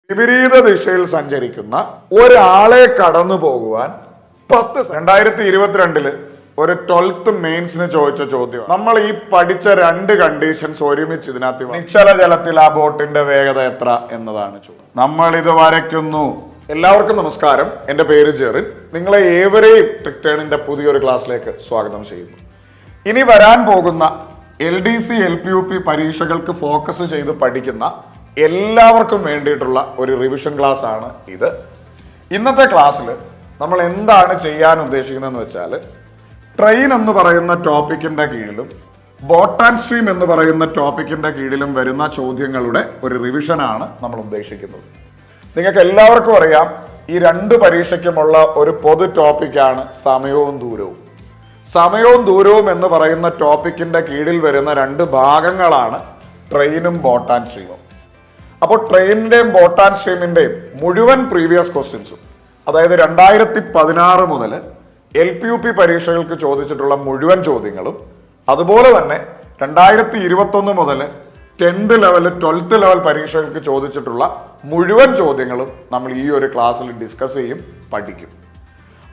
വിപരീത ദിശയിൽ സഞ്ചരിക്കുന്ന ഒരാളെ കടന്നു പോകുവാൻ 2022 ഒരു 12th മെയിൻസിന് ചോദിച്ച ചോദ്യം. നമ്മൾ ഈ പഠിച്ച 2 കണ്ടീഷൻസ് ഒരുമിച്ച് ഇതിനകത്ത് നിശ്ചല ജലത്തിൽ ആ ബോട്ടിന്റെ വേഗത എത്ര എന്നതാണ് ചോദ്യം. നമ്മൾ ഇത് വരയ്ക്കുന്നു. എല്ലാവർക്കും നമസ്കാരം. എൻ്റെ പേര് ജെറിൻ. നിങ്ങളെ ഏവരെയും ട്രിക്ടേണിന്റെ പുതിയൊരു ക്ലാസ്സിലേക്ക് സ്വാഗതം ചെയ്യുന്നു. ഇനി വരാൻ പോകുന്ന LDC LPUP പരീക്ഷകൾക്ക് ഫോക്കസ് ചെയ്ത് പഠിക്കുന്ന എല്ലാവർക്കും വേണ്ടിയിട്ടുള്ള ഒരു റിവിഷൻ ക്ലാസ് ആണ് ഇത്. ഇന്നത്തെ ക്ലാസ്സിൽ നമ്മൾ എന്താണ് ചെയ്യാൻ ഉദ്ദേശിക്കുന്നതെന്ന് വെച്ചാൽ, ട്രെയിൻ എന്ന് പറയുന്ന ടോപ്പിക്കിന്റെ കീഴിലും ബോട്ട് ആൻഡ് സ്ട്രീം എന്ന് പറയുന്ന ടോപ്പിക്കിന്റെ കീഴിലും വരുന്ന ചോദ്യങ്ങളുടെ ഒരു റിവിഷനാണ് നമ്മൾ ഉദ്ദേശിക്കുന്നത്. നിങ്ങൾക്ക് എല്ലാവർക്കും അറിയാം, ഈ 2 പരീക്ഷയ്ക്കുമുള്ള ഒരു പൊതു ടോപ്പിക്കാണ് സമയവും ദൂരവും. സമയവും ദൂരവും എന്ന് പറയുന്ന ടോപ്പിക്കിന്റെ കീഴിൽ വരുന്ന 2 ഭാഗങ്ങളാണ് ട്രെയിനും ബോട്ട് ആൻഡ് സ്ട്രീമും. അപ്പോൾ ട്രെയിനിന്റെയും ബോട്ട് ആൻഡ് സ്ട്രീമിന്റെയും മുഴുവൻ പ്രീവിയസ് ക്വസ്റ്റ്യൻസും, അതായത് 2016 മുതൽ LPUP പരീക്ഷകൾക്ക് ചോദിച്ചിട്ടുള്ള മുഴുവൻ ചോദ്യങ്ങളും, അതുപോലെ തന്നെ 2021 മുതൽ 10th ലെവൽ 12th ലെവൽ പരീക്ഷകൾക്ക് ചോദിച്ചിട്ടുള്ള മുഴുവൻ ചോദ്യങ്ങളും നമ്മൾ ഈ ഒരു ക്ലാസ്സിൽ ഡിസ്കസ് ചെയ്യും, പഠിക്കും.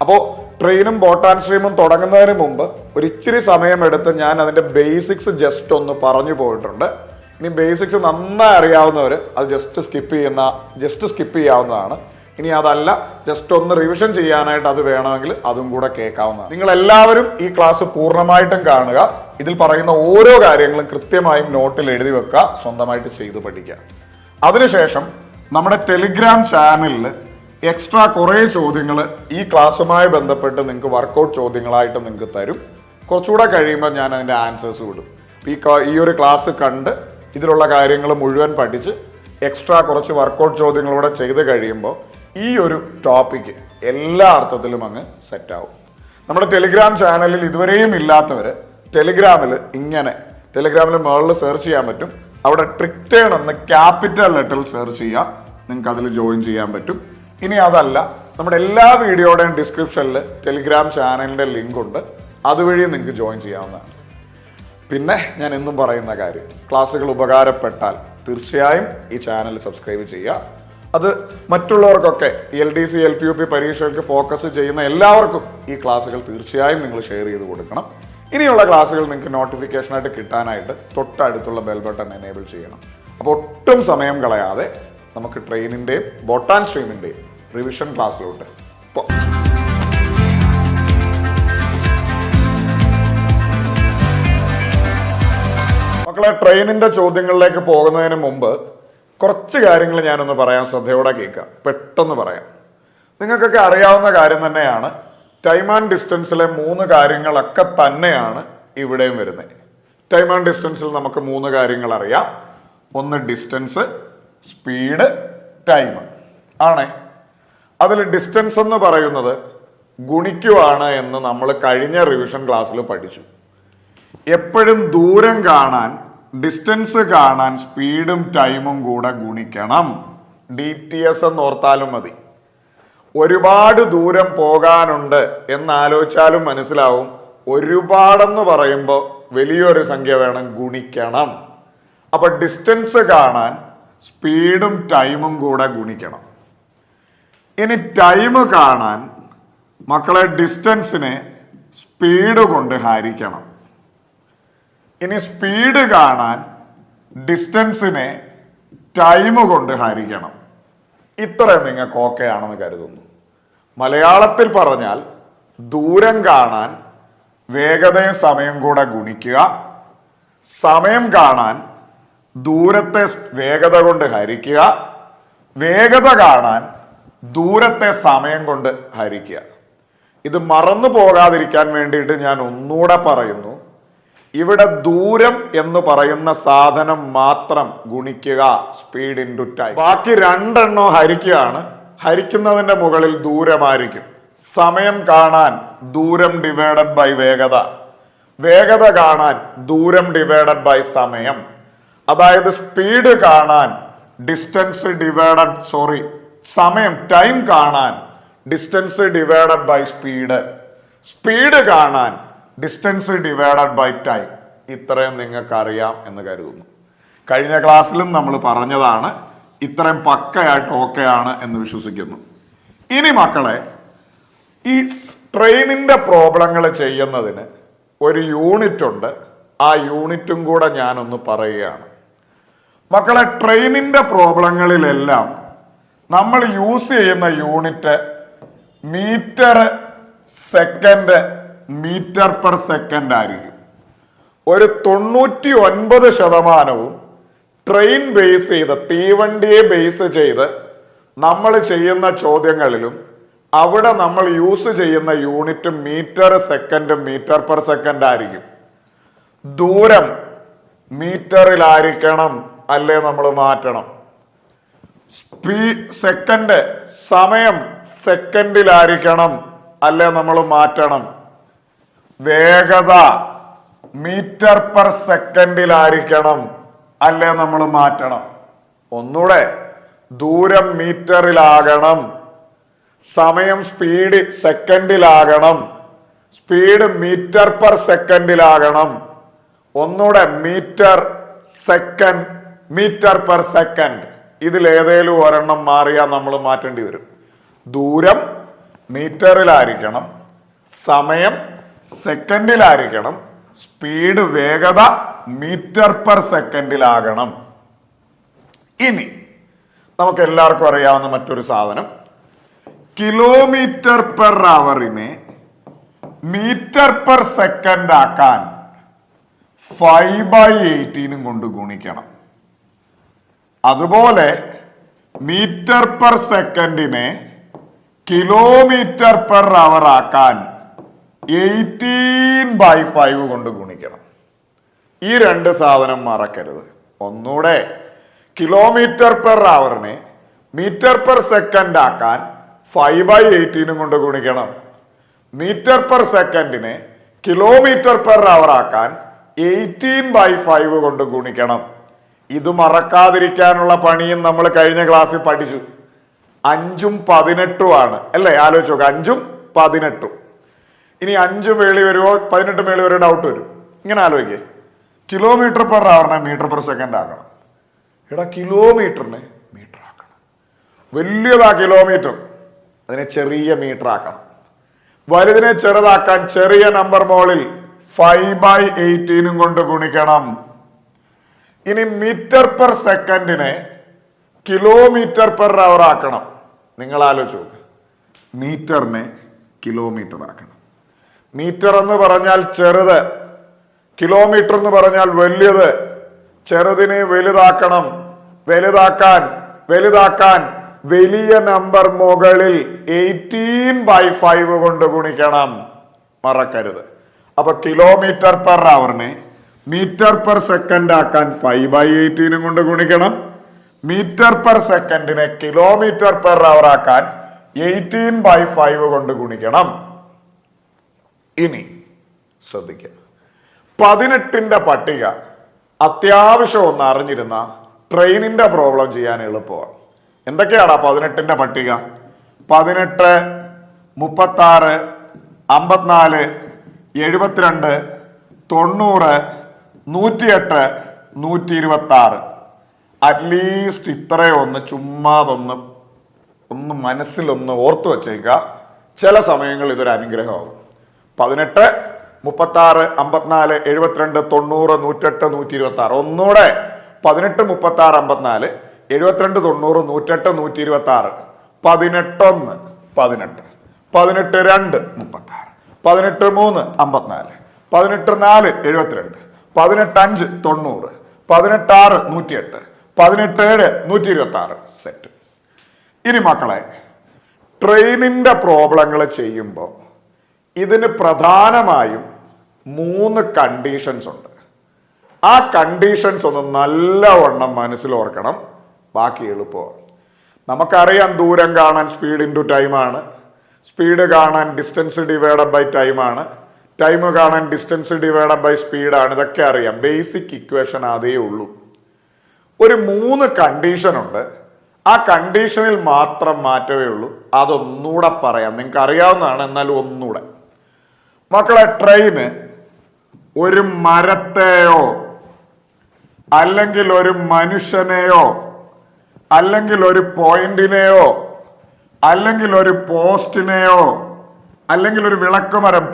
അപ്പോൾ ട്രെയിനും ബോട്ട് ആൻഡ് സ്ട്രീമും തുടങ്ങുന്നതിന് മുമ്പ് ഒരു ഇച്ചിരി സമയമെടുത്ത് ഞാൻ അതിന്റെ ബേസിക്സ് ജസ്റ്റ് ഒന്ന് പറഞ്ഞു പോയിട്ടുണ്ട്. ഇനി ബേസിക്സ് നന്നായി അറിയാവുന്നവർ അത് ജസ്റ്റ് സ്കിപ്പ് ചെയ്യാവുന്നതാണ്. ഇനി അതല്ല, ജസ്റ്റ് ഒന്ന് റിവിഷൻ ചെയ്യാനായിട്ട് അത് വേണമെങ്കിൽ അതും കൂടെ കേൾക്കാവുന്നതാണ്. നിങ്ങൾ എല്ലാവരും ഈ ക്ലാസ് പൂർണ്ണമായിട്ടും കാണുക. ഇതിൽ പറയുന്ന ഓരോ കാര്യങ്ങളും കൃത്യമായും നോട്ടിൽ എഴുതി വെക്കുക, സ്വന്തമായിട്ട് ചെയ്ത് പഠിക്കുക. അതിനുശേഷം നമ്മുടെ ടെലിഗ്രാം ചാനലിൽ എക്സ്ട്രാ കുറേ ചോദ്യങ്ങൾ ഈ ക്ലാസ്സുമായി ബന്ധപ്പെട്ട് നിങ്ങൾക്ക് വർക്കൗട്ട് ചോദ്യങ്ങളായിട്ട് നിങ്ങൾക്ക് തരും. കുറച്ചുകൂടെ കഴിയുമ്പോൾ ഞാൻ അതിൻ്റെ ആൻസേഴ്സ് വിടും. ഈ ഒരു ക്ലാസ് കണ്ട് ഇതിലുള്ള കാര്യങ്ങൾ മുഴുവൻ പഠിച്ച് എക്സ്ട്രാ കുറച്ച് വർക്കൗട്ട് ചോദ്യങ്ങളൂടെ ചെയ്ത് കഴിയുമ്പോൾ ഈ ഒരു ടോപ്പിക്ക് എല്ലാ അർത്ഥത്തിലും അങ്ങ് സെറ്റാവും. നമ്മുടെ ടെലിഗ്രാം ചാനലിൽ ഇതുവരെയും ഇല്ലാത്തവർ ടെലിഗ്രാമിൽ മുകളിൽ സെർച്ച് ചെയ്യാൻ പറ്റും. അവിടെ ട്രിക്ടേൺ എന്ന് ക്യാപിറ്റൽ ലെറ്ററിൽ സെർച്ച് ചെയ്യാം, നിങ്ങൾക്ക് അതിൽ ജോയിൻ ചെയ്യാൻ പറ്റും. ഇനി അതല്ല, നമ്മുടെ എല്ലാ വീഡിയോയുടെയും ഡിസ്ക്രിപ്ഷനിൽ ടെലിഗ്രാം ചാനലിൻ്റെ ലിങ്ക് ഉണ്ട്, അതുവഴി നിങ്ങൾക്ക് ജോയിൻ ചെയ്യാവുന്നതാണ്. പിന്നെ ഞാൻ എന്നും പറയുന്ന കാര്യം, ക്ലാസ്സുകൾ ഉപകാരപ്പെട്ടാൽ തീർച്ചയായും ഈ ചാനൽ സബ്സ്ക്രൈബ് ചെയ്യുക. അത് മറ്റുള്ളവർക്കൊക്കെ LDC LPUP പരീക്ഷകൾക്ക് ഫോക്കസ് ചെയ്യുന്ന എല്ലാവർക്കും ഈ ക്ലാസ്സുകൾ തീർച്ചയായും നിങ്ങൾ ഷെയർ ചെയ്ത് കൊടുക്കണം. ഇനിയുള്ള ക്ലാസ്സുകൾ നിങ്ങൾക്ക് നോട്ടിഫിക്കേഷനായിട്ട് കിട്ടാനായിട്ട് തൊട്ടടുത്തുള്ള ബെൽ ബട്ടൺ എനേബിൾ ചെയ്യണം. അപ്പോൾ ഒട്ടും സമയം കളയാതെ നമുക്ക് ട്രെയിനിൻ്റെയും ബോട്ട് ആൻഡ് സ്ട്രീമിൻ്റെയും റിവിഷൻ ക്ലാസ്സിലോട്ട് പോകാം. മക്കളെ, ട്രെയിനിന്റെ ചോദ്യങ്ങളിലേക്ക് പോകുന്നതിന് മുമ്പ് കുറച്ച് കാര്യങ്ങൾ ഞാനൊന്ന് പറയാൻ, ശ്രദ്ധയോടെ കേൾക്കാം, പെട്ടെന്ന് പറയാം. നിങ്ങൾക്കൊക്കെ അറിയാവുന്ന കാര്യം തന്നെയാണ്, ടൈം ആൻഡ് ഡിസ്റ്റൻസിലെ 3 കാര്യങ്ങളൊക്കെ തന്നെയാണ് ഇവിടെയും വരുന്നത്. ടൈം ആൻഡ് ഡിസ്റ്റൻസിൽ നമുക്ക് 3 കാര്യങ്ങൾ അറിയാം. ഒന്ന് ഡിസ്റ്റൻസ്, സ്പീഡ്, ടൈം ആണേ. അതിൽ ഡിസ്റ്റൻസ് എന്ന് പറയുന്നത് ഗുണിക്കുവാണ് എന്ന് നമ്മൾ കഴിഞ്ഞ റിവിഷൻ ക്ലാസ്സിൽ പഠിച്ചു. എപ്പോഴും ദൂരം കാണാൻ, ഡിസ്റ്റൻസ് കാണാൻ സ്പീഡും ടൈമും കൂടെ ഗുണിക്കണം. DTS എന്ന് ഓർത്താലും മതി. ഒരുപാട് ദൂരം പോകാനുണ്ട് എന്നാലോചിച്ചാലും മനസ്സിലാവും, ഒരുപാടെന്ന് പറയുമ്പോൾ വലിയൊരു സംഖ്യ വേണം, ഗുണിക്കണം. അപ്പൊ ഡിസ്റ്റൻസ് കാണാൻ സ്പീഡും ടൈമും കൂടെ ഗുണിക്കണം. ഇനി ടൈം കാണാൻ മക്കളെ ഡിസ്റ്റൻസിനെ സ്പീഡ് കൊണ്ട് ഹരിക്കണം. ഇനി സ്പീഡ് കാണാൻ ഡിസ്റ്റൻസിനെ ടൈം കൊണ്ട് ഹരിക്കണം. ഇത്രയും നിങ്ങൾക്ക് ഓക്കെ ആണെന്ന് കരുതുന്നു. മലയാളത്തിൽ പറഞ്ഞാൽ, ദൂരം കാണാൻ വേഗതയും സമയം കൂടെ ഗുണിക്കുക, സമയം കാണാൻ ദൂരത്തെ വേഗത കൊണ്ട് ഹരിക്കുക, വേഗത കാണാൻ ദൂരത്തെ സമയം കൊണ്ട് ഹരിക്കുക. ഇത് മറന്നു പോകാതിരിക്കാൻ വേണ്ടിയിട്ട് ഞാൻ ഒന്നുകൂടെ പറയുന്നു, ഇവിടെ ദൂരം എന്ന് പറയുന്ന സാധനം മാത്രം ഗുണിക്കുക, സ്പീഡ് ഇൻറ്റു ടൈം. ബാക്കി 2 എണ്ണം ഹരിക്കുകയാണ്. ഹരിക്കുന്നതിന്റെ മുകളിൽ ദൂരമായിരിക്കും. സമയം കാണാൻ ദൂരം ഡിവൈഡഡ് ബൈ വേഗത, വേഗത കാണാൻ ദൂരം ഡിവൈഡഡ് ബൈ സമയം. അതായത് സ്പീഡ് കാണാൻ സമയം, ടൈം കാണാൻ distance divided by speed, speed കാണാൻ ഡിസ്റ്റൻസ് ഡിവൈഡഡ് ബൈ ടൈം. ഇത്രയും നിങ്ങൾക്ക് അറിയാം എന്ന് കരുതുന്നു. കഴിഞ്ഞ ക്ലാസ്സിലും നമ്മൾ പറഞ്ഞതാണ്, ഇത്രയും പക്കയായിട്ട് ഓക്കെയാണ് എന്ന് വിശ്വസിക്കുന്നു. ഇനി മക്കളെ, ഈ ട്രെയിനിന്റെ പ്രോബ്ലങ്ങൾ ചെയ്യുന്നതിന് ഒരു യൂണിറ്റ് ഉണ്ട്. ആ യൂണിറ്റും കൂടെ ഞാനൊന്ന് പറയുകയാണ്. മക്കളെ, ട്രെയിനിന്റെ പ്രോബ്ലങ്ങളിലെല്ലാം നമ്മൾ യൂസ് ചെയ്യുന്ന unit metre second, metre per second ആയിരിക്കും. ഒരു 99% ട്രെയിൻ ബേസ് ചെയ്ത്, തീവണ്ടിയെ ബേസ് ചെയ്ത് നമ്മൾ ചെയ്യുന്ന ചോദ്യങ്ങളിലും അവിടെ നമ്മൾ യൂസ് ചെയ്യുന്ന unit metre second, metre per second ആയിരിക്കും. ദൂരം മീറ്ററിലായിരിക്കണം, അല്ലേ നമ്മൾ മാറ്റണം. സെക്കൻഡ്, സമയം സെക്കൻഡിലായിരിക്കണം, അല്ലേ നമ്മൾ മാറ്റണം. വേഗത മീറ്റർ പെർ സെക്കൻഡിലായിരിക്കണം, അല്ലേ നമ്മൾ മാറ്റണം. ഒന്നുകൂടെ, ദൂരം മീറ്ററിലാകണം, സമയം സ്പീഡ് സെക്കൻഡിലാകണം, സ്പീഡ് മീറ്റർ പെർ സെക്കൻഡിലാകണം. ഒന്നുകൂടെ, metre second, metre per second. ഇതിലേതേലും ഒരെണ്ണം മാറിയാൽ നമ്മൾ മാറ്റേണ്ടി വരും. ദൂരം മീറ്ററിലായിരിക്കണം, സമയം സെക്കൻഡിലായിരിക്കണം, സ്പീഡ് വേഗത മീറ്റർ പെർ സെക്കൻഡിലാകണം. ഇനി നമുക്ക് എല്ലാവർക്കും അറിയാവുന്ന മറ്റൊരു സാധനം, കിലോമീറ്റർ പെർ അവറിനെ മീറ്റർ പെർ സെക്കൻഡ് ആക്കാൻ 5/18 കൊണ്ട് ഗുണിക്കണം. അതുപോലെ മീറ്റർ പെർ സെക്കൻഡിനെ കിലോമീറ്റർ പെർ അവർ ആക്കാൻ 18/5 കൊണ്ട് ഗുണിക്കണം. ഈ രണ്ട് സാധനം മറക്കരുത്. ഒന്നുകൂടെ, കിലോമീറ്റർ പെർ അവറിനെ മീറ്റർ പെർ സെക്കൻഡ് ആക്കാൻ 5/18 കൊണ്ട് ഗുണിക്കണം. മീറ്റർ പെർ സെക്കൻഡിനെ കിലോമീറ്റർ പെർ അവർ ആക്കാൻ 18/5 കൊണ്ട് ഗുണിക്കണം. ഇത് മറക്കാതിരിക്കാനുള്ള പണിയും നമ്മൾ കഴിഞ്ഞ ക്ലാസ്സിൽ പഠിച്ചു. 5ഉം 18ഉം ആണ് അല്ലേ? ആലോചിച്ച് നോക്കുക, 5ഉം 18ഉം. ഇനി 5 മേളി വരുമോ 18 മേളി വരുമോ ഡൗട്ട് വരും. ഇങ്ങനെ ആലോചിക്കേ, കിലോമീറ്റർ പെർ അവറിനെ മീറ്റർ പെർ സെക്കൻഡ് ആക്കണം. എടാ, കിലോമീറ്ററിനെ മീറ്റർ ആക്കണം. വലിയതാ കിലോമീറ്റർ, അതിനെ ചെറിയ മീറ്റർ ആക്കണം. വലുതിനെ ചെറുതാക്കാൻ ചെറിയ നമ്പർ മോളിൽ 5/18 കൊണ്ട് ഗുണിക്കണം. ഇനി മീറ്റർ പെർ സെക്കൻഡിനെ കിലോമീറ്റർ പെർ അവർ ആക്കണം. നിങ്ങൾ ആലോചിച്ച് നോക്ക്, മീറ്ററിനെ കിലോമീറ്റർ ആക്കണം. മീറ്റർ എന്ന് പറഞ്ഞാൽ ചെറുത്, കിലോമീറ്റർ എന്ന് പറഞ്ഞാൽ വലിയത്. ചെറുതിനെ വലുതാക്കണം. വലുതാക്കാൻ വലിയ നമ്പർ മുകളിൽ 18/5 കൊണ്ട് ഗുണിക്കണം. മറക്കരുത്. അപ്പൊ കിലോമീറ്റർ പെർ അവറിനെ മീറ്റർ പെർ സെക്കൻഡ് ആക്കാൻ 5/18 കൊണ്ട് ഗുണിക്കണം. മീറ്റർ പെർ സെക്കൻഡിനെ കിലോമീറ്റർ പെർ അവർ ആക്കാൻ 18/5 കൊണ്ട് ഗുണിക്കണം. ഇനി ശ്രദ്ധിക്കുക, 18ന്റെ പട്ടിക അത്യാവശ്യം ഒന്ന് അറിഞ്ഞിരുന്ന ട്രെയിനിന്റെ പ്രോബ്ലം ചെയ്യാൻ എളുപ്പമാണ്. എന്തൊക്കെയാടാ 18ന്റെ പട്ടിക? 18, 36, 54, 72, 90, 108, 126. അറ്റ്ലീസ്റ്റ് ഇത്രയൊന്ന് ചുമ്മാതൊന്ന് മനസ്സിലൊന്ന് ഓർത്തു വച്ചേക്കുക. ചില സമയങ്ങളിൽ ഇതൊരു അനുഗ്രഹമാകും. 18, 36, 54, 72, 90, 108, 126. ഒന്നുകൂടെ, 18, 36, 54, 72, 90, 108, 126. 18, 1, 18, 18, 2, 36, 18, 3, 54, 18, 4, 72, 18, 5, 90, 18, 6, 108, 18, 7, 126. സെറ്റ്. ഇനി മക്കളെ, ട്രെയിനിന്റെ പ്രോബ്ലങ്ങൾ ചെയ്യുമ്പോൾ ഇതിന് പ്രധാനമായും 3 കണ്ടീഷൻസ് ഉണ്ട്. ആ കണ്ടീഷൻസ് ഒന്ന് നല്ലവണ്ണം മനസ്സിലോർക്കണം. ബാക്കി എളുപ്പമാണ്. നമുക്കറിയാം, ദൂരം കാണാൻ സ്പീഡ് ഇൻറ്റു ടൈമാണ്, സ്പീഡ് കാണാൻ ഡിസ്റ്റൻസ് ഡിവൈഡഡ് ബൈ ടൈമാണ്, ടൈം കാണാൻ ഡിസ്റ്റൻസ് ഡിവൈഡഡ് ബൈ സ്പീഡാണ്. ഇതൊക്കെ അറിയാം. ബേസിക് ഇക്വേഷൻ അതേ ഉള്ളൂ. ഒരു 3 കണ്ടീഷൻ ഉണ്ട്. ആ കണ്ടീഷനിൽ മാത്രം മാറ്റമേ ഉള്ളൂ. അതൊന്നുകൂടെ പറയാം. നിങ്ങൾക്ക് അറിയാവുന്നതാണ്, എന്നാലും ഒന്നുകൂടെ. മക്കളെ, ട്രെയിന് ഒരു മരത്തെയോ അല്ലെങ്കിൽ ഒരു മനുഷ്യനെയോ അല്ലെങ്കിൽ ഒരു പോയിന്റിനെയോ അല്ലെങ്കിൽ ഒരു പോസ്റ്റിനെയോ അല്ലെങ്കിൽ ഒരു വിളക്കുമരം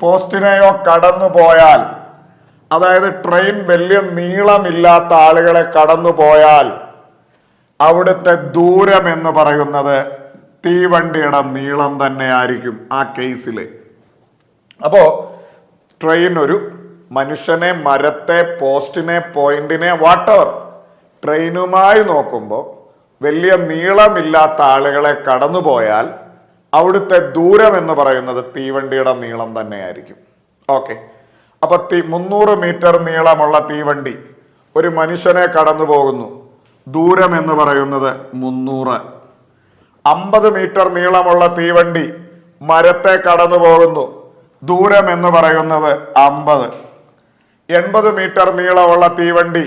പോസ്റ്റിനെയോ കടന്നു പോയാൽ, അതായത് ട്രെയിൻ വലിയ നീളമില്ലാത്ത ആളുകളെ കടന്നു പോയാൽ അവിടുത്തെ ദൂരം എന്ന് പറയുന്നത് തീവണ്ടിയുടെ നീളം തന്നെ ആയിരിക്കും ആ കേസിൽ. അപ്പോ ട്രെയിൻ ഒരു മനുഷ്യനെ, മരത്തെ, പോസ്റ്റിനെ, പോയിന്റിനെ, വാട്ടവർ, ട്രെയിനുമായി നോക്കുമ്പോൾ വലിയ നീളമില്ലാത്ത ആളുകളെ കടന്നുപോയാൽ അവിടുത്തെ ദൂരം എന്ന് പറയുന്നത് തീവണ്ടിയുടെ നീളം തന്നെയായിരിക്കും. ഓക്കെ, അപ്പൊ 300 മീറ്റർ നീളമുള്ള തീവണ്ടി ഒരു മനുഷ്യനെ കടന്നു പോകുന്നു, ദൂരം എന്ന് പറയുന്നത് 300. 50 മീറ്റർ നീളമുള്ള തീവണ്ടി മരത്തെ കടന്നു പോകുന്നു, ദൂരം എന്ന് പറയുന്നത് 50. 80 മീറ്റർ നീളമുള്ള തീവണ്ടി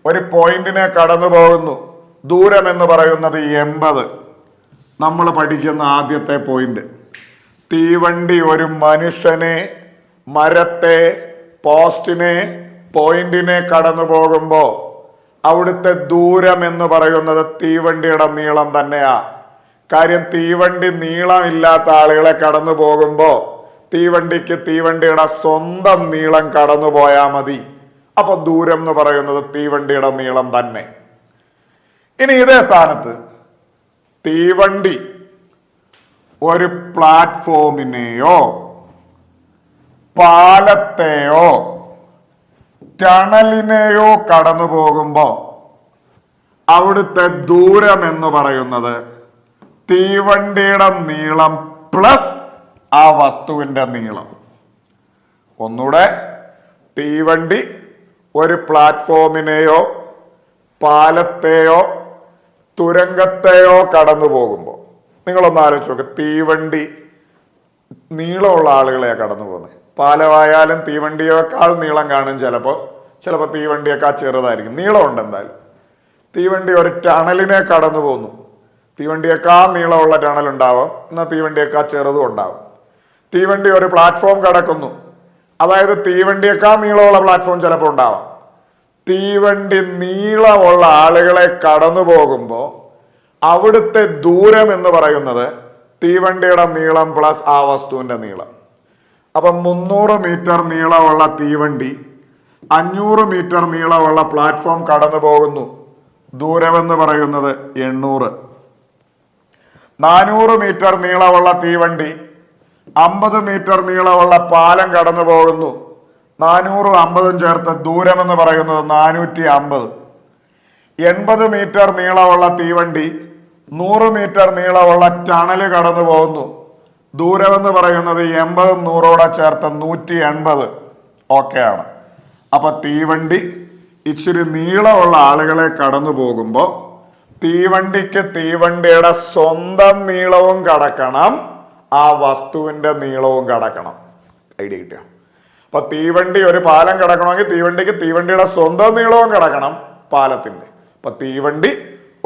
ഒരു പോയിന്റിനെ കടന്നു പോകുന്നു, ദൂരം എന്ന് പറയുന്നത് 80. നമ്മൾ പഠിക്കുന്ന ആദ്യത്തെ പോയിന്റ്, തീവണ്ടി ഒരു മനുഷ്യനെ, മരത്തെ, പോസ്റ്റിനെ, പോയിന്റിനെ കടന്നു പോകുമ്പോൾ അവിടുത്തെ ദൂരം എന്ന് പറയുന്നത് തീവണ്ടിയുടെ നീളം തന്നെയാ. കാര്യം തീവണ്ടി നീളമില്ലാത്ത ആളുകളെ കടന്നു പോകുമ്പോൾ തീവണ്ടിക്ക് തീവണ്ടിയുടെ സ്വന്തം നീളം കടന്നു പോയാൽ മതി. അപ്പൊ ദൂരം എന്ന് പറയുന്നത് തീവണ്ടിയുടെ നീളം തന്നെ. ഇനി ഇതേ സ്ഥാനത്ത് തീവണ്ടി ഒരു പ്ലാറ്റ്ഫോമിനെയോ പാലത്തെയോ ടണലിനെയോ കടന്നു പോകുമ്പോൾ അവിടുത്തെ ദൂരം എന്ന് പറയുന്നത് തീവണ്ടിയുടെ നീളം പ്ലസ് ആ വസ്തുവിന്റെ നീളം. ഒന്നുകൂടെ, തീവണ്ടി ഒരു പ്ലാറ്റ്ഫോമിനെയോ പാലത്തെയോ തുരങ്കത്തെയോ കടന്നു പോകുമ്പോൾ, നിങ്ങളൊന്ന് ആലോചിച്ച് നോക്ക്, തീവണ്ടി നീളമുള്ള ആളുകളെയാണ് കടന്നു പോകുന്നത്. പാലമായാലും തീവണ്ടിയേക്കാൾ നീളം കാണും, ചിലപ്പോൾ തീവണ്ടിയേക്കാൾ ചെറുതായിരിക്കും, നീളമുണ്ട് എന്തായാലും. തീവണ്ടി ഒരു ടണലിനെ കടന്നു പോകുന്നു, തീവണ്ടിയേക്കാൾ നീളമുള്ള ടണൽ ഉണ്ടാവും, എന്നാൽ തീവണ്ടിയേക്കാൾ ചെറുതും ഉണ്ടാവും. തീവണ്ടി ഒരു പ്ലാറ്റ്ഫോം കടക്കുന്നു, അതായത് തീവണ്ടിയേക്കാൾ നീളമുള്ള പ്ലാറ്റ്ഫോം ചിലപ്പോൾ ഉണ്ടാവാം. തീവണ്ടി നീളമുള്ള ആളുകളെ കടന്നു പോകുമ്പോൾ അവിടുത്തെ ദൂരം എന്ന് പറയുന്നത് തീവണ്ടിയുടെ നീളം പ്ലസ് ആ വസ്തുവിന്റെ നീളം. അപ്പൊ 300 മീറ്റർ നീളമുള്ള തീവണ്ടി 500 മീറ്റർ നീളമുള്ള പ്ലാറ്റ്ഫോം കടന്നു പോകുന്നു, ദൂരമെന്ന് പറയുന്നത് 800. 400 മീറ്റർ നീളമുള്ള തീവണ്ടി 50 മീറ്റർ നീളമുള്ള പാലം കടന്നു പോകുന്നു, 400 50 ചേർത്ത് ദൂരമെന്ന് പറയുന്നത് 450. 80 മീറ്റർ നീളമുള്ള തീവണ്ടി 100 മീറ്റർ നീളമുള്ള ടണല് കടന്നു പോകുന്നു, ദൂരമെന്ന് പറയുന്നത് 80 100 ചേർത്ത് 180. ഓക്കെയാണ്. അപ്പൊ തീവണ്ടി ഇച്ചിരി നീളമുള്ള ആളുകളെ കടന്നു പോകുമ്പോൾ തീവണ്ടിക്ക് തീവണ്ടിയുടെ സ്വന്തം നീളവും കടക്കണം, ആ വസ്തുവിന്റെ നീളവും കടക്കണം. ഐഡിയ കിട്ടിയ? അപ്പൊ തീവണ്ടി ഒരു പാലം കടക്കണമെങ്കിൽ തീവണ്ടിക്ക് തീവണ്ടിയുടെ സ്വന്തം നീളവും കടക്കണം, പാലത്തിന്റെ. അപ്പൊ തീവണ്ടി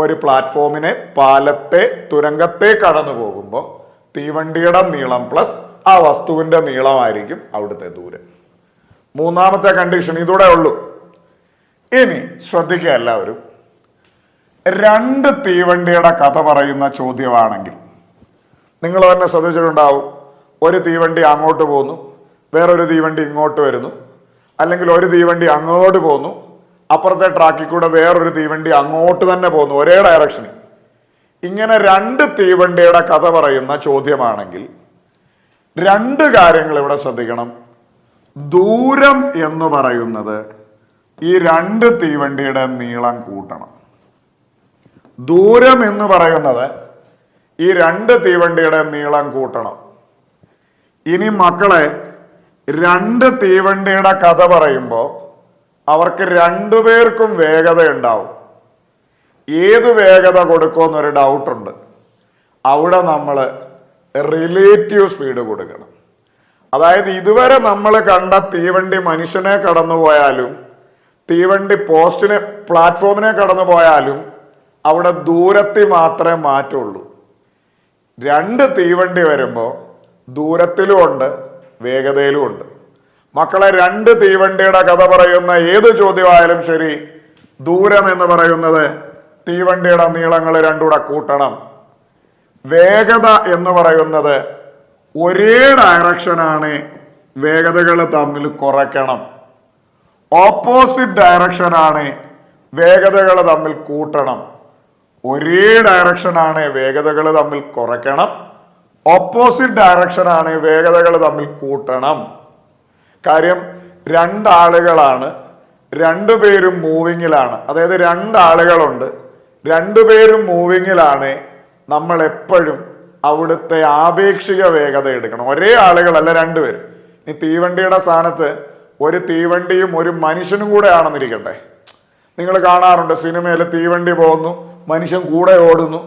ഒരു പ്ലാറ്റ്ഫോമിനെ, പാലത്തെ, തുരങ്കത്തെ കടന്നു പോകുമ്പോൾ തീവണ്ടിയുടെ നീളം പ്ലസ് ആ വസ്തുവിന്റെ നീളമായിരിക്കും അവിടുത്തെ ദൂരം. മൂന്നാമത്തെ കണ്ടീഷൻ ഇതൂടെ ഉള്ളൂ. ഇനി ശ്രദ്ധിക്കുക എല്ലാവരും, 2 തീവണ്ടിയുടെ കഥ പറയുന്ന ചോദ്യമാണെങ്കിൽ നിങ്ങൾ തന്നെ ശ്രദ്ധിച്ചിട്ടുണ്ടാവും. ഒരു തീവണ്ടി അങ്ങോട്ട് പോകുന്നു, വേറൊരു തീവണ്ടി ഇങ്ങോട്ട് വരുന്നു, അല്ലെങ്കിൽ ഒരു തീവണ്ടി അങ്ങോട്ട് പോകുന്നു, അപ്പുറത്തെ ട്രാക്കിൽ കൂടെ വേറൊരു തീവണ്ടി അങ്ങോട്ട് തന്നെ പോകുന്നു, ഒരേ ഡയറക്ഷനിൽ. ഇങ്ങനെ 2 തീവണ്ടിയുടെ കഥ പറയുന്ന ചോദ്യമാണെങ്കിൽ 2 കാര്യങ്ങൾ ഇവിടെ ശ്രദ്ധിക്കണം. ദൂരം എന്ന് പറയുന്നത് ഈ 2 തീവണ്ടിയുടെ നീളം കൂട്ടണം. ദൂരം എന്ന് പറയുന്നത് ഈ 2 തീവണ്ടിയുടെ നീളം കൂട്ടണം. ഇനി മക്കളെ, 2 തീവണ്ടിയുടെ കഥ പറയുമ്പോൾ അവർക്ക് 2 പേർക്കും വേഗത ഉണ്ടാവും. ഏത് വേഗത കൊടുക്കുമെന്നൊരു ഡൗട്ടുണ്ട്. അവിടെ നമ്മൾ റിലേറ്റീവ് സ്പീഡ് കൊടുക്കണം. അതായത് ഇതുവരെ നമ്മൾ കണ്ട തീവണ്ടി മനുഷ്യനെ കടന്നു പോയാലും തീവണ്ടി പ്ലാറ്റ്ഫോമിനെ കടന്നു പോയാലും അവിടെ ദൂരത്തിൽ മാത്രമേ മാറ്റുള്ളൂ. 2 തീവണ്ടി വരുമ്പോൾ ദൂരത്തിലും ഉണ്ട്, വേഗതയിലും ഉണ്ട്. മക്കളെ, 2 തീവണ്ടിയുടെ കഥ പറയുന്ന ഏത് ചോദ്യമായാലും ശരി, ദൂരം എന്ന് പറയുന്നത് തീവണ്ടിയുടെ നീളങ്ങൾ രണ്ടും കൂടെ കൂട്ടണം. വേഗത എന്ന് പറയുന്നത് ഒരേ ഡയറക്ഷനാണ്, വേഗതകൾ തമ്മിൽ കുറയ്ക്കണം. ഓപ്പോസിറ്റ് ഡയറക്ഷനാണ്, വേഗതകൾ തമ്മിൽ കൂട്ടണം. ഒരേ ഡയറക്ഷനാണ്, വേഗതകൾ തമ്മിൽ കുറയ്ക്കണം. ഓപ്പോസിറ്റ് ഡയറക്ഷനാണ്, വേഗതകൾ തമ്മിൽ കൂട്ടണം. കാര്യം രണ്ടാളുകളാണ്, രണ്ടുപേരും മൂവിങ്ങിലാണ്. അതായത് രണ്ടാളുകളുണ്ട്, രണ്ടുപേരും മൂവിങ്ങിലാണ്. നമ്മൾ എപ്പോഴും അവിടുത്തെ ആപേക്ഷിക വേഗത എടുക്കണം. ഒരേ ആളുകളല്ല, രണ്ടുപേരും. ഈ തീവണ്ടിയുടെ സ്ഥാനത്ത് ഒരു തീവണ്ടിയും ഒരു മനുഷ്യനും കൂടെ ആണെന്നിരിക്കട്ടെ. നിങ്ങൾ കാണാറുണ്ട് സിനിമയിൽ തീവണ്ടി പോകുന്നു, മനുഷ്യൻ കൂടെ ഓടുന്നു.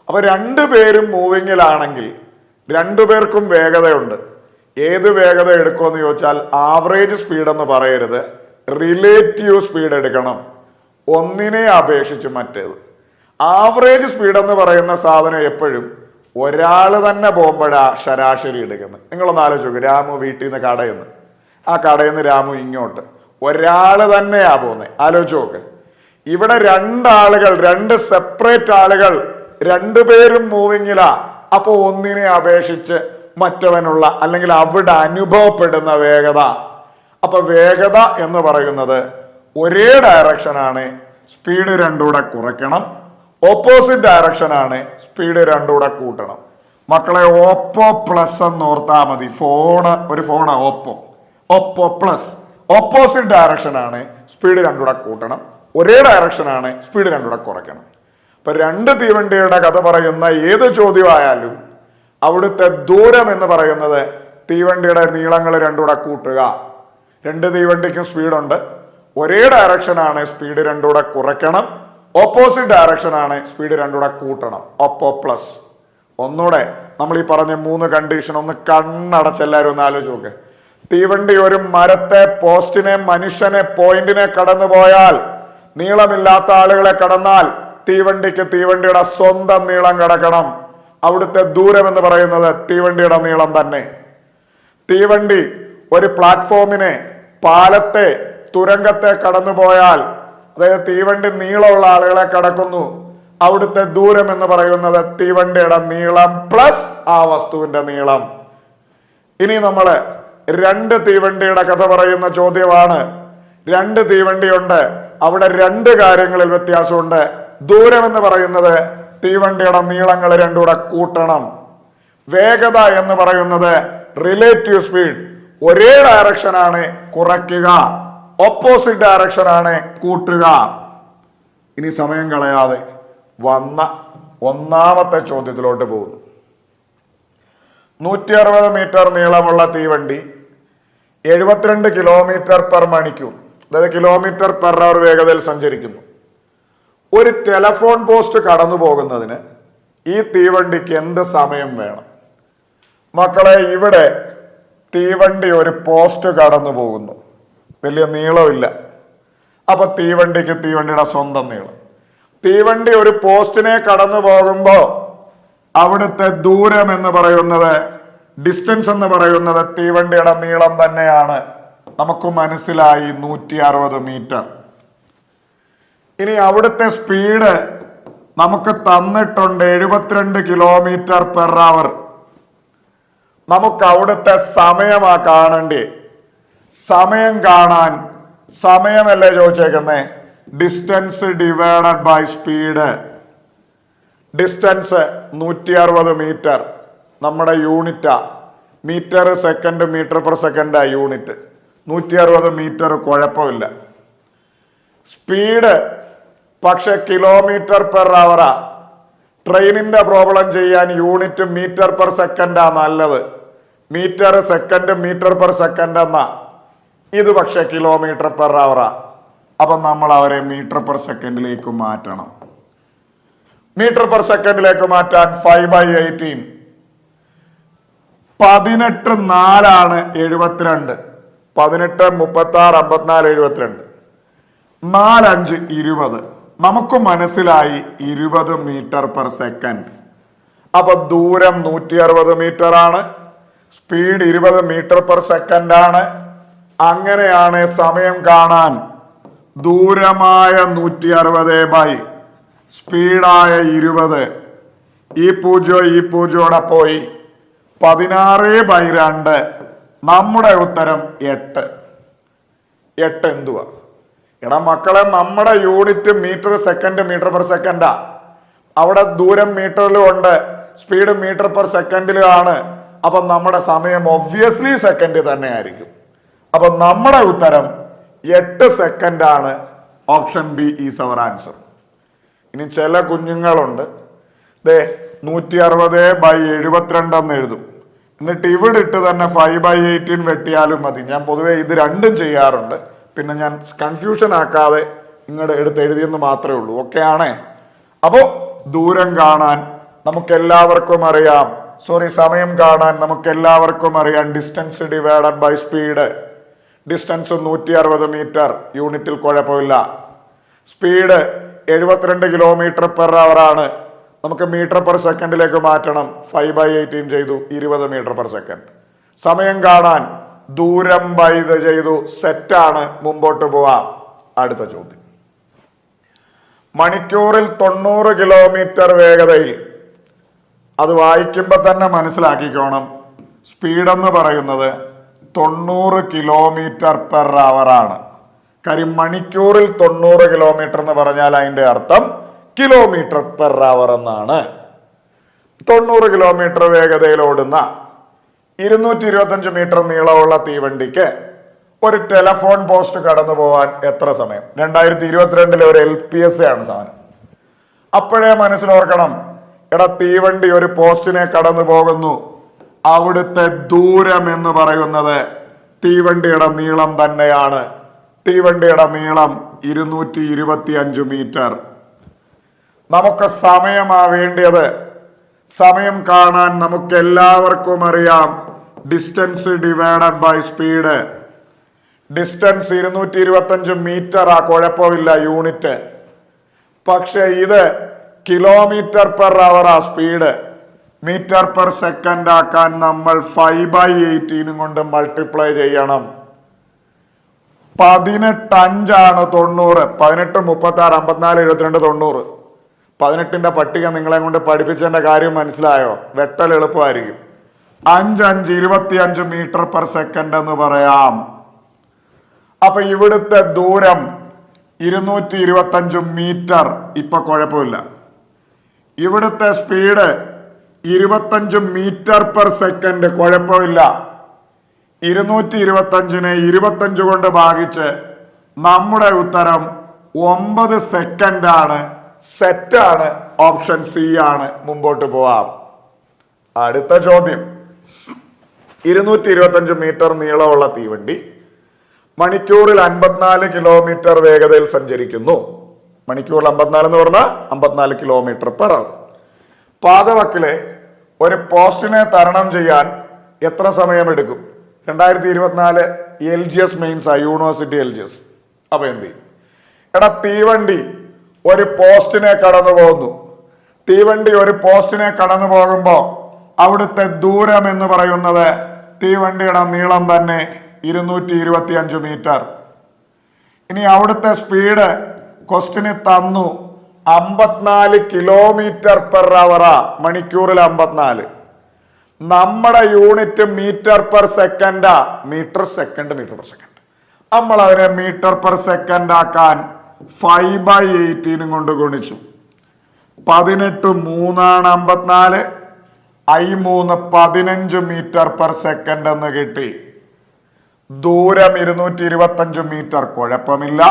അപ്പൊ രണ്ടുപേരും മൂവിങ്ങിലാണെങ്കിൽ രണ്ടുപേർക്കും വേഗതയുണ്ട്. ഏത് വേഗത എടുക്കുമെന്ന് ചോദിച്ചാൽ ആവറേജ് സ്പീഡ് എന്ന് പറയരുത്, റിലേറ്റീവ് സ്പീഡ് എടുക്കണം, ഒന്നിനെ അപേക്ഷിച്ച് മറ്റേത്. ആവറേജ് സ്പീഡ് എന്ന് പറയുന്ന സാധനം എപ്പോഴും ഒരാൾ തന്നെ പോകുമ്പോഴാ ശരാശരി എടുക്കുന്നത്. നിങ്ങളൊന്ന് ആലോചിച്ച് നോക്ക്. രാമു വീട്ടിൽ നിന്ന് കടയിൽ നിന്ന്, ആ കടയിൽ നിന്ന് രാമു ഇങ്ങോട്ട് ഒരാൾ തന്നെയാ പോകുന്നത്. ആലോചിച്ച് നോക്ക്. ഇവിടെ രണ്ടാളുകൾ, രണ്ട് സെപ്പറേറ്റ് ആളുകൾ, രണ്ടുപേരും മൂവിങ്ങിലാ. അപ്പൊ ഒന്നിനെ അപേക്ഷിച്ച് മറ്റവനുള്ള അല്ലെങ്കിൽ അവിടെ അനുഭവപ്പെടുന്ന വേഗത. അപ്പൊ വേഗത എന്ന് പറയുന്നത് ഒരേ ഡയറക്ഷനാണ്, സ്പീഡ് രണ്ടുകൂടെ കുറയ്ക്കണം. ഓപ്പോസിറ്റ് ഡയറക്ഷനാണ്, സ്പീഡ് രണ്ടുകൂടെ കൂട്ടണം. മക്കളെ ഓപ്പോ പ്ലസ് എന്ന് ഓർത്താ മതി. ഒരു ഫോണാ ഓപ്പോ. ഓപ്പോ പ്ലസ് ഓപ്പോസിറ്റ് ഡയറക്ഷനാണ്, സ്പീഡ് രണ്ടുകൂടെ കൂട്ടണം. ഒരേ ഡയറക്ഷനാണ്, സ്പീഡ് രണ്ടുകൂടെ കുറയ്ക്കണം. ഇപ്പൊ രണ്ട് തീവണ്ടിയുടെ കഥ പറയുന്ന ഏത് ചോദ്യമായാലും അവിടുത്തെ ദൂരം എന്ന് പറയുന്നത് തീവണ്ടിയുടെ നീളങ്ങൾ രണ്ടുകൂടെ കൂട്ടുക. രണ്ട് തീവണ്ടിക്കും സ്പീഡുണ്ട്, ഒരേ ഡയറക്ഷനാണ്, സ്പീഡ് രണ്ടുകൂടെ കുറയ്ക്കണം. ഓപ്പോസിറ്റ് ഡയറക്ഷനാണ്, സ്പീഡ് രണ്ടുകൂടെ കൂട്ടണം. Oppo plus. ഒന്നുകൂടെ നമ്മൾ ഈ പറഞ്ഞ 3 കണ്ടീഷൻ ഒന്ന് കണ്ണടച്ചെല്ലാരും ഒന്ന് ആലോചിച്ച് നോക്ക്. തീവണ്ടി ഒരു മരത്തെ, പോസ്റ്റിനെ, മനുഷ്യനെ, പോയിന്റിനെ കടന്നു പോയാൽ, നീളമില്ലാത്ത ആളുകളെ കടന്നാൽ തീവണ്ടിക്ക് തീവണ്ടിയുടെ സ്വന്തം നീളം കടക്കണം. അവിടുത്തെ ദൂരം എന്ന് പറയുന്നത് തീവണ്ടിയുടെ നീളം തന്നെ. തീവണ്ടി ഒരു പ്ലാറ്റ്ഫോമിനെ, പാലത്തെ, തുരങ്കത്തെ കടന്നു പോയാൽ, അതായത് തീവണ്ടി നീളമുള്ള ആളുകളെ കടക്കുന്നു, അവിടുത്തെ ദൂരം എന്ന് പറയുന്നത് തീവണ്ടിയുടെ നീളം പ്ലസ് ആ വസ്തുവിന്റെ നീളം. ഇനി നമ്മള് രണ്ട് തീവണ്ടിയുടെ കഥ പറയുന്ന ചോദ്യമാണ്. രണ്ട് തീവണ്ടിയുണ്ട്, അവിടെ രണ്ട് കാര്യങ്ങളിൽ വ്യത്യാസമുണ്ട്. ദൂരം എന്ന് പറയുന്നത് തീവണ്ടിയുടെ നീളങ്ങൾ രണ്ടുകൂടെ കൂട്ടണം. വേഗത എന്ന് പറയുന്നത് റിലേറ്റീവ് സ്പീഡ്, ഒരേ ഡയറക്ഷനാണ്, കുറയ്ക്കുക. ഓപ്പോസിറ്റ് ഡയറക്ഷനാണ്, കൂട്ടുക. ഇനി സമയം കളയാതെ വന്ന ഒന്നാമത്തെ ചോദ്യത്തിലോട്ട് പോകുന്നു. 160 മീറ്റർ നീളമുള്ള തീവണ്ടി 72 കിലോമീറ്റർ പെർ മണിക്കൂർ, അതായത് കിലോമീറ്റർ പെർ അവർ വേഗതയിൽ സഞ്ചരിക്കുന്നു. ഒരു ടെലഫോൺ പോസ്റ്റ് കടന്നു പോകുന്നതിന് ഈ തീവണ്ടിക്ക് എന്ത് സമയം വേണം? മക്കളെ, ഇവിടെ തീവണ്ടി ഒരു പോസ്റ്റ് കടന്നു പോകുന്നു, വലിയ നീളമില്ല. അപ്പൊ തീവണ്ടിക്ക് തീവണ്ടിയുടെ സ്വന്തം നീളം. തീവണ്ടി ഒരു പോസ്റ്റിനെ കടന്നു പോകുമ്പോ അവിടുത്തെ ദൂരം എന്ന് പറയുന്നത്, ഡിസ്റ്റൻസ് എന്ന് പറയുന്നത് തീവണ്ടിയുടെ നീളം തന്നെയാണ്. നമുക്ക് മനസ്സിലായി 160 മീറ്റർ. ഇനി അവിടുത്തെ സ്പീഡ് നമുക്ക് തന്നിട്ടുണ്ട് 72 കിലോമീറ്റർ പെർ അവർ. നമുക്ക് അവിടുത്തെ സമയമാ കാണണ്ടേ. സമയം കാണാൻ സമയമല്ലേ ചോദിച്ചേക്കുന്നേ? Distance divided by speed. Distance 160 metre നമ്മുടെ യൂണിറ്റാ. മീറ്റർ സെക്കൻഡ്, മീറ്റർ പെർ സെക്കൻഡാ യൂണിറ്റ്. 160 മീറ്റർ കുഴപ്പമില്ല. സ്പീഡ് പക്ഷെ കിലോമീറ്റർ പെർ അവറാ. ട്രെയിനിന്റെ പ്രോബ്ലം ചെയ്യാൻ യൂണിറ്റ് മീറ്റർ പെർ സെക്കൻഡാ നല്ലത്. Metre second, metre per second എന്നാ. ഇത് പക്ഷെ കിലോമീറ്റർ പെർ അവറാ. അപ്പൊ നമ്മൾ അവരെ മീറ്റർ പെർ സെക്കൻഡിലേക്ക് മാറ്റണം. മീറ്റർ പെർ സെക്കൻഡിലേക്ക് മാറ്റാൻ 5/18. 18 4 72. 18 36 54 72. 4 5 20. നമുക്ക് മനസ്സിലായി 20 മീറ്റർ പെർ സെക്കൻഡ്. അപ്പൊ ദൂരം 160 മീറ്റർ ആണ്, സ്പീഡ് 20 മീറ്റർ പെർ സെക്കൻഡ് ആണ്. അങ്ങനെയാണ് സമയം കാണാൻ ദൂരമായ 160 സ്പീഡായ 20, ഈ പൂജ്യോടെ പോയി 16/2. നമ്മുടെ ഉത്തരം 8. 8 എന്തുവാ? എടാ മക്കളെ, നമ്മുടെ യൂണിറ്റ് മീറ്റർ പെർ സെക്കൻഡാ. അവിടെ ദൂരം മീറ്ററിലും ഉണ്ട്, സ്പീഡ് മീറ്റർ പെർ സെക്കൻഡിലാണ്. അപ്പൊ നമ്മുടെ സമയം ഒബ്വിയസ്ലി സെക്കൻഡ് തന്നെ ആയിരിക്കും. അപ്പൊ നമ്മുടെ ഉത്തരം 8 സെക്കൻഡാണ്. Option B is our answer. ഇനി ചില കുഞ്ഞുങ്ങളുണ്ട്, 160/72 എന്ന് എഴുതും. എന്നിട്ട് ഇവിടെ ഇട്ട് തന്നെ 5/18 വെട്ടിയാലും മതി. ഞാൻ പൊതുവെ ഇത് രണ്ടും ചെയ്യാറുണ്ട്. പിന്നെ ഞാൻ കൺഫ്യൂഷൻ ആക്കാതെ ഇങ്ങോട്ട് എടുത്ത് എഴുതിയെന്ന് മാത്രമേ ഉള്ളൂ. ഓക്കെ ആണേ? അപ്പോ ദൂരം കാണാൻ നമുക്കെല്ലാവർക്കും അറിയാം, സമയം കാണാൻ നമുക്കെല്ലാവർക്കും അറിയാം, distance divided by speed. Distance 160 metre, യൂണിറ്റിൽ കുഴപ്പമില്ല. സ്പീഡ് 72 km/h ആണ്. നമുക്ക് മീറ്റർ പെർ സെക്കൻഡിലേക്ക് മാറ്റണം. 5/18 ചെയ്തു, 20 മീറ്റർ പെർ സെക്കൻഡ്. സമയം കാണാൻ ദൂരം ബൈ ഇത് ചെയ്തു, സെറ്റാണ്. മുമ്പോട്ട് പോവാം. അടുത്ത ചോദ്യം. മണിക്കൂറിൽ 90 കിലോമീറ്റർ വേഗതയിൽ, അത് വായിക്കുമ്പോൾ തന്നെ മനസ്സിലാക്കിക്കോണം, സ്പീഡ് എന്ന് പറയുന്നത് 90 km/h ആണ്. കാര്യം മണിക്കൂറിൽ 90 കിലോമീറ്റർ എന്ന് പറഞ്ഞാൽ അതിന്റെ അർത്ഥം km/h എന്നാണ്. 90 കിലോമീറ്റർ വേഗതയിൽ ഓടുന്ന 225 മീറ്റർ നീളമുള്ള തീവണ്ടിക്ക് ഒരു ടെലഫോൺ പോസ്റ്റ് കടന്നു പോകാൻ എത്ര സമയം? 2022 ഒരു LPSA ആണ് സാധനം. അപ്പോഴേ മനസ്സിലോർക്കണം, എടാ തീവണ്ടി ഒരു പോസ്റ്റിനെ കടന്നു പോകുന്നു, അവിടുത്തെ ദൂരം എന്ന് പറയുന്നത് തീവണ്ടിയുടെ നീളം തന്നെയാണ്. തീവണ്ടിയുടെ നീളം 225 മീറ്റർ. നമുക്ക് സമയമാ വേണ്ടിയത്. സമയം കാണാൻ നമുക്ക് എല്ലാവർക്കും അറിയാം, distance divided by speed. Distance 225 metre ആ, കുഴപ്പമില്ല യൂണിറ്റ്. പക്ഷെ ഇത് km/h ആ സ്പീഡ്. മീറ്റർ പെർ സെക്കൻഡ് ആക്കാൻ നമ്മൾ 5/18 കൊണ്ട് മൾട്ടിപ്ലൈ ചെയ്യണം. 18 ആണ് 90. 18, 36, 54, 72, 90. 18ന്റെ പട്ടിക നിങ്ങളെ കൊണ്ട് പഠിപ്പിച്ചതിന്റെ കാര്യം മനസ്സിലായോ? വെട്ടൽ എളുപ്പമായിരിക്കും. 5, 5, 25 മീറ്റർ പെർ സെക്കൻഡ് എന്ന് പറയാം. അപ്പൊ ഇവിടുത്തെ ദൂരം 225 മീറ്റർ. ഇപ്പൊ കുഴപ്പമില്ല. ഇവിടുത്തെ സ്പീഡ് 25 മീറ്റർ പെർ സെക്കൻഡ്. കുഴപ്പമില്ല. 225നെ 25 കൊണ്ട് ഭാഗിച്ച് നമ്മുടെ ഉത്തരം 9 സെക്കൻഡ് ആണ്. സെറ്റാണ്. ഓപ്ഷൻ സി ആണ്. മുമ്പോട്ട് പോവാം. അടുത്ത ചോദ്യം. 225 മീറ്റർ നീളമുള്ള തീവണ്ടി മണിക്കൂറിൽ 54 കിലോമീറ്റർ വേഗതയിൽ സഞ്ചരിക്കുന്നു. മണിക്കൂറിൽ 54 എന്ന് പറഞ്ഞാൽ 54 km/h. പാതവക്കിലെ ഒരു പോസ്റ്റിനെ തരണം ചെയ്യാൻ എത്ര സമയമെടുക്കും? 2024 LGS മെയിൻസ്, യൂണിവേഴ്സിറ്റി LGS. അപ്പൊ എന്ത് ചെയ്യും? എടാ തീവണ്ടി ഒരു പോസ്റ്റിനെ കടന്നു പോകുന്നു. തീവണ്ടി ഒരു പോസ്റ്റിനെ കടന്നു പോകുമ്പോൾ അവിടുത്തെ ദൂരം എന്ന് പറയുന്നത് തീവണ്ടിയുടെ നീളം തന്നെ 225 മീറ്റർ. ഇനി അവിടുത്തെ സ്പീഡ് ക്വസ്റ്റിന് തന്നു 54 km/h. മണിക്കൂറിൽ 54. നമ്മുടെ യൂണിറ്റ് മീറ്റർ പെർ സെക്കൻഡാ. Metre per second. നമ്മൾ അതിനെ മീറ്റർ പെർ സെക്കൻഡ് ആക്കാൻ 5/18 കൊണ്ട് ഗുണിച്ചു. 18, 3 ആണ് 54. I3 15 മീറ്റർ പെർ സെക്കൻഡ് എന്ന് കിട്ടി. ദൂരം 225 മീറ്റർ. കുഴപ്പമില്ല.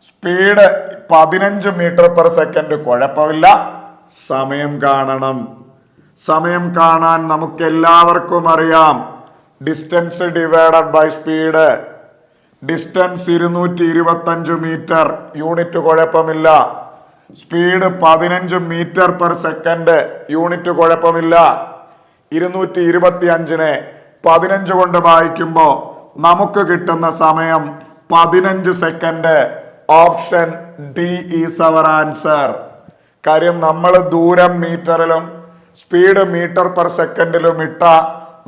Speed 15 metre per second. കുഴപ്പമില്ല. സമയം കാണണം. സമയം കാണാൻ നമുക്ക് എല്ലാവർക്കും അറിയാം, distance divided by speed. Distance 225 metre. Unit കുഴപ്പമില്ല. Speed 15 metre per second. Unit കുഴപ്പമില്ല. 225നെ 15 കൊണ്ട് വായിക്കുമ്പോൾ നമുക്ക് കിട്ടുന്ന സമയം 15 second. Option D is our answer. കാര്യം നമ്മൾ ദൂരം മീറ്ററിലും സ്പീഡ് മീറ്റർ പെർ സെക്കൻഡിലും ഇട്ട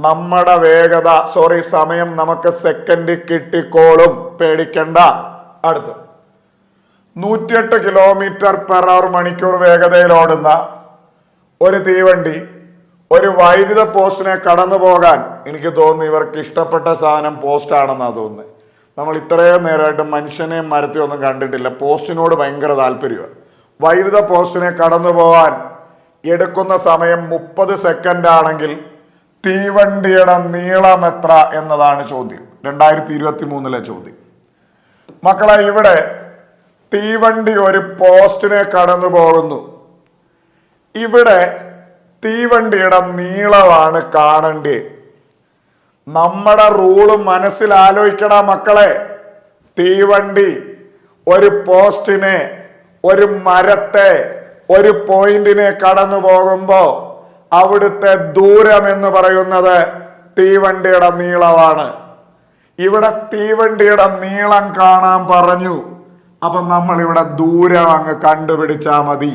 നമ്മുടെ വേഗത സമയം നമുക്ക് സെക്കൻഡ് കിട്ടിക്കോളും. പേടിക്കണ്ട. അടുത്ത് 108 കിലോമീറ്റർ പെർ അവർ മണിക്കൂർ വേഗതയിൽ ഓടുന്ന ഒരു തീവണ്ടി ഒരു വൈദ്യുത പോസ്റ്റിനെ കടന്നു പോകാൻ എനിക്ക് തോന്നുന്നു ഇവർക്ക് ഇഷ്ടപ്പെട്ട സാധനം പോസ്റ്റ് ആണെന്നാണ് തോന്നുന്നത്. നമ്മൾ ഇത്രയും നേരമായിട്ട് മനുഷ്യനെയും മരത്തെയും ഒന്നും കണ്ടിട്ടില്ല. പോസ്റ്റിനോട് ഭയങ്കര താല്പര്യമാണ്. വൈദ്യുത പോസ്റ്റിനെ കടന്നു പോകാൻ എടുക്കുന്ന സമയം 30 സെക്കൻഡ് ആണെങ്കിൽ തീവണ്ടിയുടെ നീളം എത്ര എന്നതാണ് ചോദ്യം. 2023 ചോദ്യം. മക്കളെ, ഇവിടെ തീവണ്ടി ഒരു പോസ്റ്റിനെ കടന്നു പോകുന്നു. ഇവിടെ തീവണ്ടിയുടെ നീളമാണ് കാണണ്ടേ. നമ്മുടെ റൂള് മനസ്സിലാലോചിക്കടാ മക്കളെ. തീവണ്ടി ഒരു പോസ്റ്റിനെ, ഒരു മരത്തെ, ഒരു പോയിന്റിനെ കടന്നു പോകുമ്പോ അവിടുത്തെ ദൂരം എന്ന് പറയുന്നത് തീവണ്ടിയുടെ നീളമാണ്. ഇവിടെ തീവണ്ടിയുടെ നീളം കാണാൻ പറഞ്ഞു. അപ്പൊ നമ്മൾ ഇവിടെ ദൂരം അങ്ങ് കണ്ടുപിടിച്ചാ മതി.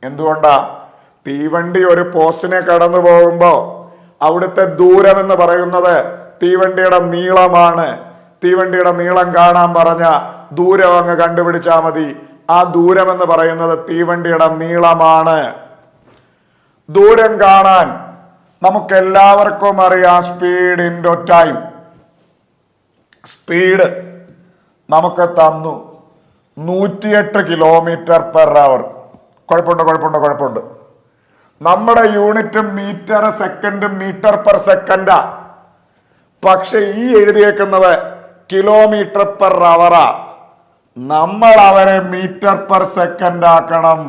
എന്തുകൊണ്ടാ? തീവണ്ടി ഒരു പോസ്റ്റിനെ കടന്നു പോകുമ്പോ അവിടുത്തെ ദൂരം എന്ന് പറയുന്നത് തീവണ്ടിയുടെ നീളമാണ്. തീവണ്ടിയുടെ നീളം കാണാൻ പറഞ്ഞ ദൂരം അങ്ങ് കണ്ടുപിടിച്ചാ മതി. ആ ദൂരം എന്ന് പറയുന്നത് തീവണ്ടിയുടെ നീളമാണ്. ദൂരം കാണാൻ നമുക്ക് എല്ലാവർക്കും അറിയാം സ്പീഡ് ഇൻടു ടൈം. സ്പീഡ് നമുക്ക് തന്നു 108 കിലോമീറ്റർ പെർ അവർ. കുഴപ്പമുണ്ട്. നമ്മുടെ unit metre second, metre per സെക്കൻഡാ. പക്ഷെ ഈ എഴുതിയേക്കുന്നത് കിലോമീറ്റർ പെർ അവറാ. നമ്മൾ അവരെ മീറ്റർ പെർ സെക്കൻഡ് ആക്കണം.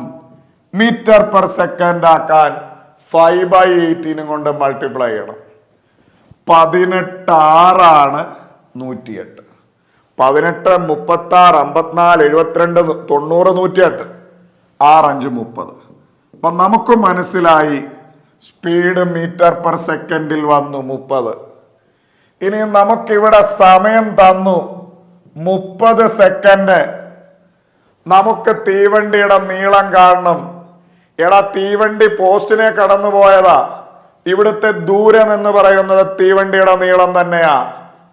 മീറ്റർ പെർ സെക്കൻഡ് ആക്കാൻ 5/18 കൊണ്ട് മൾട്ടിപ്ലൈ ചെയ്യണം. 18 108. 18 36 54 72 90 108 6 5 30. അപ്പൊ നമുക്ക് മനസ്സിലായി സ്പീഡ് മീറ്റർ പെർ സെക്കൻഡിൽ വന്നു 30. ഇനി നമുക്കിവിടെ സമയം തന്നു 30 സെക്കൻഡ്. നമുക്ക് തീവണ്ടിയുടെ നീളം കാണണം. എടാ, തീവണ്ടി പോസ്റ്റിനെ കടന്നു പോയതാ. ഇവിടുത്തെ ദൂരം എന്ന് പറയുന്നത് തീവണ്ടിയുടെ നീളം തന്നെയാ.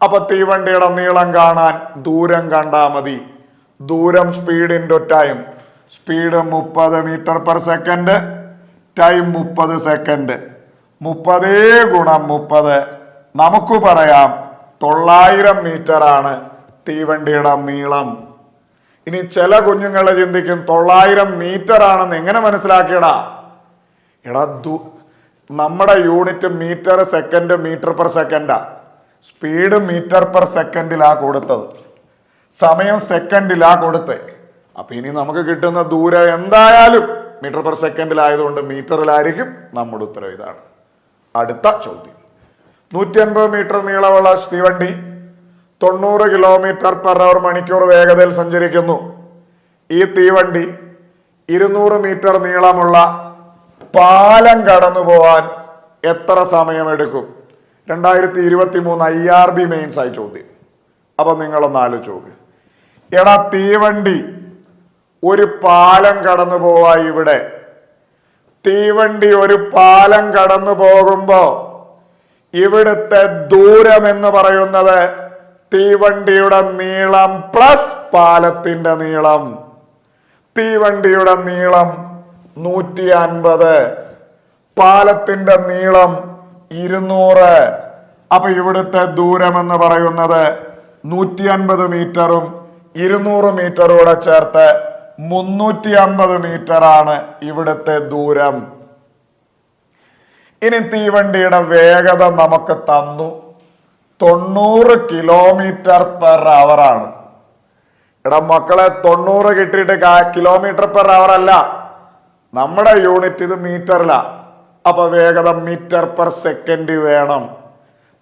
അപ്പൊ തീവണ്ടിയുടെ നീളം കാണാൻ ദൂരം കണ്ടാ മതി. ദൂരം speed into time. Speed 30 metre per second, time 30 second. 30 ഗുണം 30 നമുക്ക് പറയാം 900 മീറ്റർ ആണ് തീവണ്ടിയുടെ നീളം. ഇനി ചില കുഞ്ഞുങ്ങളെ ചിന്തിക്കും 900 മീറ്റർ ആണെന്ന് എങ്ങനെ മനസ്സിലാക്കിയടാ? എടാ, നമ്മുടെ unit metre second, metre per സെക്കൻഡാ. സ്പീഡ് മീറ്റർ പെർ സെക്കൻഡിലാ കൊടുത്തത്, സമയം സെക്കൻഡിലാ കൊടുത്തേ. അപ്പൊ ഇനി നമുക്ക് കിട്ടുന്ന ദൂരം എന്തായാലും മീറ്റർ പെർ സെക്കൻഡിലായതുകൊണ്ട് മീറ്ററിലായിരിക്കും. നമ്മുടെ ഉത്തരം ഇതാണ്. അടുത്ത ചോദ്യം. 150 മീറ്റർ നീളമുള്ള തീവണ്ടി 90 കിലോമീറ്റർ പെർ അവർ മണിക്കൂർ വേഗതയിൽ സഞ്ചരിക്കുന്നു. ഈ തീവണ്ടി 200 മീറ്റർ നീളമുള്ള പാലം കടന്നു പോവാൻ എത്ര സമയമെടുക്കും? 2023 IRB മെയിൻസ് ആയി ചോദ്യം. അപ്പൊ നിങ്ങളൊന്ന് ആലോചിച്ച്. എടാ, തീവണ്ടി ഒരു പാലം കടന്നു പോവാ. ഇവിടെ തീവണ്ടി ഒരു പാലം കടന്നു പോകുമ്പോ ഇവിടുത്തെ ദൂരം എന്ന് പറയുന്നത് തീവണ്ടിയുടെ നീളം പ്ലസ് പാലത്തിന്റെ നീളം. തീവണ്ടിയുടെ നീളം 150, പാലത്തിന്റെ നീളം 200. അപ്പൊ ഇവിടുത്തെ ദൂരം എന്ന് പറയുന്നത് 150 മീറ്ററും 200 മീറ്ററും കൂടെ ചേർത്ത് 350 മീറ്റർ ആണ് ഇവിടുത്തെ ദൂരം. ഇനി തീവണ്ടിയുടെ വേഗത നമുക്ക് തന്നു 90 കിലോമീറ്റർ പെർ അവർ ആണ്. എടാ മക്കളെ, 90 കിട്ടിയിട്ട് കിലോമീറ്റർ പെർ അവർ അല്ല, നമ്മുടെ യൂണിറ്റ് ഇത് മീറ്ററിലാ. അപ്പൊ വേഗത മീറ്റർ പെർ സെക്കൻഡ് വേണം.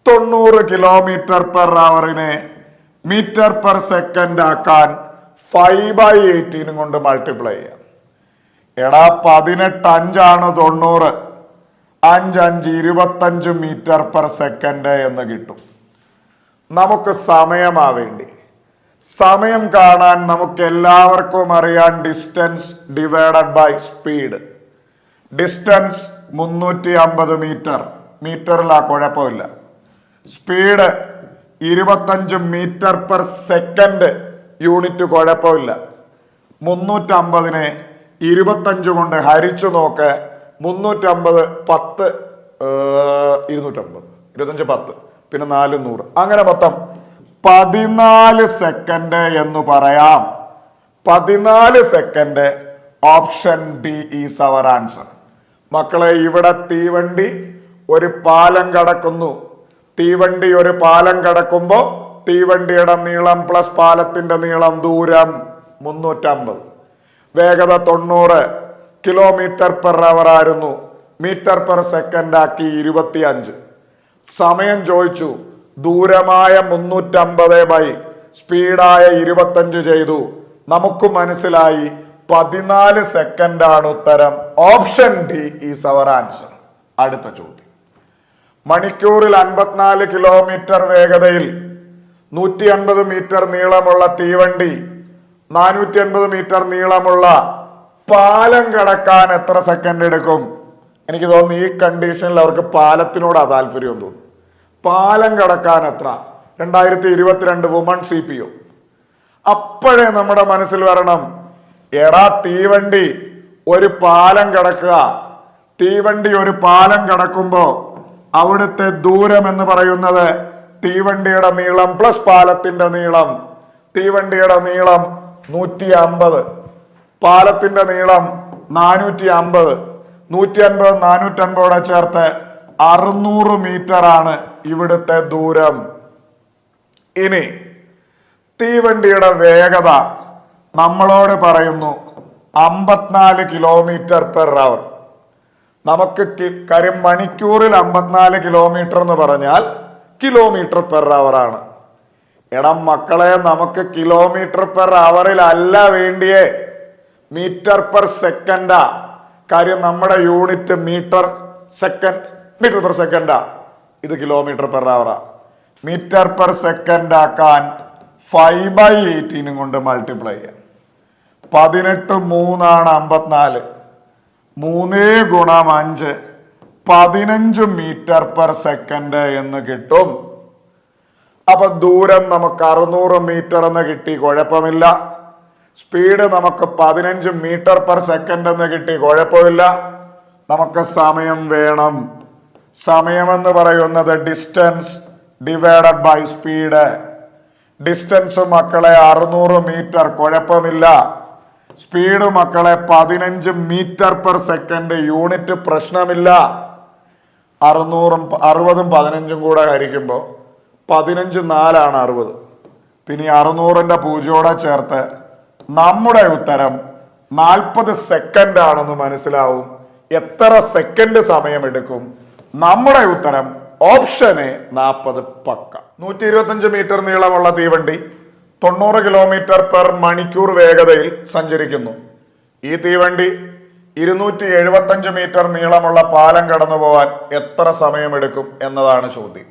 90 കിലോമീറ്റർ പെർ അവറിനെ മീറ്റർ പെർ സെക്കൻഡ് ആക്കാൻ 5/18 കൊണ്ട് മൾട്ടിപ്ലൈ ചെയ്യാം. എടാ, 18 5 90, 5 5 25 മീറ്റർ പെർ സെക്കൻഡ് എന്ന് കിട്ടും. നമുക്ക് സമയമാ വേണ്ടി. സമയം കാണാൻ നമുക്ക് എല്ലാവർക്കും അറിയാം distance divided by speed. Distance 350 metre, മീറ്ററിലാ, കുഴപ്പമില്ല. Speed 25 metre per second, unit കുഴപ്പമില്ല. 350നെ 25 കൊണ്ട് ഹരിച്ചു നോക്ക്. 350 10 250, 25 10 പിന്നെ 400, അങ്ങനെ മൊത്തം 14 സെക്കൻഡ് എന്ന് പറയാം. 14 second. Option D is our answer. മക്കളെ, ഇവിടെ തീവണ്ടി ഒരു പാലം കടക്കുന്നു. തീവണ്ടി ഒരു പാലം കടക്കുമ്പോൾ തീവണ്ടിയുടെ നീളം പ്ലസ് പാലത്തിന്റെ നീളം ദൂരം 350, വേഗത 90 km/h ആയിരുന്നു. m/s ആക്കി 25. സമയം ചോദിച്ചു. ദൂരമായ 350 സ്പീഡായ 25 ചെയ്തു. നമുക്ക് മനസ്സിലായി 14 സെക്കൻഡാണ് ഉത്തരം. Option D is our answer. അടുത്ത ചോദ്യം. മണിക്കൂറിൽ 54 കിലോമീറ്റർ വേഗതയിൽ 150 മീറ്റർ നീളമുള്ള തീവണ്ടി 450 മീറ്റർ നീളമുള്ള പാലം കടക്കാൻ എത്ര സെക്കൻഡ് എടുക്കും? എനിക്ക് തോന്നുന്നു ഈ കണ്ടീഷനിൽ അവർക്ക് പാലത്തിനോടാ താല്പര്യം തോന്നുന്നു. പാലം കടക്കാൻ എത്ര? 2022 വുമൺ CPO. അപ്പോഴേ നമ്മുടെ മനസ്സിൽ വരണം, എടാ തീവണ്ടി ഒരു പാലം കടക്കുക. തീവണ്ടി ഒരു പാലം കടക്കുമ്പോ അവിടുത്തെ ദൂരം എന്ന് പറയുന്നത് തീവണ്ടിയുടെ നീളം പ്ലസ് പാലത്തിന്റെ നീളം. തീവണ്ടിയുടെ നീളം 150, പാലത്തിന്റെ നീളം 450. 150 450 ചേർത്ത് 600 മീറ്റർ ആണ് ഇവിടുത്തെ ദൂരം. ഇനി തീവണ്ടിയുടെ വേഗത നമ്മളോട് പറയുന്നു 54 km/h. നമുക്ക് കാര്യം മണിക്കൂറിൽ 54 കിലോമീറ്റർ എന്ന് പറഞ്ഞാൽ km/h ആണ്. എടാ മക്കളെ, നമുക്ക് km/h അല്ല വേണ്ടിയേ, m/s. കാര്യം നമ്മുടെ യൂണിറ്റ് m/s. ഇത് km/h. m/s ആക്കാൻ 5/18 കൊണ്ട് മൾട്ടിപ്ലൈ ചെയ്യാം. 18 3 ആണ് 54. 3 × 5 15 m/s എന്ന് കിട്ടും. അപ്പൊ ദൂരം നമുക്ക് 600 മീറ്റർ എന്ന് കിട്ടി, കുഴപ്പമില്ല. സ്പീഡ് നമുക്ക് 15 m/s എന്ന് കിട്ടി, കുഴപ്പമില്ല. നമുക്ക് സമയം വേണം. സമയം എന്ന് പറയുന്നത് distance divided by speed. Distance മക്കളെ 600 മീറ്റർ, കുഴപ്പമില്ല. സ്പീഡ് മക്കളെ 15 m/s, യൂണിറ്റ് പ്രശ്നമില്ല. 600 60 15 കൂടെ ഹരിക്കുമ്പോൾ 15 4 ആണ് 60. പിന്നെ 600ന്റെ 0 ചേർത്ത് നമ്മുടെ ഉത്തരം 40 സെക്കൻഡ് ആണെന്ന് മനസ്സിലാവും. എത്ര സെക്കൻഡ് സമയമെടുക്കും? നമ്മുടെ ഉത്തരം ഓപ്ഷൻ എ 40 പക്ക. 125 മീറ്റർ നീളമുള്ള തീവണ്ടി 90 km/h വേഗതയിൽ സഞ്ചരിക്കുന്നു. ഈ തീവണ്ടി 275 മീറ്റർ നീളമുള്ള പാലം കടന്നു പോവാൻ എത്ര സമയമെടുക്കും എന്നതാണ് ചോദ്യം.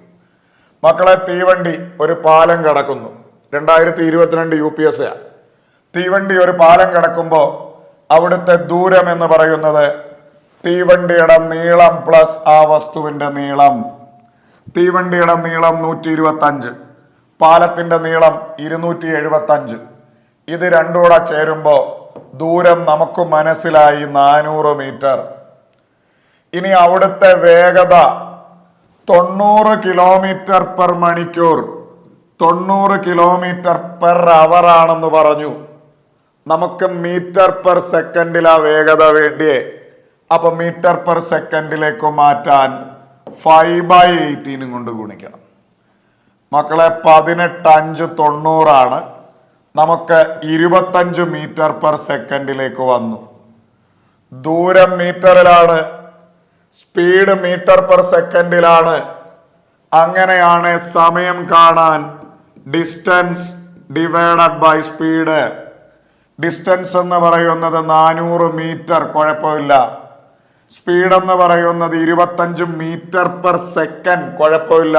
മക്കളെ, തീവണ്ടി ഒരു പാലം കടക്കുന്നു. 2022 UPSC. തീവണ്ടി ഒരു പാലം കടക്കുമ്പോൾ അവിടുത്തെ ദൂരം എന്ന് പറയുന്നത് തീവണ്ടിയുടെ നീളം പ്ലസ് ആ വസ്തുവിന്റെ നീളം. തീവണ്ടിയുടെ നീളം 125, പാലത്തിന്റെ നീളം 275. ഇത് രണ്ടും കൂടെ ചേരുമ്പോൾ ദൂരം നമുക്ക് മനസ്സിലായി 400 മീറ്റർ. ഇനി അവിടുത്തെ വേഗത 90 km/h, 90 km/h ആണെന്ന് പറഞ്ഞു. നമുക്ക് m/s വേഗത വേണ്ടിയേ. അപ്പൊ m/s മാറ്റാൻ 5/18 കൊണ്ട് ഗുണിക്കണം. മക്കളെ, 18 5 90 ആണ്. നമുക്ക് 25 m/s വന്നു. ദൂരം മീറ്ററിലാണ്, സ്പീഡ് m/s. അങ്ങനെയാണ് സമയം കാണാൻ distance divided by speed. Distance എന്ന് പറയുന്നത് 400 മീറ്റർ, കുഴപ്പമില്ല. സ്പീഡ് എന്ന് പറയുന്നത് 25 m/s, കുഴപ്പമില്ല.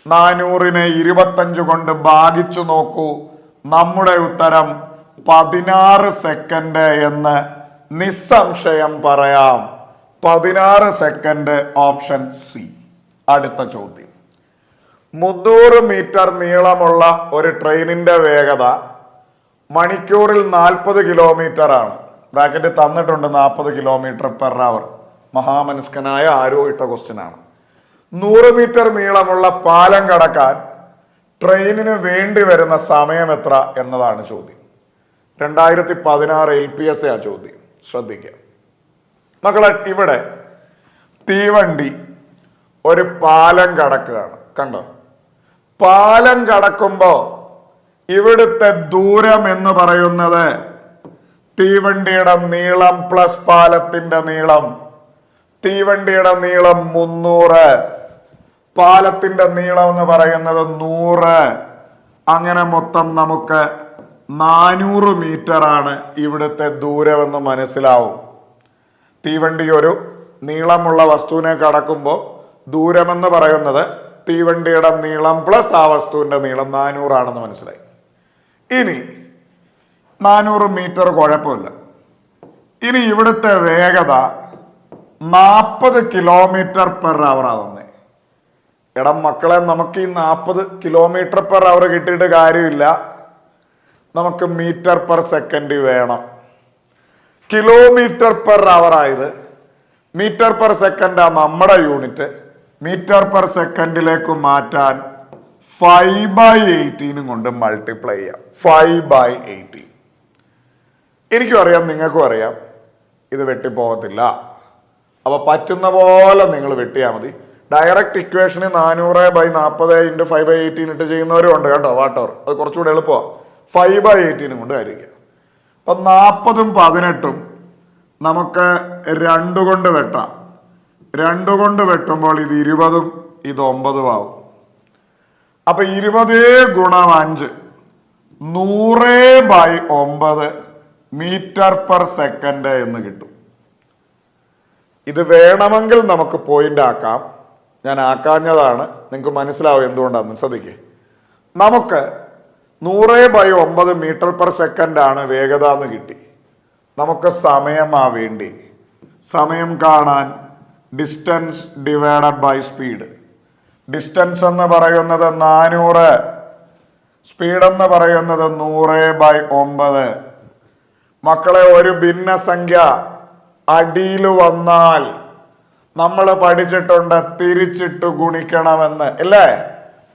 400നെ 25 കൊണ്ട് ഭാഗിച്ചു നോക്കൂ. നമ്മുടെ ഉത്തരം 16 സെക്കൻഡ് എന്ന് നിസ്സംശയം പറയാം. 16 സെക്കൻഡ്, ഓപ്ഷൻ സി. അടുത്ത ചോദ്യം. 300 മീറ്റർ നീളമുള്ള ഒരു ട്രെയിനിന്റെ വേഗത മണിക്കൂറിൽ 40 കിലോമീറ്റർ ആണ്. ബ്രാക്കറ്റ് തന്നിട്ടുണ്ട് 40 km/h. മഹാമനസ്കനായ ആരോ ഇട്ട ക്വസ്റ്റ്യൻ ആണ്. 100 മീറ്റർ നീളമുള്ള പാലം കടക്കാൻ ട്രെയിനിന് വേണ്ടി വരുന്ന സമയം എത്ര എന്നതാണ് ചോദ്യം. 2016 LPSA ആ ചോദ്യം. ശ്രദ്ധിക്കുക മക്കളെ, ഇവിടെ തീവണ്ടി ഒരു പാലം കടക്കുകയാണ്. കണ്ടോ, പാലം കടക്കുമ്പോ ഇവിടുത്തെ ദൂരം എന്ന് പറയുന്നത് തീവണ്ടിയുടെ നീളം പ്ലസ് പാലത്തിന്റെ നീളം. തീവണ്ടിയുടെ നീളം 300, പാലത്തിന്റെ നീളം എന്ന് പറയുന്നത് 100. അങ്ങനെ മൊത്തം നമുക്ക് 400 മീറ്റർ ആണ് ഇവിടുത്തെ ദൂരമെന്ന് മനസ്സിലാവും. തീവണ്ടി ഒരു നീളമുള്ള വസ്തുവിനെ കടക്കുമ്പോൾ ദൂരമെന്ന് പറയുന്നത് തീവണ്ടിയുടെ നീളം പ്ലസ് ആ വസ്തുവിന്റെ നീളം 400 ആണെന്ന് മനസ്സിലായി. ഇനി 400 മീറ്റർ കുഴപ്പമില്ല. ഇനി ഇവിടുത്തെ വേഗത 40 km/h ആവുന്നേ. എടാ മക്കളെ, നമുക്ക് ഈ 40 km/h കിട്ടിയിട്ട് കാര്യമില്ല. നമുക്ക് m/s വേണം. km/h ആയത് m/s നമ്മുടെ യൂണിറ്റ്. m/s മാറ്റാൻ 5/18 കൊണ്ട് മൾട്ടിപ്ലൈ ചെയ്യാം. 5/18. എനിക്കും അറിയാം, നിങ്ങൾക്കും അറിയാം ഇത് വെട്ടിപ്പോകത്തില്ല. അപ്പൊ പറ്റുന്ന പോലെ നിങ്ങൾ വെട്ടിയാൽ മതി. ഡയറക്റ്റ് ഇക്വേഷന് 400/40 × 5/18 ഇട്ട് ചെയ്യുന്നവരും ഉണ്ട് കേട്ടോ, വാട്ടോർ. അത് കുറച്ചുകൂടെ എളുപ്പമാണ്. 5/18 കൊണ്ട് ആയിരിക്കും. അപ്പൊ 40ഉം 18ഉം നമുക്ക് 2 കൊണ്ട് വെട്ടാം. 2 കൊണ്ട് വെട്ടുമ്പോൾ ഇത് 20ഉം ഇത് 9ഉം ആവും. അപ്പൊ 20 × 5 100/9 m/s എന്ന് കിട്ടും. ഇത് വേണമെങ്കിൽ നമുക്ക് പോയിന്റ് ആക്കാം. ഞാൻ ആക്കാഞ്ഞതാണ്, നിങ്ങൾക്ക് മനസ്സിലാവും എന്തുകൊണ്ടാണെന്ന്. ശ്രദ്ധിക്കേ, നമുക്ക് 100/9 m/s ആണ് വേഗത എന്ന് കിട്ടി. നമുക്ക് സമയമാ വേണ്ടി. സമയം കാണാൻ distance divided by speed. Distance എന്ന് പറയുന്നത് 400, സ്പീഡ് എന്ന് പറയുന്നത് 100/9. മക്കളെ, ഒരു ഭിന്നസംഖ്യ അടിയിൽ വന്നാൽ നമ്മൾ പഠിച്ചിട്ടുണ്ട് തിരിച്ചിട്ട് ഗുണിക്കണമെന്ന്, അല്ലേ?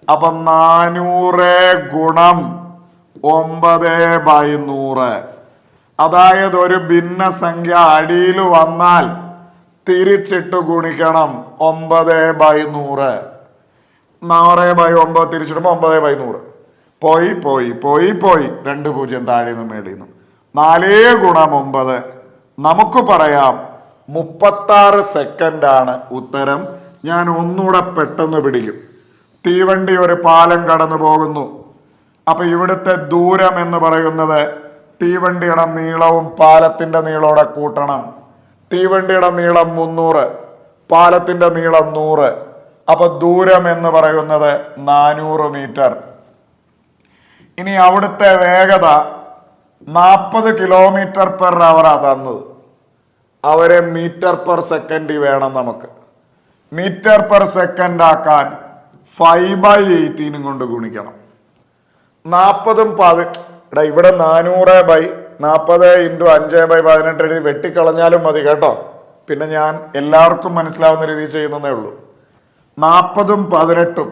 അപ്പൊ 400 × 9/100. അതായത് ഒരു ഭിന്നസംഖ്യ അടിയിൽ വന്നാൽ തിരിച്ചിട്ട് ഗുണിക്കണം 9/100. 4/9 തിരിച്ചിടുമ്പോൾ 9/100. പോയി പോയി പോയി പോയി 2 0 താഴെ നിന്ന് മേളിൽ നിന്നും. 4 × 9 നമുക്ക് പറയാം 36 സെക്കൻഡ് ആണ് ഉത്തരം. ഞാൻ ഒന്നുകൂടെ പെട്ടെന്ന് പിടിക്കും. തീവണ്ടി ഒരു പാലം കടന്നു പോകുന്നു. അപ്പൊ ഇവിടുത്തെ ദൂരം എന്ന് പറയുന്നത് തീവണ്ടിയുടെ നീളവും പാലത്തിന്റെ നീളോടെ കൂട്ടണം. തീവണ്ടിയുടെ നീളം 300, പാലത്തിന്റെ നീളം 100. അപ്പൊ ദൂരം എന്ന് പറയുന്നത് 400 മീറ്റർ. ഇനി അവിടുത്തെ വേഗത 40 km/h തന്നത്. അവരെ m/s വേണം നമുക്ക്. m/s ആക്കാൻ 5/18 കൊണ്ട് ഗുണിക്കണം. 40ഉം 10. ഇവിടെ 400/40 × 5/18 എഴുതി വെട്ടിക്കളഞ്ഞാലും മതി കേട്ടോ. പിന്നെ ഞാൻ എല്ലാവർക്കും മനസ്സിലാവുന്ന രീതിയിൽ ചെയ്യുന്നതേ ഉള്ളൂ. 40ഉം 18ഉം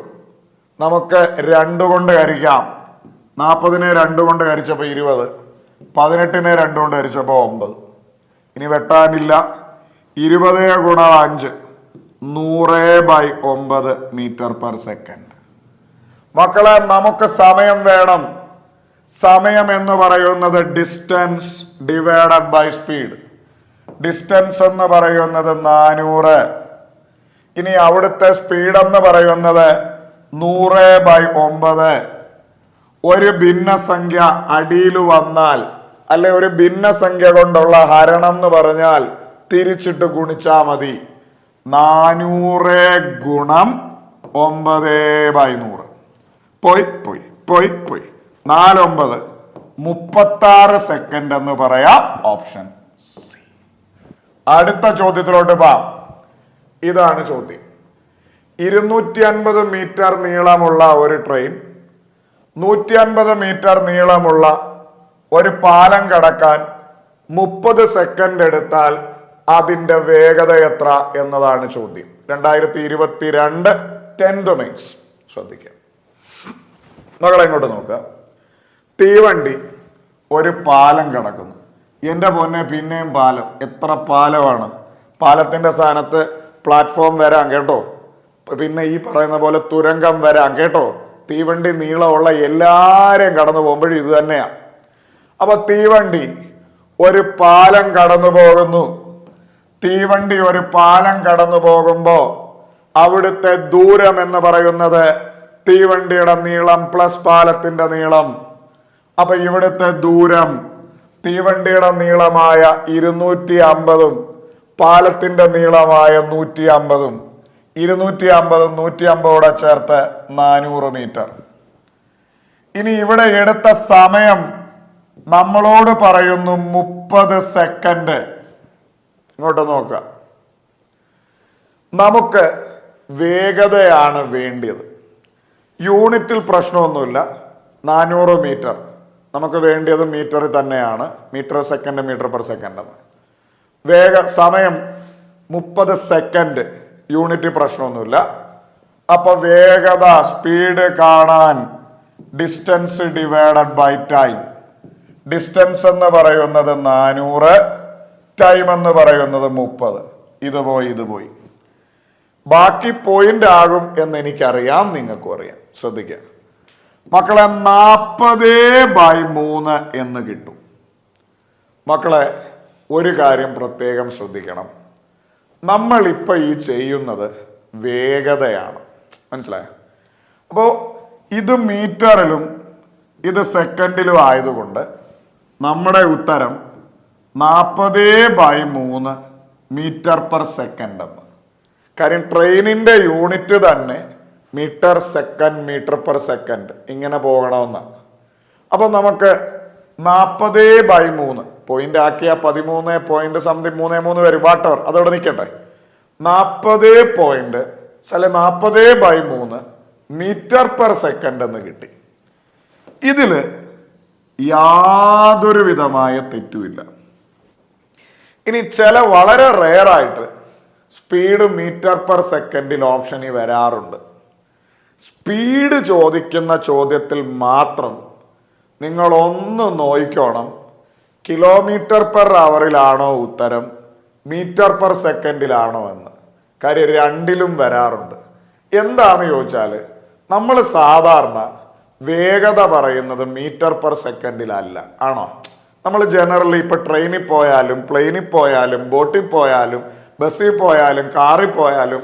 നമുക്ക് 2 കൊണ്ട് ഹരിക്കാം. 40നെ 2 കൊണ്ട് ഹരിച്ചപ്പോൾ 20, 18നെ 2 കൊണ്ട് ഹരിച്ചപ്പോൾ 9. ഇനി വെട്ടാനില്ല. 20 × 5 100/9 m/s. മക്കളെ, നമുക്ക് സമയം വേണം. സമയം എന്ന് പറയുന്നത് distance divided by speed. Distance എന്ന് പറയുന്നത് 400. ഇനി അവിടുത്തെ സ്പീഡ് എന്ന് പറയുന്നത് 100/9. ഒരു ഭിന്നസംഖ്യ അടിയിൽ വന്നാൽ, അല്ലെ ഒരു ഭിന്നസംഖ്യ കൊണ്ടുള്ള ഹരണം എന്ന് പറഞ്ഞാൽ തിരിച്ചിട്ട് ഗുണിച്ചാ മതി. 400 × 9/100. പോയി പോയി പോയി പോയി 4 9 36 സെക്കൻഡ് എന്ന് പറയാം. Option C. അടുത്ത ചോദ്യത്തിലോട്ട് പോവാം. ഇതാണ് ചോദ്യം. 250 മീറ്റർ നീളമുള്ള ഒരു ട്രെയിൻ 150 മീറ്റർ നീളമുള്ള ഒരു പാലം കടക്കാൻ 30 സെക്കൻഡ് എടുത്താൽ അതിന്റെ വേഗത എത്ര എന്നതാണ് ചോദ്യം. 2022 10th മെയിൻസ്. ശ്രദ്ധിക്കുക, മകളെ ഇങ്ങോട്ട് നോക്കുക. തീവണ്ടി ഒരു പാലം കടക്കുന്നു. എൻ്റെ പൊന്നെ, പിന്നെയും പാലം. എത്ര പാലമാണ്! പാലത്തിന്റെ സ്ഥാനത്ത് പ്ലാറ്റ്ഫോം വരാം കേട്ടോ, പിന്നെ ഈ പറയുന്ന പോലെ തുരങ്കം വരാം കേട്ടോ. തീവണ്ടി നീളമുള്ള എല്ലാരെയും കടന്നു പോകുമ്പോഴും ഇത് തന്നെയാണ്. അപ്പൊ തീവണ്ടി ഒരു പാലം കടന്നു പോകുന്നു. തീവണ്ടി ഒരു പാലം കടന്നു പോകുമ്പോ അവിടുത്തെ ദൂരം എന്ന് പറയുന്നത് തീവണ്ടിയുടെ നീളം പ്ലസ് പാലത്തിന്റെ നീളം. അപ്പൊ ഇവിടുത്തെ ദൂരം തീവണ്ടിയുടെ നീളമായ 250 പാലത്തിന്റെ നീളമായ 150. 250 150 ചേർത്ത് 400 മീറ്റർ. ഇനി ഇവിടെ എടുത്ത സമയം നമ്മളോട് പറയുന്നു 30 സെക്കൻഡ്. ഇങ്ങോട്ട് നോക്കുക, നമുക്ക് വേഗതയാണ് വേണ്ടിയത്. യൂണിറ്റിൽ പ്രശ്നമൊന്നുമില്ല. 400 മീറ്റർ നമുക്ക് വേണ്ടിയത് മീറ്ററിൽ തന്നെയാണ്. Metre second, metre per second. സമയം 30 സെക്കൻഡ്, യൂണിറ്റ് പ്രശ്നമൊന്നുമില്ല. അപ്പൊ വേഗത, സ്പീഡ് കാണാൻ distance divided by time. Distance എന്ന് പറയുന്നത് 400, ടൈം എന്ന് പറയുന്നത് 30. ഇത് പോയി. ബാക്കി പോയിന്റ് ആകും എന്ന് എനിക്കറിയാം, നിങ്ങൾക്കും അറിയാം. ശ്രദ്ധിക്കുക മക്കളെ, 40/3 എന്ന് കിട്ടും. മക്കളെ, ഒരു കാര്യം പ്രത്യേകം ശ്രദ്ധിക്കണം. നമ്മൾ ഇപ്പൊ ഈ ചെയ്യുന്നത് വേഗതയാണ്. മനസ്സിലായോ? അപ്പോ ഇത് മീറ്ററിലും ഇത് സെക്കൻഡിലും ആയതുകൊണ്ട് നമ്മുടെ ഉത്തരം 40/3 മീറ്റർ പെർ സെക്കൻഡ് എന്ന്. കാര്യം ട്രെയിനിന്റെ യൂണിറ്റ് തന്നെ metre second, metre per second ഇങ്ങനെ പോകണമെന്നാണ്. അപ്പൊ നമുക്ക് 40/3 പോയിന്റ് ആക്കിയ 13.33 വരും. വാട്ടവർ, അതോടെ നിൽക്കട്ടെ. 40/3 മീറ്റർ പെർ സെക്കൻഡ് എന്ന് കിട്ടി. ഇതില് യാതൊരു വിധമായ തെറ്റുമില്ല. ഇനി ചില വളരെ റെയറായിട്ട് സ്പീഡ് മീറ്റർ പെർ സെക്കൻഡിൽ ഓപ്ഷനിൽ വരാറുണ്ട്. സ്പീഡ് ചോദിക്കുന്ന ചോദ്യത്തിൽ മാത്രം നിങ്ങൾ ഒന്ന് നോക്കിക്കോണം, കിലോമീറ്റർ പെർ അവറിലാണോ ഉത്തരം, മീറ്റർ പെർ സെക്കൻഡിലാണോ എന്ന്. കാര്യം രണ്ടിലും വരാറുണ്ട്. എന്താന്ന് ചോദിച്ചാൽ നമ്മൾ സാധാരണ വേഗത പറയുന്നത് മീറ്റർ പെർ സെക്കൻഡിലല്ല, ആണോ? നമ്മൾ ജനറലി ഇപ്പൊ ട്രെയിനിൽ പോയാലും, പ്ലെയിനിൽ പോയാലും, ബോട്ടിൽ പോയാലും, ബസ്സിൽ പോയാലും, കാറിൽ പോയാലും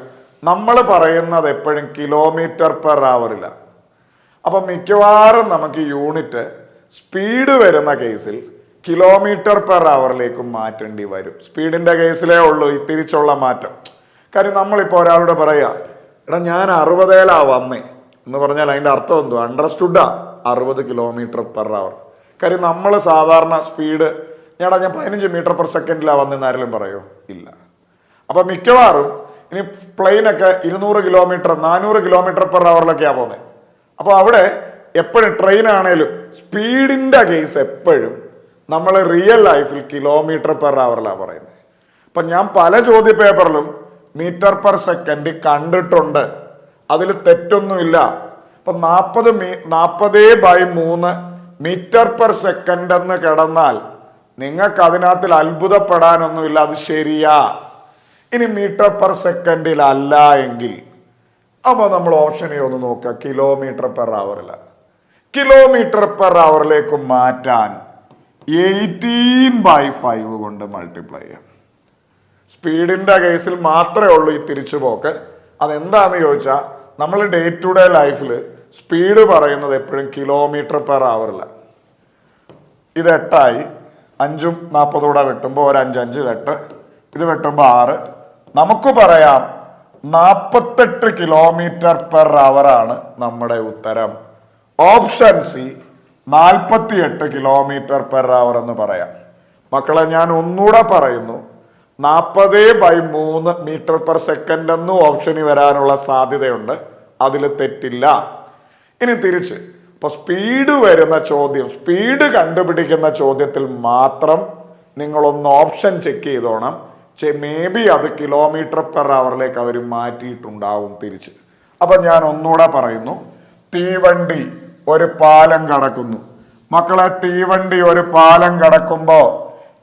നമ്മൾ പറയുന്നത് എപ്പോഴും കിലോമീറ്റർ പെർ അവറിലാണ്. അപ്പൊ മിക്കവാറും നമുക്ക് യൂണിറ്റ് സ്പീഡ് വരുന്ന കേസിൽ കിലോമീറ്റർ പെർ അവറിലേക്ക് മാറ്റേണ്ടി വരും. സ്പീഡിന്റെ കേസിലേ ഉള്ളൂ ഈ തിരിച്ചുള്ള മാറ്റം. കാര്യം നമ്മളിപ്പോൾ ഒരാളോട് പറയാ, എടാ ഞാൻ 60 വന്നേ എന്ന് പറഞ്ഞാൽ അതിന്റെ അർത്ഥം എന്തോ? അണ്ടർസ്റ്റുഡാ, 60 കിലോമീറ്റർ പെർ അവർ. കാര്യം നമ്മൾ സാധാരണ സ്പീഡ് ഞാൻ 15 മീറ്റർ പെർ സെക്കൻഡിലാണ് വന്നെന്ന് ആരെങ്കിലും പറയോ? ഇല്ല. അപ്പൊ മിക്കവാറും ഇനി പ്ലെയിനൊക്കെ 200 കിലോമീറ്റർ 400 കിലോമീറ്റർ പെർ അവറിലൊക്കെയാണ് പോകുന്നത്. അപ്പോൾ അവിടെ എപ്പോഴും ട്രെയിൻ ആണേലും സ്പീഡിന്റെ കേസ് എപ്പോഴും നമ്മൾ റിയൽ ലൈഫിൽ കിലോമീറ്റർ പെർ അവറിലാണ് പറയുന്നത്. അപ്പൊ ഞാൻ പല ചോദ്യ പേപ്പറിലും മീറ്റർ പെർ സെക്കൻഡ് കണ്ടിട്ടുണ്ട്, അതിൽ തെറ്റൊന്നുമില്ല. അപ്പൊ 40/3 മീറ്റർ പെർ സെക്കൻഡ് എന്ന് കിടന്നാൽ നിങ്ങൾക്ക് അതിനകത്തിൽ അത്ഭുതപ്പെടാനൊന്നുമില്ല, അത് ശരിയാ. ഇനി മീറ്റർ പെർ സെക്കൻഡിൽ അല്ല എങ്കിൽ അപ്പൊ നമ്മൾ ഓപ്ഷനെ ഒന്ന് നോക്കുക, കിലോമീറ്റർ പെർ അവറില. കിലോമീറ്റർ പെർ അവറിലേക്ക് മാറ്റാൻ 18/5 കൊണ്ട് മൾട്ടിപ്ലൈ ചെയ്യാം. സ്പീഡിന്റെ കേസിൽ മാത്രമേ ഉള്ളൂ ഈ തിരിച്ചുപോക്ക്. അതെന്താന്ന് ചോദിച്ചാൽ നമ്മൾ ഡേ ടു ഡേ ലൈഫിൽ സ്പീഡ് പറയുന്നത് എപ്പോഴും കിലോമീറ്റർ പെർ അവറില. ഇത് 8ആയി, 5ഉം 40 വെട്ടുമ്പോൾ ഒരു 5 5 ഇത് 8, ഇത് വെട്ടുമ്പോൾ 6. നമുക്ക് പറയാം 48 കിലോമീറ്റർ പെർ അവർ ആണ് നമ്മുടെ ഉത്തരം. ഓപ്ഷൻ സി 48 കിലോമീറ്റർ പെർ അവർ എന്ന് പറയാം. മക്കളെ, ഞാൻ ഒന്നുകൂടെ പറയുന്നു, 40/3 മീറ്റർ പെർ സെക്കൻഡ് എന്നും ഓപ്ഷനിൽ വരാനുള്ള സാധ്യതയുണ്ട്, അതിൽ തെറ്റില്ല. ഇനി തിരിച്ച് ഇപ്പൊ സ്പീഡ് വരുന്ന ചോദ്യം, സ്പീഡ് കണ്ടുപിടിക്കുന്ന ചോദ്യത്തിൽ മാത്രം നിങ്ങളൊന്ന് ഓപ്ഷൻ ചെക്ക് ചെയ്തോണം. മേ ബി അത് km/h അവർ മാറ്റിയിട്ടുണ്ടാവും തിരിച്ച്. അപ്പൊ ഞാൻ ഒന്നുകൂടെ പറയുന്നു, തീവണ്ടി ഒരു പാലം കടക്കുന്നു. മക്കളെ, തീവണ്ടി ഒരു പാലം കടക്കുമ്പോ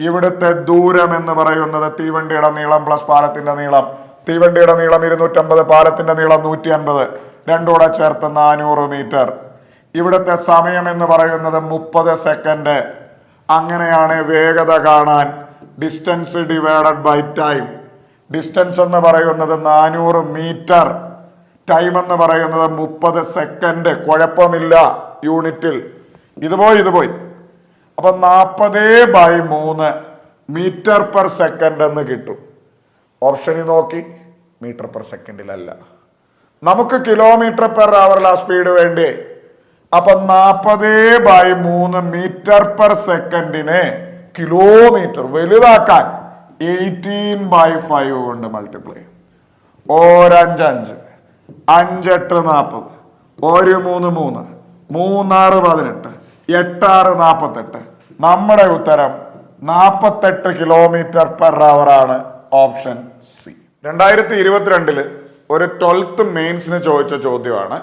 ഇവിടുത്തെ ദൂരം എന്ന് പറയുന്നത് തീവണ്ടിയുടെ നീളം പ്ലസ് പാലത്തിന്റെ നീളം. തീവണ്ടിയുടെ നീളം 250, പാലത്തിന്റെ നീളം 150, രണ്ടുകൂടെ ചേർത്ത് 400 മീറ്റർ. ഇവിടുത്തെ സമയം എന്ന് പറയുന്നത് 30 സെക്കൻഡ്. അങ്ങനെയാണ് വേഗത കാണാൻ distance divided by time. Distance എന്ന് പറയുന്നത് 400 മീറ്റർ, ടൈം എന്ന് പറയുന്നത് 30 സെക്കൻഡ്. കുഴപ്പമില്ല യൂണിറ്റിൽ. ഇത് പോയി. അപ്പൊ 40/3 മീറ്റർ പെർ സെക്കൻഡ് എന്ന് കിട്ടും. ഓപ്ഷനിൽ നോക്കി, മീറ്റർ പെർ സെക്കൻഡിലല്ല, നമുക്ക് km/h സ്പീഡ് വേണ്ടേ. അപ്പൊ 40/3 മീറ്റർ പെർ സെക്കൻഡിനെ കിലോമീറ്റർ വലുതാക്കാൻ 18/5 കൊണ്ട് മൾട്ടിപ്ലൈ. 5 5 8 40, 1 3 3, 3 6 18, 8 6 48. നമ്മുടെ ഉത്തരം 48 km/h ആണ്. Option C. 2022 ഒരു 12th മെയിൻസിന് ചോദിച്ച ചോദ്യമാണ്.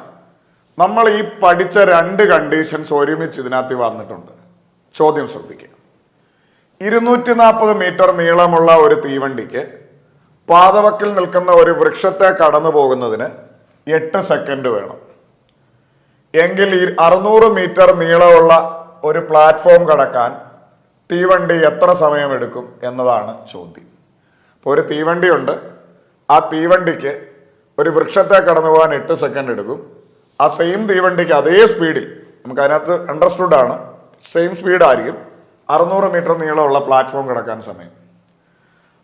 നമ്മൾ ഈ പഠിച്ച 2 കണ്ടീഷൻസ് ഒരുമിച്ച് ഇതിനകത്ത് വന്നിട്ടുണ്ട്. ചോദ്യം ശ്രദ്ധിക്കുക. 240 മീറ്റർ നീളമുള്ള ഒരു തീവണ്ടിക്ക് പാതവക്കിൽ നിൽക്കുന്ന ഒരു വൃക്ഷത്തെ കടന്നു പോകുന്നതിന് 8 സെക്കൻഡ് വേണം. എങ്കിൽ 600 മീറ്റർ നീളമുള്ള ഒരു പ്ലാറ്റ്ഫോം കടക്കാൻ തീവണ്ടി എത്ര സമയമെടുക്കും എന്നതാണ് ചോദ്യം. ഇപ്പോൾ ഒരു തീവണ്ടി ഉണ്ട്. ആ തീവണ്ടിക്ക് ഒരു വൃക്ഷത്തെ കടന്നു പോകാൻ 8 സെക്കൻഡ് എടുക്കും. ആ സെയിം തീവണ്ടിക്ക് അതേ സ്പീഡിൽ, നമുക്ക് അതിനകത്ത് അണ്ടർസ്റ്റുഡ് ആണ്, സെയിം സ്പീഡായിരിക്കും 600 മീറ്റർ നീളമുള്ള പ്ലാറ്റ്ഫോം കിടക്കാൻ സമയം.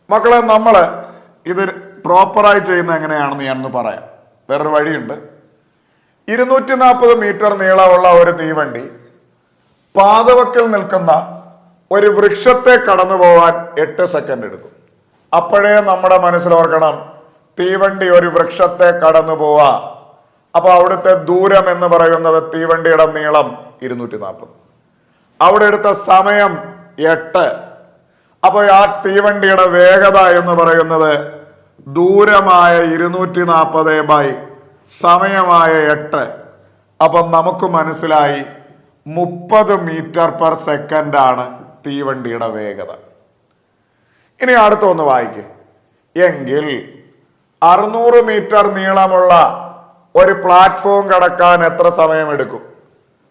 മക്കളെ, നമ്മൾ ഇത് പ്രോപ്പറായി ചെയ്യുന്ന എങ്ങനെയാണെന്ന് ഞാനൊന്ന് പറയാം. വേറൊരു വഴിയുണ്ട്. 240 മീറ്റർ നീളമുള്ള ഒരു തീവണ്ടി പാതവക്കിൽ നിൽക്കുന്ന ഒരു വൃക്ഷത്തെ കടന്നു പോകാൻ 8 സെക്കൻഡ് എടുക്കും. അപ്പോഴേ നമ്മുടെ മനസ്സിലോർക്കണം, തീവണ്ടി ഒരു വൃക്ഷത്തെ കടന്നു പോവാ. അപ്പൊ അവിടുത്തെ ദൂരം എന്ന് പറയുന്നത് തീവണ്ടിയുടെ നീളം 240, അവിടെ എടുത്ത സമയം 8. അപ്പൊ ആ തീവണ്ടിയുടെ വേഗത എന്ന് പറയുന്നത് ദൂരമായ 240 സമയമായ 8. അപ്പൊ നമുക്ക് മനസ്സിലായി 30 മീറ്റർ പെർ സെക്കൻഡ് ആണ് തീവണ്ടിയുടെ വേഗത. ഇനി അടുത്തൊന്ന് വായിക്കേ. എങ്കിൽ 600 മീറ്റർ നീളമുള്ള ഒരു പ്ലാറ്റ്ഫോം കടക്കാൻ എത്ര സമയമെടുക്കും?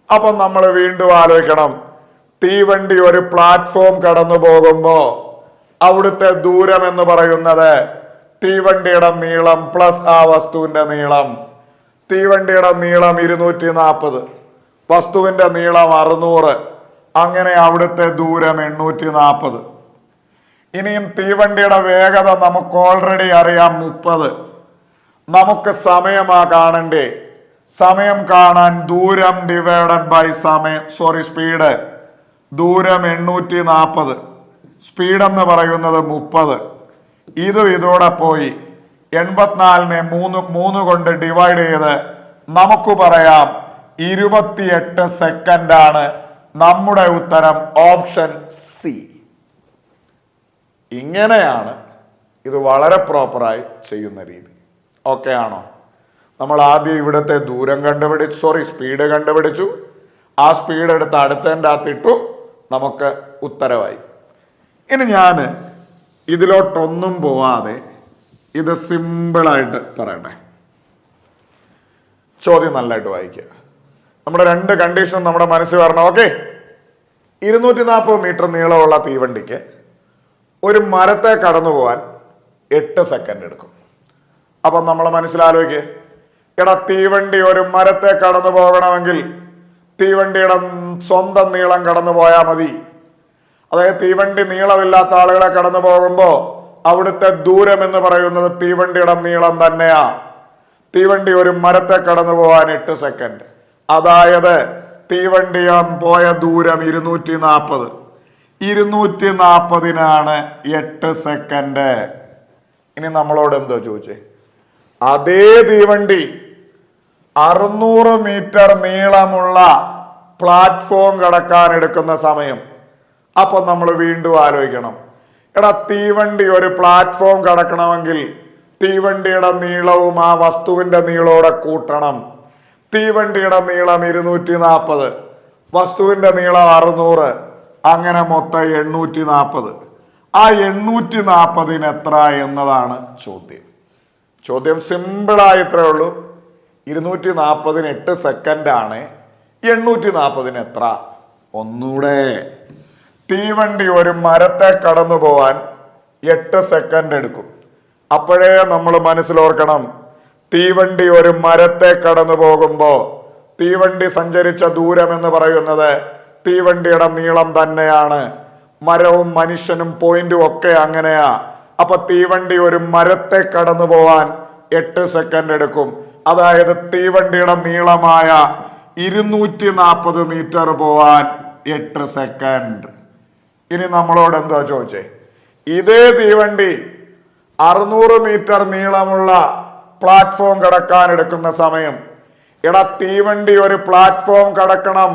അപ്പം നമ്മൾ വീണ്ടും ആലോചിക്കണം, തീവണ്ടി ഒരു പ്ലാറ്റ്ഫോം കടന്നു പോകുമ്പോ അവിടുത്തെ ദൂരം എന്ന് പറയുന്നത് തീവണ്ടിയുടെ നീളം പ്ലസ് ആ വസ്തുവിന്റെ നീളം. തീവണ്ടിയുടെ നീളം 240, വസ്തുവിന്റെ നീളം 600, അങ്ങനെ അവിടുത്തെ ദൂരം 840. ഇനിയും തീവണ്ടിയുടെ വേഗത നമുക്ക് ഓൾറെഡി അറിയാം 30. നമുക്ക് സമയമാ കാണണ്ടേ. സമയം കാണാൻ ദൂരം ഡിവൈഡഡ് ബൈ സ്പീഡ്. ദൂരം 840, സ്പീഡ് എന്ന് പറയുന്നത് 30. ഇതോടെ പോയി 84നെ 3 കൊണ്ട് ഡിവൈഡ് ചെയ്ത് നമുക്ക് പറയാം 28 സെക്കൻഡാണ് നമ്മുടെ ഉത്തരം. Option C. ഇങ്ങനെയാണ് ഇത് വളരെ പ്രോപ്പറായി ചെയ്യുന്ന രീതി. ഓക്കെ ആണോ? നമ്മൾ ആദ്യം ഇവിടുത്തെ ദൂരം സ്പീഡ് കണ്ടുപിടിച്ചു. ആ സ്പീഡ് എടുത്ത് അടുത്തതിൻ്റെ അകത്തിട്ടു, നമുക്ക് ഉത്തരവായി. ഇനി ഞാൻ ഇതിലോട്ടൊന്നും പോവാതെ ഇത് സിമ്പിളായിട്ട് പറയട്ടെ. ചോദ്യം നല്ലതായിട്ട് വായിക്കുക. നമ്മുടെ 2 കണ്ടീഷൻ നമ്മുടെ മനസ്സിൽ വരണം. ഓക്കെ, 240 മീറ്റർ നീളമുള്ള തീവണ്ടിക്ക് ഒരു മരത്തെ കടന്നു പോകാൻ 8 സെക്കൻഡ് എടുക്കും. അപ്പം നമ്മൾ മനസ്സിലാലോചിക്കുക, തീവണ്ടി ഒരു മരത്തെ കടന്നു പോകണമെങ്കിൽ തീവണ്ടിയുടെ സ്വന്തം നീളം കടന്നു പോയാൽ മതി. അതായത് തീവണ്ടി നീളമില്ലാത്ത ആളുകളെ കടന്നു പോകുമ്പോൾ അവിടുത്തെ ദൂരം എന്ന് പറയുന്നത് തീവണ്ടിയുടെ നീളം തന്നെയാ. തീവണ്ടി ഒരു മരത്തെ കടന്നു പോകാൻ 8 സെക്കൻഡ്. അതായത് തീവണ്ടി പോയ ദൂരം 240. 240-നാണ് 8 സെക്കൻഡ്. ഇനി നമ്മളോട് എന്തോ ചോദിച്ചേ, അതേ തീവണ്ടി 600 മീറ്റർ നീളമുള്ള പ്ലാറ്റ്ഫോം കടക്കാൻ എടുക്കുന്ന സമയം. അപ്പൊ നമ്മൾ വീണ്ടും ആലോചിക്കണം, എടാ തീവണ്ടി ഒരു പ്ലാറ്റ്ഫോം കടക്കണമെങ്കിൽ തീവണ്ടിയുടെ നീളവും ആ വസ്തുവിന്റെ നീളോടെ കൂട്ടണം. തീവണ്ടിയുടെ നീളം 240, വസ്തുവിന്റെ നീളം 600, അങ്ങനെ മൊത്തം 840. ആ 840 എത്ര എന്നതാണ് ചോദ്യം. ചോദ്യം സിമ്പിളായി ഇത്രേ ഉള്ളൂ. 240 8 സെക്കൻഡാണ്. 840 എത്ര? ഒന്നൂടെ, തീവണ്ടി ഒരു മരത്തെ കടന്നു പോവാൻ 8 സെക്കൻഡ് എടുക്കും. അപ്പോഴേ നമ്മൾ മനസ്സിലോർക്കണം, തീവണ്ടി ഒരു മരത്തെ കടന്നു പോകുമ്പോ തീവണ്ടി സഞ്ചരിച്ച ദൂരം എന്ന് പറയുന്നത് തീവണ്ടിയുടെ നീളം തന്നെയാണ്. മരവും മനുഷ്യനും പോയിന്റും ഒക്കെ അങ്ങനെയാ. അപ്പൊ തീവണ്ടി ഒരു മരത്തെ കടന്നു പോവാൻ 8 സെക്കൻഡ് എടുക്കും. അതായത് തീവണ്ടിയുടെ നീളമായ 240 മീറ്റർ പോവാൻ 8 സെക്കൻഡ്. ഇനി നമ്മളോട് എന്താ ചോദിച്ചേ? ഇതേ തീവണ്ടി 600 മീറ്റർ നീളമുള്ള പ്ലാറ്റ്ഫോം കടക്കാൻ എടുക്കുന്ന സമയം. എടാ തീവണ്ടി ഒരു പ്ലാറ്റ്ഫോം കടക്കണം.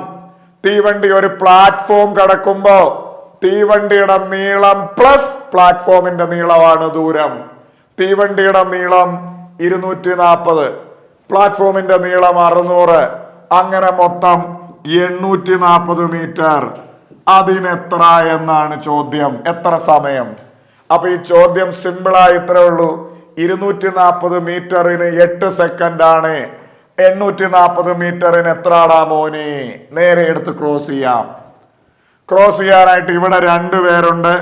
തീവണ്ടി ഒരു പ്ലാറ്റ്ഫോം കടക്കുമ്പോ തീവണ്ടിയുടെ നീളം പ്ലസ് പ്ലാറ്റ്ഫോമിന്റെ നീളമാണ് ദൂരം. തീവണ്ടിയുടെ നീളം 240, പ്ലാറ്റ്ഫോമിന്റെ നീളം 600, അങ്ങനെ മൊത്തം 840 മീറ്റർ. അതിനെത്ര എന്നാണ് ചോദ്യം. എത്ര സമയം? അപ്പൊ ഈ ചോദ്യം സിമ്പിളായി ഇത്രേ ഉള്ളൂ. 240 മീറ്ററിന് 8 സെക്കൻഡ് ആണ്. 840 മീറ്ററിന് എത്രടാ മോനെ? നേരെ എടുത്ത് ക്രോസ് ചെയ്യാം. ക്രോസ് ചെയ്യാനായിട്ട് ഇവിടെ 2 പേരുണ്ട്,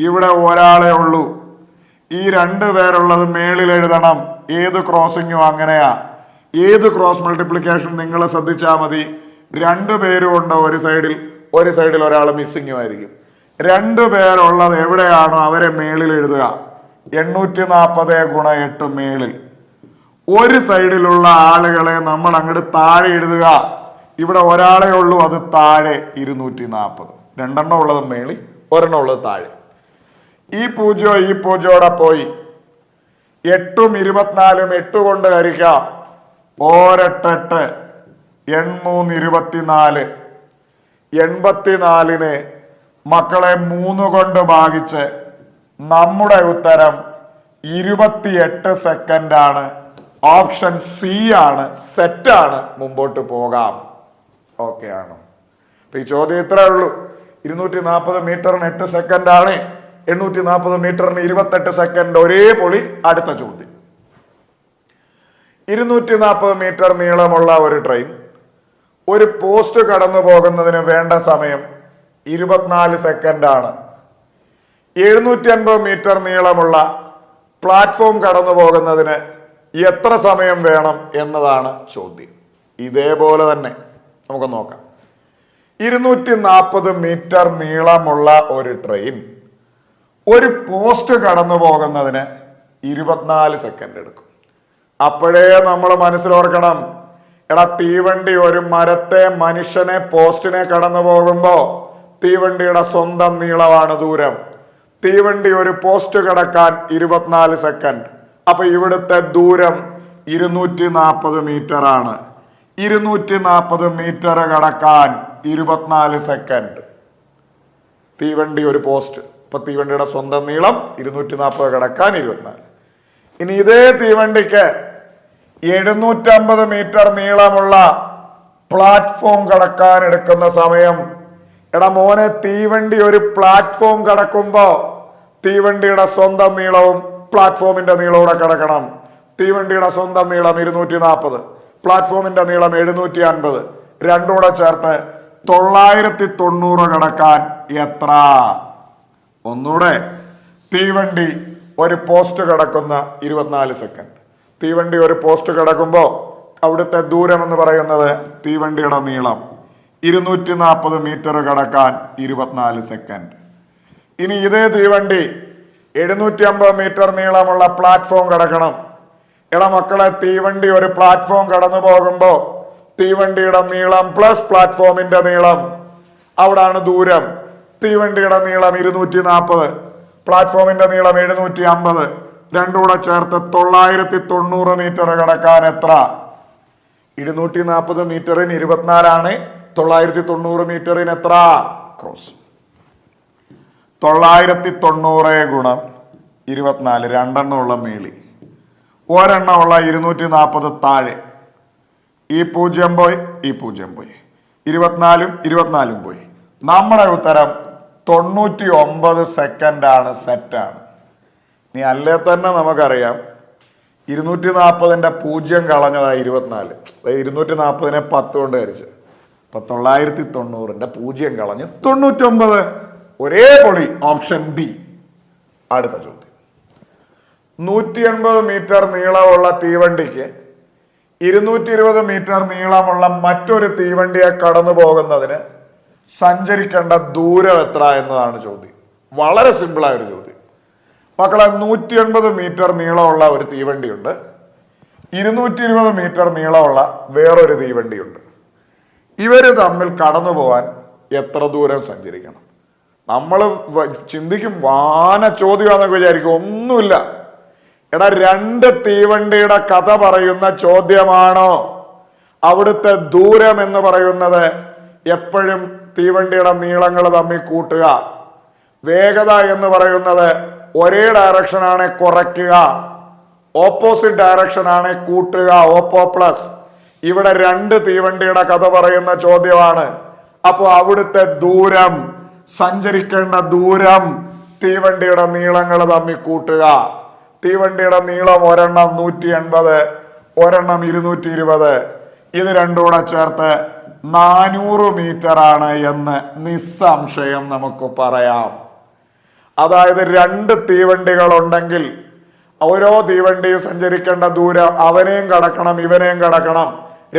ഇവിടെ ഒരാളെ ഉള്ളൂ. ഈ 2 പേരുള്ളത് മേളിൽ എഴുതണം. ഏത് ക്രോസിങ്ങും അങ്ങനെയാ. ഏത് ക്രോസ് മൾട്ടിപ്ലിക്കേഷൻ നിങ്ങൾ ശ്രദ്ധിച്ചാൽ മതി. 2 പേരും ഉണ്ട് ഒരു സൈഡിൽ ഒരാൾ മിസ്സിങ്ങും ആയിരിക്കും. 2 പേരുള്ളത് എവിടെയാണോ അവരെ മേളിൽ എഴുതുക. 840 × 8 മേളിൽ. ഒരു സൈഡിലുള്ള ആളുകളെ നമ്മൾ അങ്ങോട്ട് താഴെ എഴുതുക. ഇവിടെ ഒരാളെ ഉള്ളൂ, അത് താഴെ 240. 2 ഉള്ളത് മേളിൽ, 1 ഉള്ളത് താഴെ. ഈ 0 പോയി. 8 ഉം 24 8 കൊണ്ട് ഹരിക്കാം. 8 8 8 24. 84 മക്കളെ 3 കൊണ്ട് ഭാഗിച്ച് നമ്മുടെ ഉത്തരം 28 സെക്കൻഡ് ആണ്. ഓപ്ഷൻ സി ആണ്, സെറ്റാണ്. മുമ്പോട്ട് പോകാം. ഓക്കെ ആണോ? അപ്പൊ ഈ ചോദ്യം ഇത്രേ ഉള്ളൂ. 240 മീറ്ററിന് 8 സെക്കൻഡ് ആണ്. 840 മീറ്ററിന് 28 സെക്കൻഡ്. ഒരേ പൊളി. അടുത്ത ചോദ്യം. 240 മീറ്റർ നീളമുള്ള ഒരു ട്രെയിൻ ഒരു പോസ്റ്റ് കടന്നു പോകുന്നതിന് വേണ്ട സമയം 24 സെക്കൻഡ് ആണ്. 750 മീറ്റർ നീളമുള്ള പ്ലാറ്റ്ഫോം കടന്നു പോകുന്നതിന് എത്ര സമയം വേണം എന്നതാണ് ചോദ്യം. ഇതേപോലെ തന്നെ നമുക്ക് നോക്കാം. 240 മീറ്റർ നീളമുള്ള ഒരു ട്രെയിൻ ഒരു പോസ്റ്റ് കടന്നു പോകുന്നതിന് 24 സെക്കൻഡ് എടുക്കും. അപ്പോഴേ നമ്മൾ മനസ്സിലോർക്കണം, എടാ തീവണ്ടി ഒരു മരത്തെ, മനുഷ്യനെ, പോസ്റ്റിനെ കടന്നു പോകുമ്പോ തീവണ്ടിയുടെ സ്വന്തം നീളമാണ് ദൂരം. തീവണ്ടി ഒരു പോസ്റ്റ് കടക്കാൻ 24 സെക്കൻഡ്. അപ്പൊ ഇവിടുത്തെ ദൂരം 240 മീറ്റർ ആണ്. 240 മീറ്റർ കടക്കാൻ 24 സെക്കൻഡ്. തീവണ്ടി ഒരു പോസ്റ്റ്. ഇപ്പൊ തീവണ്ടിയുടെ സ്വന്തം നീളം 240 കടക്കാൻ 24. ഇനി ഇതേ തീവണ്ടിക്ക് 750 മീറ്റർ നീളമുള്ള പ്ലാറ്റ്ഫോം കടക്കാൻ എടുക്കുന്ന സമയം. എടാ മോനെ, തീവണ്ടി ഒരു പ്ലാറ്റ്ഫോം കടക്കുമ്പോ തീവണ്ടിയുടെ സ്വന്തം നീളവും പ്ലാറ്റ്ഫോമിന്റെ നീളവും കടക്കണം. തീവണ്ടിയുടെ സ്വന്തം നീളം 240, പ്ലാറ്റ്ഫോമിന്റെ നീളം 750. രണ്ടും കൂടെ ചേർത്ത് 990 കടക്കാൻ എത്ര? ഒന്നുകൂടെ. തീവണ്ടി ഒരു പോസ്റ്റ് കടക്കുന്ന 24 സെക്കൻഡ്. തീവണ്ടി ഒരു പോസ്റ്റ് കടക്കുമ്പോൾ അവിടുത്തെ ദൂരം എന്ന് പറയുന്നത് തീവണ്ടിയുടെ നീളം 240 മീറ്റർ കടക്കാൻ 24 സെക്കൻഡ്. ഇനി ഇതേ തീവണ്ടി 750 മീറ്റർ നീളമുള്ള പ്ലാറ്റ്ഫോം കടക്കണം. എടാ മക്കളെ, തീവണ്ടി ഒരു പ്ലാറ്റ്ഫോം കടന്നു പോകുമ്പോ തീവണ്ടിയുടെ നീളം പ്ലസ് പ്ലാറ്റ്ഫോമിന്റെ നീളം, അവിടാണ് ദൂരം. തീവണ്ടിയുടെ നീളം 240, പ്ലാറ്റ്ഫോമിന്റെ നീളം 750. രണ്ടും കൂടെ ചേർത്ത് 990 മീറ്റർ കടക്കാൻ എത്ര? 240 മീറ്ററിന് 24 990 മീറ്ററിന് എത്ര ക്രോസ്? 990 ഗുണം 24, രണ്ടെണ്ണമുള്ള മേളി, ഒരെണ്ണമുള്ള 240 താഴെ. ഈ 0 പോയി, ഈ 0 പോയി, 24 പോയി. നമ്മുടെ ഉത്തരം 99 സെക്കൻഡാണ്, സെറ്റാണ്. ഇനി അല്ലേ തന്നെ നമുക്കറിയാം 240ന്റെ 0 കളഞ്ഞതായി 24, 240നെ 10 കൊണ്ട് ഹരിച്ച്, അപ്പൊ 990ന്റെ 0 കളഞ്ഞ് 99. ഒരേ പൊളി, ഓപ്ഷൻ ബി. അടുത്ത ചോദ്യം. 180 മീറ്റർ നീളമുള്ള തീവണ്ടിക്ക് 220 മീറ്റർ നീളമുള്ള മറ്റൊരു തീവണ്ടിയെ കടന്നു പോകുന്നതിന് സഞ്ചരിക്കേണ്ട ദൂരം എത്ര എന്നതാണ് ചോദ്യം. വളരെ സിമ്പിളായ ഒരു ചോദ്യം മക്കളെ. 180 മീറ്റർ നീളമുള്ള ഒരു തീവണ്ടിയുണ്ട്, 220 മീറ്റർ നീളമുള്ള വേറൊരു തീവണ്ടിയുണ്ട്. ഇവര് തമ്മിൽ കടന്നു പോകാൻ എത്ര ദൂരം സഞ്ചരിക്കണം? നമ്മൾ ചിന്തിക്കും വാന ചോദ്യമാണെന്നൊക്കെ വിചാരിക്കും. ഒന്നുമില്ല. എടാ, രണ്ട് തീവണ്ടിയുടെ കഥ പറയുന്ന ചോദ്യമാണോ? അവിടുത്തെ ദൂരം എന്ന് പറയുന്നത് എപ്പോഴും തീവണ്ടിയുടെ നീളങ്ങൾ തമ്മിൽ കൂട്ടുക. വേഗത എന്ന് പറയുന്നത് ഒരേ ഡയറക്ഷനാണ് കുറയ്ക്കുക, ഓപ്പോസിറ്റ് ഡയറക്ഷനാണ് കൂട്ടുക, ഓപ്പോ പ്ലസ്. ഇവിടെ രണ്ട് തീവണ്ടിയുടെ കഥ പറയുന്ന ചോദ്യമാണ്. അപ്പൊ അവിടുത്തെ ദൂരം, സഞ്ചരിക്കേണ്ട ദൂരം തീവണ്ടിയുടെ നീളങ്ങൾ തമ്മിൽ കൂട്ടുക. തീവണ്ടിയുടെ നീളം ഒരെണ്ണം 180, ഒരെണ്ണം 220. ഇത് രണ്ടും കൂടെ ചേർത്ത് 400 മീറ്റർ ആണ് എന്ന് നിസ്സംശയം നമുക്ക് പറയാം. അതായത് രണ്ട് തീവണ്ടികൾ ഉണ്ടെങ്കിൽ ഓരോ തീവണ്ടിയും സഞ്ചരിക്കേണ്ട ദൂരം അവനെയും കടക്കണം ഇവനെയും കടക്കണം,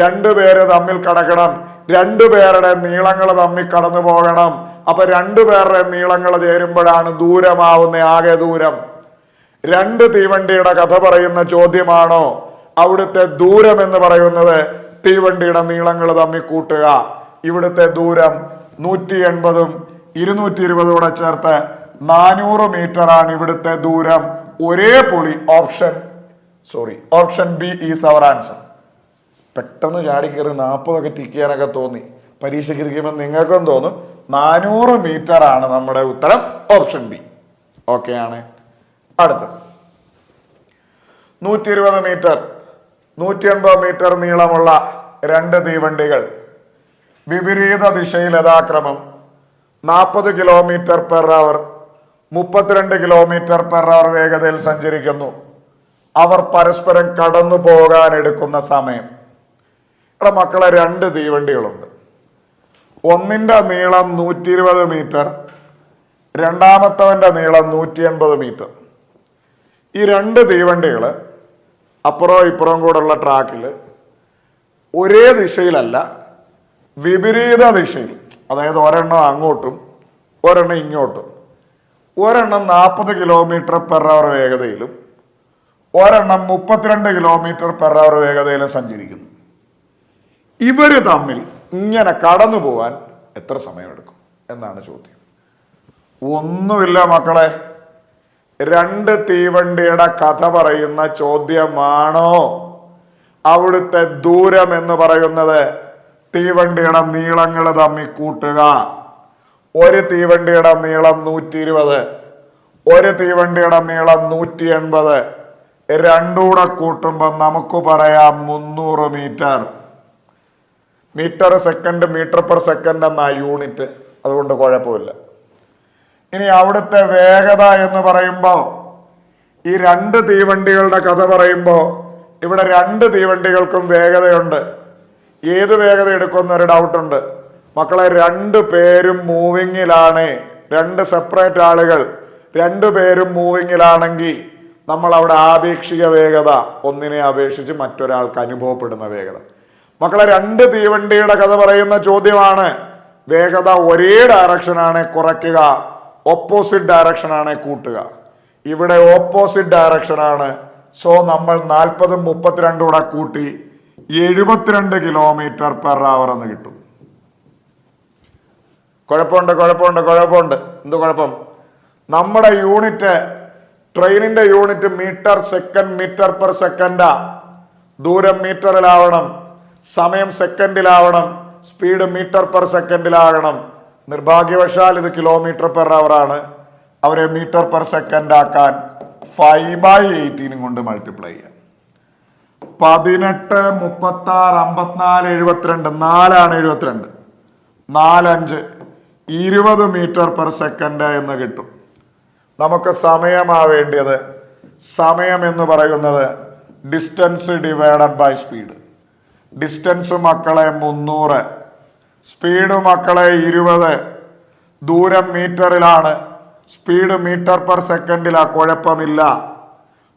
രണ്ടുപേര് തമ്മിൽ കടക്കണം, രണ്ടുപേരുടെ നീളങ്ങൾ തമ്മിൽ കടന്നു പോകണം. അപ്പൊ രണ്ടുപേരുടെ നീളങ്ങൾ ചേരുമ്പോഴാണ് ദൂരമാവുന്ന ആകെ ദൂരം. രണ്ട് തീവണ്ടിയുടെ കഥ പറയുന്ന ചോദ്യമാണോ? അവിടുത്തെ ദൂരം എന്ന് പറയുന്നത് തീവണ്ടിയുടെ നീളങ്ങൾ തമ്മിൽ കൂട്ടുക. ഇവിടുത്തെ ദൂരം 180ഉം 220 കൂടെ ചേർത്ത് 400 മീറ്റർ ആണ് ഇവിടുത്തെ ദൂരം. ഒരേ പൊളി. Option B is our answer. പെട്ടെന്ന് ചാടിക്കയറി 40 ടിക്ക് ചെയ്യാനൊക്കെ തോന്നി. പരീക്ഷയ്ക്ക് ഇരിക്കുമ്പോൾ നിങ്ങൾക്കും തോന്നും 400 മീറ്റർ ആണ് നമ്മുടെ ഉത്തരം. ഓപ്ഷൻ ബി ഓക്കെ ആണ്. അടുത്ത് 120 മീറ്റർ 180 മീറ്റർ നീളമുള്ള രണ്ട് തീവണ്ടികൾ വിപരീത ദിശയിൽ യഥാക്രമം 40 കിലോമീറ്റർ പെർ അവർ 32 കിലോമീറ്റർ പെർ അവർ വേഗതയിൽ സഞ്ചരിക്കുന്നു. അവർ പരസ്പരം കടന്നു പോകാൻ എടുക്കുന്ന സമയം. ഇവിടെ മക്കളെ രണ്ട് തീവണ്ടികളുണ്ട്. ഒന്നിന്റെ നീളം 120 മീറ്റർ, രണ്ടാമത്തവന്റെ നീളം 180 മീറ്റർ. ഈ രണ്ട് തീവണ്ടികൾ അപ്പുറവും ഇപ്പുറവും കൂടെയുള്ള ട്രാക്കിൽ ഒരേ ദിശയിലല്ല, വിപരീത ദിശയിൽ. അതായത് ഒരെണ്ണം അങ്ങോട്ടും ഒരെണ്ണം ഇങ്ങോട്ടും. ഒരെണ്ണം 40 കിലോമീറ്റർ പെർ അവർ വേഗതയിലും ഒരെണ്ണം 32 കിലോമീറ്റർ പെർ അവർ വേഗതയിലും സഞ്ചരിക്കുന്നു. ഇവര് തമ്മിൽ ഇങ്ങനെ കടന്നു പോകാൻ എത്ര സമയമെടുക്കും എന്നാണ് ചോദ്യം. ഒന്നുമില്ല മക്കളെ, രണ്ട് തീവണ്ടിയുടെ കഥ പറയുന്ന ചോദ്യമാണോ? അവിടുത്തെ ദൂരം എന്ന് പറയുന്നത് തീവണ്ടിയുടെ നീളങ്ങൾ തമ്മിൽ കൂട്ടുക. ഒരു തീവണ്ടിയുടെ നീളം 120, ഒരു തീവണ്ടിയുടെ നീളം 180. രണ്ടൂടെ കൂട്ടുമ്പോൾ നമുക്ക് പറയാം 300 metre. Metre second, metre per second എന്നാ യൂണിറ്റ്, അതുകൊണ്ട് കുഴപ്പമില്ല. ഇനി അവിടുത്തെ വേഗത എന്ന് പറയുമ്പോൾ ഈ രണ്ട് തീവണ്ടികളുടെ കഥ പറയുമ്പോൾ ഇവിടെ രണ്ട് തീവണ്ടികൾക്കും വേഗതയുണ്ട്. ഏത് വേഗത എടുക്കുന്നൊരു ഡൗട്ടുണ്ട് മക്കളെ. രണ്ടു പേരും മൂവിങ്ങിലാണ്. രണ്ട് സെപ്പറേറ്റ് ആളുകൾ രണ്ടുപേരും മൂവിങ്ങിലാണെങ്കിൽ നമ്മൾ അവിടെ ആപേക്ഷിക വേഗത, ഒന്നിനെ അപേക്ഷിച്ച് മറ്റൊരാൾക്ക് അനുഭവപ്പെടുന്ന വേഗത. മക്കളെ, രണ്ട് തീവണ്ടിയുടെ കഥ പറയുന്ന ചോദ്യമാണ്. വേഗത ഒരേ ഡയറക്ഷനാണ് കുറയ്ക്കുക, ഓപ്പോസിറ്റ് ഡയറക്ഷനാണ് കൂട്ടുക. ഇവിടെ ഓപ്പോസിറ്റ് ഡയറക്ഷനാണ്. സോ നമ്മൾ 40ഉം 32 കൂടെ കൂട്ടി 72 കിലോമീറ്റർ പെർ അവർ എന്ന് കിട്ടും. കുഴപ്പമുണ്ട്. എന്ത് കുഴപ്പം? നമ്മുടെ യൂണിറ്റ്, ട്രെയിനിന്റെ unit metre second, metre per സെക്കൻഡാ. ദൂരം മീറ്ററിലാവണം. സമയം സെക്കൻഡിലാവണം, സ്പീഡ് മീറ്റർ പെർ സെക്കൻഡിലാകണം. നിർഭാഗ്യവശാൽ ഇത് കിലോമീറ്റർ പെർ അവർ ആണ്. അവരെ മീറ്റർ പെർ സെക്കൻഡ് ആക്കാൻ 5/18 കൊണ്ട് മൾട്ടിപ്ലൈ ചെയ്യാം. 18, 36, 54, 72, 4 72, 4 5 20 മീറ്റർ പെർ സെക്കൻഡ് എന്ന് കിട്ടും. നമുക്ക് സമയമാവേണ്ടത്, സമയം എന്ന് പറയുന്നത് distance divided by speed. Distance മക്കളെ 300, സ്പീഡ് മക്കളെ 20, ദൂരം മീറ്ററിലാണ്, സ്പീഡ് മീറ്റർ പെർ സെക്കൻഡിലാ, കുഴപ്പമില്ല.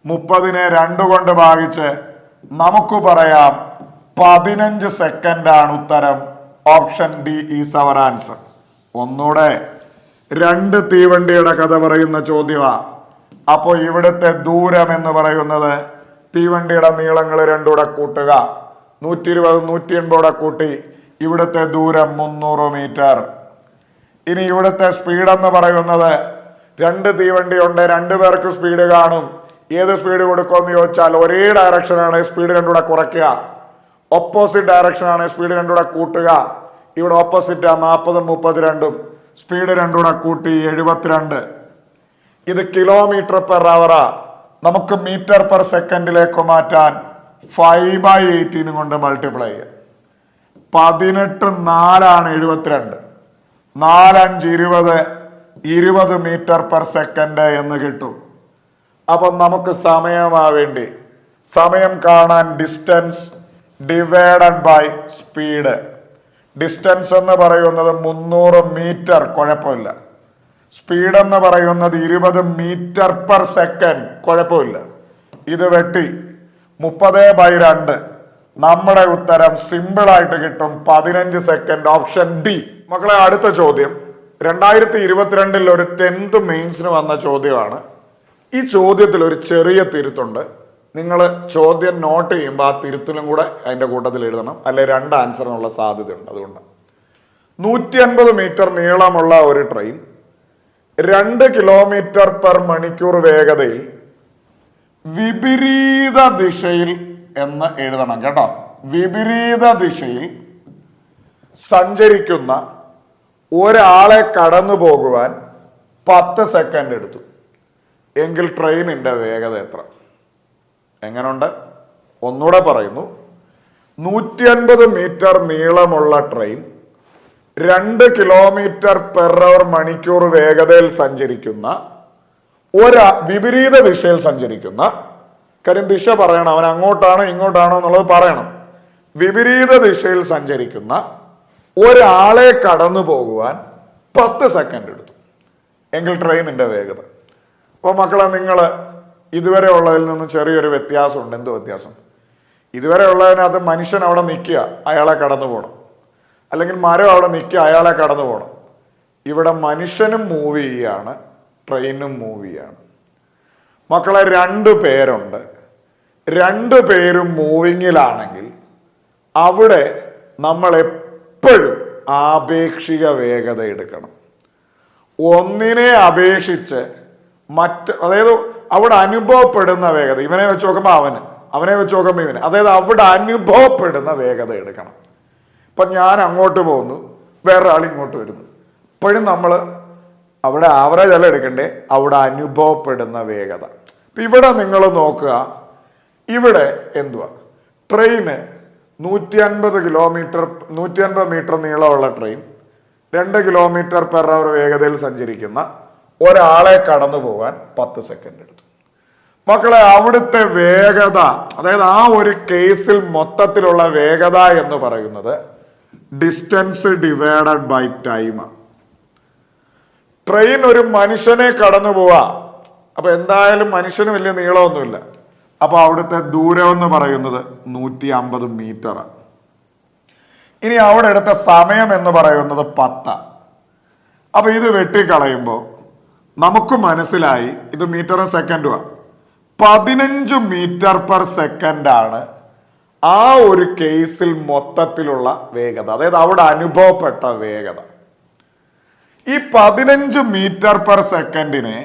30നെ 2 കൊണ്ട് ഭാഗിച്ച് നമുക്ക് പറയാം 15 സെക്കൻഡാണ് ഉത്തരം. Option D is our answer. ഒന്നൂടെ 2 തീവണ്ടിയുടെ കഥ പറയുന്ന ചോദ്യമാ. അപ്പോൾ ഇവിടുത്തെ ദൂരം എന്ന് പറയുന്നത് തീവണ്ടിയുടെ നീളങ്ങൾ 2 കൂടെ കൂട്ടുക, 120 180 കൂട്ടി ഇവിടുത്തെ ദൂരം 300 മീറ്റർ. ഇനി ഇവിടുത്തെ സ്പീഡ് എന്ന് പറയുന്നത് 2 തീവണ്ടി ഉണ്ട്, 2 പേർക്ക് സ്പീഡ് കാണും. ഏത് സ്പീഡ് കൊടുക്കുമെന്ന് ചോദിച്ചാൽ ഒരേ ഡയറക്ഷനാണ്, സ്പീഡ് 2 കൂടെ കുറയ്ക്കുക. ഓപ്പോസിറ്റ് ഡയറക്ഷനാണ്, സ്പീഡ് 2 കൂടെ കൂട്ടുക. ഇവിടെ ഓപ്പോസിറ്റ് 40 32, സ്പീഡ് 2 കൂടെ കൂട്ടി 72. ഇത് കിലോമീറ്റർ പെർ അവറാ. നമുക്ക് മീറ്റർ പെർ സെക്കൻഡിലേക്ക് മാറ്റാൻ 5/18 കൊണ്ട് മൾട്ടിപ്ലൈ ചെയ്യാം. 18 4 72, 4 5 20, 20 മീറ്റർ പെർ സെക്കൻഡ് എന്ന് കിട്ടും. അപ്പം നമുക്ക് സമയമാവേണ്ടി, സമയം കാണാൻ distance divided by speed. Distance എന്ന് പറയുന്നത് 300 മീറ്റർ, കുഴപ്പമില്ല. സ്പീഡ് എന്ന് പറയുന്നത് 20 മീറ്റർ പെർ സെക്കൻഡ്, കുഴപ്പമില്ല. ഇത് വെട്ടി 30/2, നമ്മുടെ ഉത്തരം സിമ്പിൾ ആയിട്ട് കിട്ടും 15 സെക്കൻഡ്. Option D. മക്കളെ, അടുത്ത ചോദ്യം 2022 ഒരു 10th മെയിൻസിന് വന്ന ചോദ്യമാണ്. ഈ ചോദ്യത്തിൽ ഒരു ചെറിയ തിരുത്തുണ്ട്. നിങ്ങൾ ചോദ്യം നോട്ട് ചെയ്യുമ്പോൾ ആ തിരുത്തലും കൂടെ അതിൻ്റെ കൂട്ടത്തിൽ എഴുതണം, അല്ലെ 2 ആൻസറിനുള്ള സാധ്യതയുണ്ട്. അതുകൊണ്ട് 150 മീറ്റർ നീളമുള്ള ഒരു ട്രെയിൻ 2 കിലോമീറ്റർ പെർ മണിക്കൂർ വേഗതയിൽ വിപരീത ദിശയിൽ എന്ന് എഴുതണം കേട്ടോ. വിപരീത ദിശയിൽ സഞ്ചരിക്കുന്ന ഒരാളെ കടന്നു പോകുവാൻ 10 സെക്കൻഡ് എടുത്തു എങ്കിൽ ട്രെയിനിന്റെ വേഗത എത്ര? എങ്ങനുണ്ട്? ഒന്നുകൂടെ പറയുന്നു. 150 മീറ്റർ നീളമുള്ള ട്രെയിൻ 2 കിലോമീറ്റർ പെർ അവർ മണിക്കൂർ വേഗതയിൽ സഞ്ചരിക്കുന്ന വിപരീത ദിശയിൽ സഞ്ചരിക്കുന്ന, കാര്യം ദിശ പറയണം, അവൻ അങ്ങോട്ടാണോ ഇങ്ങോട്ടാണോ എന്നുള്ളത് പറയണം. വിപരീത ദിശയിൽ സഞ്ചരിക്കുന്ന ഒരാളെ കടന്നു പോകുവാൻ 10 സെക്കൻഡ് എടുത്തു എങ്കിൽ ട്രെയിനിന്റെ വേഗത. അപ്പോൾ മക്കളെ, നിങ്ങൾ ഇതുവരെ ഉള്ളതിൽ നിന്ന് ചെറിയൊരു വ്യത്യാസമുണ്ട്. എന്ത് വ്യത്യാസം? ഇതുവരെ ഉള്ളതിനകത്ത് മനുഷ്യൻ അവിടെ നിൽക്കുക, അയാളെ കടന്നു പോകണം, അല്ലെങ്കിൽ മരം അവിടെ നിൽക്കുക, അയാളെ കടന്നു പോകണം. ഇവിടെ മനുഷ്യനും മൂവ് ചെയ്യുകയാണ്, ട്രെയിനും മൂവ് ചെയ്യാണ്. മക്കളെ, 2 പേരുണ്ട്, 2 പേരും മൂവിങ്ങിലാണെങ്കിൽ അവിടെ നമ്മൾ എപ്പോഴും ആപേക്ഷിക വേഗത എടുക്കണം. ഒന്നിനെ അപേക്ഷിച്ച് അതായത് അവിടെ അനുഭവപ്പെടുന്ന വേഗത, ഇവനെ വെച്ച് നോക്കുമ്പോൾ അവനെ വെച്ച് നോക്കുമ്പോൾ ഇവന്, അതായത് അവിടെ അനുഭവപ്പെടുന്ന വേഗത എടുക്കണം. ഇപ്പം ഞാൻ അങ്ങോട്ട് പോകുന്നു, വേറൊരാൾ ഇങ്ങോട്ട് വരുന്നു, ഇപ്പോഴും നമ്മൾ അവിടെ ആവറേജ് അല്ല എടുക്കണ്ടേ, അവിടെ അനുഭവപ്പെടുന്ന വേഗത. ഇപ്പം ഇവിടെ നിങ്ങൾ നോക്കുക, ഇവിടെ എന്തുവാ, ട്രെയിന് 150 മീറ്റർ നീളമുള്ള ട്രെയിൻ 2 കിലോമീറ്റർ പെർ അവർ വേഗതയിൽ സഞ്ചരിക്കുന്ന ഒരാളെ കടന്നു പോകാൻ 10 സെക്കൻഡ് എടുത്തു. മക്കളെ, അവിടുത്തെ വേഗത, അതായത് ആ ഒരു കേസിൽ മൊത്തത്തിലുള്ള വേഗത എന്ന് പറയുന്നത് distance divided by time. Train ഒരു മനുഷ്യനെ കടന്നു പോവാ, അപ്പൊ എന്തായാലും മനുഷ്യന് വലിയ നീളമൊന്നുമില്ല. അപ്പൊ അവിടുത്തെ ദൂരം എന്ന് പറയുന്നത് 150 മീറ്ററാണ്. ഇനി അവിടെ എടുത്ത സമയം എന്ന് പറയുന്നത് 10. അപ്പൊ ഇത് വെട്ടിക്കളയുമ്പോൾ നമുക്ക് മനസ്സിലായി ഇത് മീറ്ററും സെക്കൻഡുമാണ്. 15 മീറ്റർ പെർ സെക്കൻഡാണ് ആ ഒരു കേസിൽ മൊത്തത്തിലുള്ള വേഗത, അതായത് അവിടെ അനുഭവപ്പെട്ട വേഗത. ഈ 15 മീറ്റർ പെർ സെക്കൻഡിനെ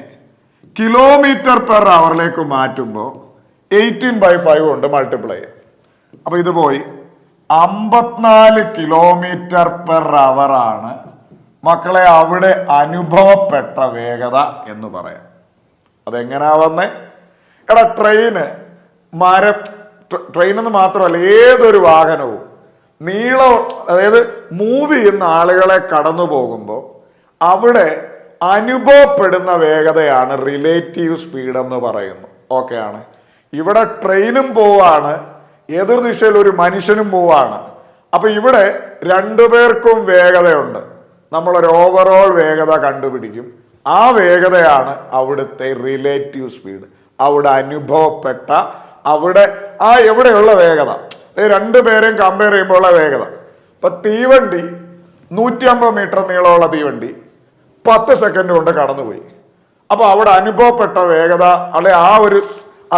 കിലോമീറ്റർ പെർ അവറിലേക്ക് മാറ്റുമ്പോൾ 18/5 കൊണ്ട് മൾട്ടിപ്ലൈ ചെയ്യാം. അപ്പൊ ഇത് പോയി 54 km/h ആണ് മക്കളെ അവിടെ അനുഭവപ്പെട്ട വേഗത എന്ന് പറയാം. അതെങ്ങനെയാ വന്നേ? എടാ ട്രെയിനെന്ന് മാത്രമല്ല ഏതൊരു വാഹനവും നീളം, അതായത് മൂവ് ചെയ്യുന്ന ആളുകളെ കടന്നു പോകുമ്പോൾ അവിടെ അനുഭവപ്പെടുന്ന വേഗതയാണ് റിലേറ്റീവ് സ്പീഡ് എന്ന് പറയുന്നു. ഓക്കെ ആണ്. ഇവിടെ ട്രെയിനും പോവാണ്, എതിർ ദിശയിൽ ഒരു മനുഷ്യനും പോവാണ്. അപ്പൊ ഇവിടെ രണ്ടുപേർക്കും വേഗതയുണ്ട്. നമ്മളൊരു ഓവറോൾ വേഗത കണ്ടുപിടിക്കും. ആ വേഗതയാണ് അവിടുത്തെ റിലേറ്റീവ് സ്പീഡ്, അവിടെ അനുഭവപ്പെട്ട, അവിടെ എവിടെയുള്ള വേഗത, രണ്ടുപേരെയും കമ്പയർ ചെയ്യുമ്പോൾ ഉള്ള വേഗത. ഇപ്പൊ തീവണ്ടി 150 മീറ്റർ നീളമുള്ള തീവണ്ടി 10 സെക്കൻഡ് കൊണ്ട് കടന്നുപോയി. അപ്പൊ അവിടെ അനുഭവപ്പെട്ട വേഗത, അല്ലെ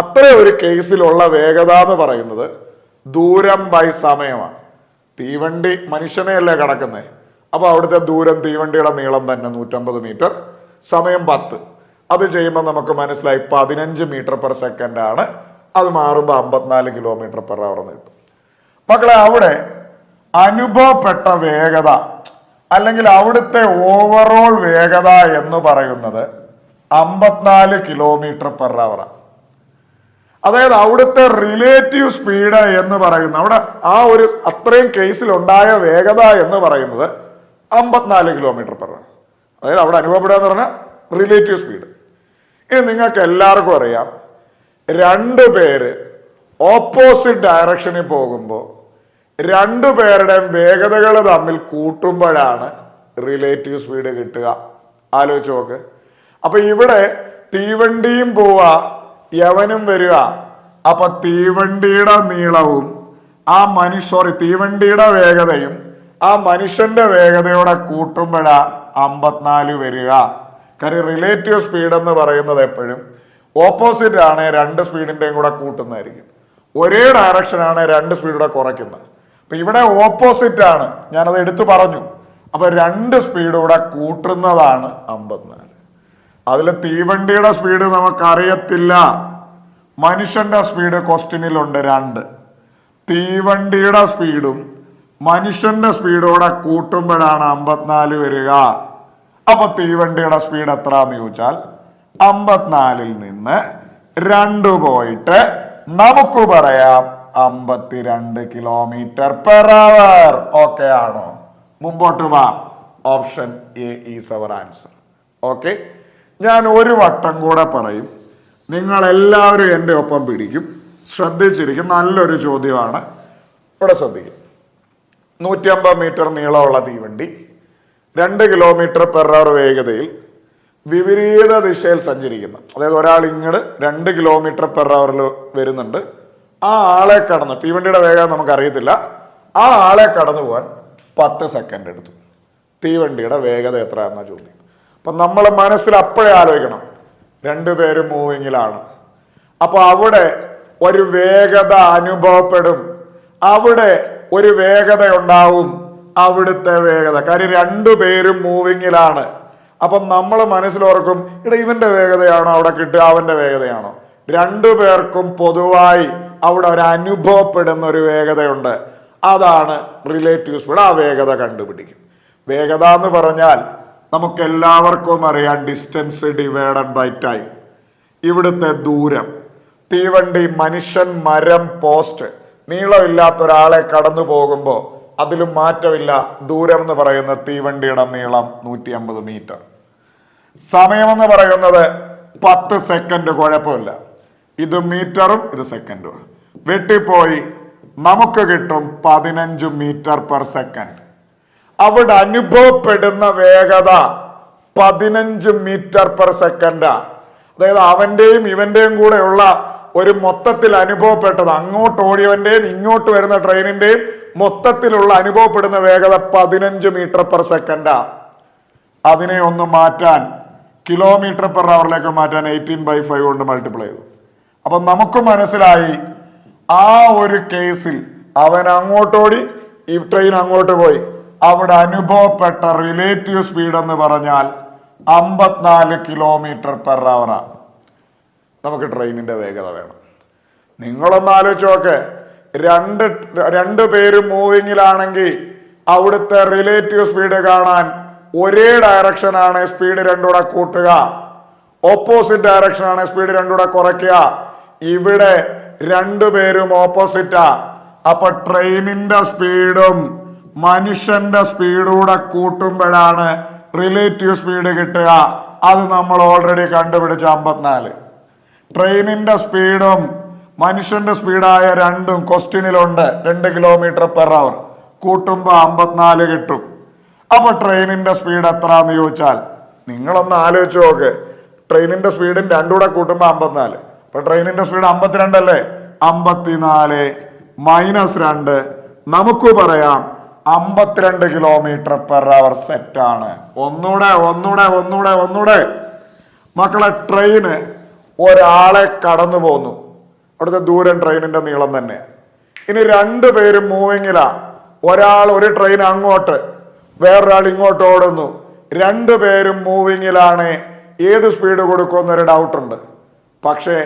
അത്ര ഒരു കേസിലുള്ള വേഗത എന്ന് പറയുന്നത് ദൂരം ബൈ സമയമാണ്. തീവണ്ടി മനുഷ്യനെയല്ലേ കടക്കുന്നത്. അപ്പൊ അവിടുത്തെ ദൂരം, തീവണ്ടിയുടെ നീളം തന്നെ 150 മീറ്റർ, സമയം 10. അത് ചെയ്യുമ്പോൾ നമുക്ക് മനസ്സിലായി 15 മീറ്റർ/സെക്കൻഡ് ആണ്. അത് മാറുമ്പോൾ 54 km/h എന്ന് കിട്ടും. മക്കളെ, അവിടെ അനുഭവപ്പെട്ട വേഗത അല്ലെങ്കിൽ അവിടുത്തെ ഓവറോൾ വേഗത എന്ന് പറയുന്നത് 54 km/h. അതായത് അവിടുത്തെ റിലേറ്റീവ് സ്പീഡ് എന്ന് പറയുന്നത്, അവിടെ അത്രയും കേസിൽ ഉണ്ടായ വേഗത എന്ന് പറയുന്നത് 54 km/h. അതായത് അവിടെ അനുഭവപ്പെടുക എന്ന് പറഞ്ഞാൽ റിലേറ്റീവ് സ്പീഡ്. ഇനി നിങ്ങൾക്ക് എല്ലാവർക്കും അറിയാം, രണ്ടുപേര് ഓപ്പോസിറ്റ് ഡയറക്ഷനിൽ പോകുമ്പോൾ രണ്ടുപേരുടെയും വേഗതകൾ തമ്മിൽ കൂട്ടുമ്പോഴാണ് റിലേറ്റീവ് സ്പീഡ് കിട്ടുക. ആലോചിച്ച് നോക്ക്. അപ്പൊ ഇവിടെ തീവണ്ടിയും പോവാ, യവനും വരിക. അപ്പൊ തീവണ്ടിയുടെ നീളവും തീവണ്ടിയുടെ വേഗതയും ആ മനുഷ്യന്റെ വേഗതയോടെ കൂട്ടുമ്പോഴാ 54 വരിക. കാര്യം റിലേറ്റീവ് സ്പീഡ് എന്ന് പറയുന്നത് എപ്പോഴും ഓപ്പോസിറ്റ് ആണ്, രണ്ട് സ്പീഡിന്റെയും കൂടെ കൂട്ടുന്നതായിരിക്കും. ഒരേ ഡയറക്ഷൻ ആണ്, രണ്ട് സ്പീഡൂടെ കുറയ്ക്കുന്നത്. അപ്പൊ ഇവിടെ ഓപ്പോസിറ്റ് ആണ്, ഞാനത് എടുത്തു പറഞ്ഞു. അപ്പൊ രണ്ട് സ്പീഡൂടെ കൂട്ടുന്നതാണ് 54. അതിൽ തീവണ്ടിയുടെ സ്പീഡ് നമുക്കറിയത്തില്ല, മനുഷ്യന്റെ സ്പീഡ് ക്വസ്റ്റ്യനിലുണ്ട് 2. തീവണ്ടിയുടെ സ്പീഡും മനുഷ്യന്റെ സ്പീഡോടെ കൂട്ടുമ്പോഴാണ് 54 വരിക. അപ്പൊ തീവണ്ടിയുടെ സ്പീഡ് എത്രന്ന് ചോദിച്ചാൽ 54-ൽ നിന്ന് 2 പോയിട്ട് നമുക്ക് പറയാം 52 km/h. ഓക്കെ ആണോ? മുമ്പോട്ട് വാ. Option A is our answer. Okay, ഞാൻ ഒരു വട്ടം കൂടെ പറയും, നിങ്ങൾ എല്ലാവരും എൻ്റെ ഒപ്പം പിടിക്കും. ശ്രദ്ധിച്ചിരിക്കും, നല്ലൊരു ചോദ്യമാണ്. ഇവിടെ ശ്രദ്ധിക്കും. 150 മീറ്റർ നീളമുള്ള തീവണ്ടി 2 km/h വേഗതയിൽ വിപരീത ദിശയിൽ സഞ്ചരിക്കുന്ന, അതായത് ഒരാൾ ഇങ്ങോട്ട് 2 km/h വരുന്നുണ്ട്. ആ ആളെ കടന്ന്, തീവണ്ടിയുടെ വേഗം നമുക്കറിയത്തില്ല, ആ ആളെ കടന്നു പോകാൻ 10 സെക്കൻഡ് എടുത്തു. തീവണ്ടിയുടെ വേഗത എത്ര എന്ന ചോദ്യം. അപ്പൊ നമ്മൾ മനസ്സിൽ അപ്പോഴേ ആലോചിക്കണം, രണ്ടുപേരും മൂവിങ്ങിലാണ്. അപ്പൊ അവിടെ ഒരു വേഗത അനുഭവപ്പെടും, അവിടെ ഒരു വേഗത ഉണ്ടാവും, അവിടുത്തെ വേഗത. കാര്യം രണ്ടുപേരും മൂവിങ്ങിലാണ്. അപ്പം നമ്മൾ മനസ്സിലോർക്കും, ഇവന്റെ വേഗതയാണോ അവിടെ കിട്ടുക, അവന്റെ വേഗതയാണോ? രണ്ടുപേർക്കും പൊതുവായി അവിടെ ഒരു അനുഭവപ്പെടുന്ന ഒരു വേഗതയുണ്ട്, അതാണ് റിലേറ്റീവ് സ്പീഡ്. ആ വേഗത കണ്ടുപിടിക്കും. വേഗത എന്ന് പറഞ്ഞാൽ നമുക്ക് എല്ലാവർക്കും അറിയാം, ഡിസ്റ്റൻസ് ഡിവൈഡഡ് ബൈ ടൈം. ഇവിടുത്തെ ദൂരം, തീവണ്ടി, മനുഷ്യൻ, മരം, പോസ്റ്റ്, നീളമില്ലാത്ത ഒരാളെ കടന്നു പോകുമ്പോൾ അതിലും മാറ്റമില്ല. ദൂരം എന്ന് പറയുന്ന തീവണ്ടിയുടെ നീളം 150 മീറ്റർ. സമയമെന്ന് പറയുന്നത് 10 സെക്കൻഡ്, കുഴപ്പമില്ല. ഇത് മീറ്ററും ഇത് സെക്കൻഡും വെട്ടിപ്പോയി, നമുക്ക് കിട്ടും 15 മീറ്റർ/സെക്കൻഡ്. അവിടെ അനുഭവപ്പെടുന്ന വേഗത 15 മീറ്റർ/സെക്കൻഡാ. അതായത് അവന്റെയും ഇവന്റെയും കൂടെയുള്ള ഒരു മൊത്തത്തിൽ അനുഭവപ്പെട്ടത്, അങ്ങോട്ട് ഓടിയവന്റെയും ഇങ്ങോട്ട് വരുന്ന ട്രെയിനിന്റെയും മൊത്തത്തിലുള്ള അനുഭവപ്പെടുന്ന വേഗത 15 മീറ്റർ/സെക്കൻഡാ. അതിനെ ഒന്ന് മാറ്റാൻ km/h മാറ്റാൻ 18/5 കൊണ്ട് മൾട്ടിപ്ലൈ ചെയ്തു. അപ്പൊ നമുക്ക് മനസ്സിലായി, ആ ഒരു കേസിൽ അവൻ അങ്ങോട്ടോടി, ഈ ട്രെയിൻ അങ്ങോട്ട് പോയി, അവിടെ അനുഭവപ്പെട്ട റിലേറ്റീവ് സ്പീഡ് എന്ന് പറഞ്ഞാൽ 54 km/h. നമുക്ക് ട്രെയിനിന്റെ വേഗത വേണം. നിങ്ങളൊന്ന് ആലോചിച്ച് നോക്ക്, രണ്ട് പേരും മൂവിങ്ങിലാണെങ്കിൽ അവിടുത്തെ റിലേറ്റീവ് സ്പീഡ് കാണാൻ ഒരേ ഡയറക്ഷൻ ആണ് സ്പീഡ് രണ്ടുകൂടെ കൂട്ടുക, ഓപ്പോസിറ്റ് ഡയറക്ഷൻ ആണ് സ്പീഡ് രണ്ടുകൂടെ കുറയ്ക്കുക. ഇവിടെ രണ്ടുപേരും ഓപ്പോസിറ്റാ. അപ്പൊ ട്രെയിനിന്റെ സ്പീഡും മനുഷ്യന്റെ സ്പീഡൂടെ കൂട്ടുമ്പോഴാണ് റിലേറ്റീവ് സ്പീഡ് കിട്ടുക. അത് നമ്മൾ ഓൾറെഡി കണ്ടുപിടിച്ച 54. ട്രെയിനിന്റെ സ്പീഡും മനുഷ്യന്റെ സ്പീഡായ രണ്ടും ക്വസ്റ്റ്യനിലുണ്ട്. 2 km/h കൂട്ടുമ്പോ 54 കിട്ടും. അപ്പൊ ട്രെയിനിന്റെ സ്പീഡ് എത്രന്ന് ചോദിച്ചാൽ നിങ്ങളൊന്ന് ആലോചിച്ച് നോക്ക്. ട്രെയിനിന്റെ സ്പീഡും രണ്ടുകൂടെ കൂട്ടുമ്പോ 54. അപ്പൊ ട്രെയിനിന്റെ സ്പീഡ് 52 അല്ലേ? 54 -2 നമുക്ക് പറയാം 52 km/h സെറ്റാണ്. ഒന്നൂടെ മക്കളെ, ട്രെയിന് ഒരാളെ കടന്നു പോന്നു. അവിടുത്തെ ദൂരം ട്രെയിനിന്റെ നീളം തന്നെ. ഇനി രണ്ടുപേരും മൂവിങ്ങിലാ. ഒരു ട്രെയിൻ അങ്ങോട്ട്, വേറൊരാൾ ഇങ്ങോട്ട് ഓടുന്നു. രണ്ടുപേരും മൂവിങ്ങിലാണ്. ഏത് സ്പീഡ് കൊടുക്കുമെന്നൊരു ഡൗട്ടുണ്ട്. പക്ഷേ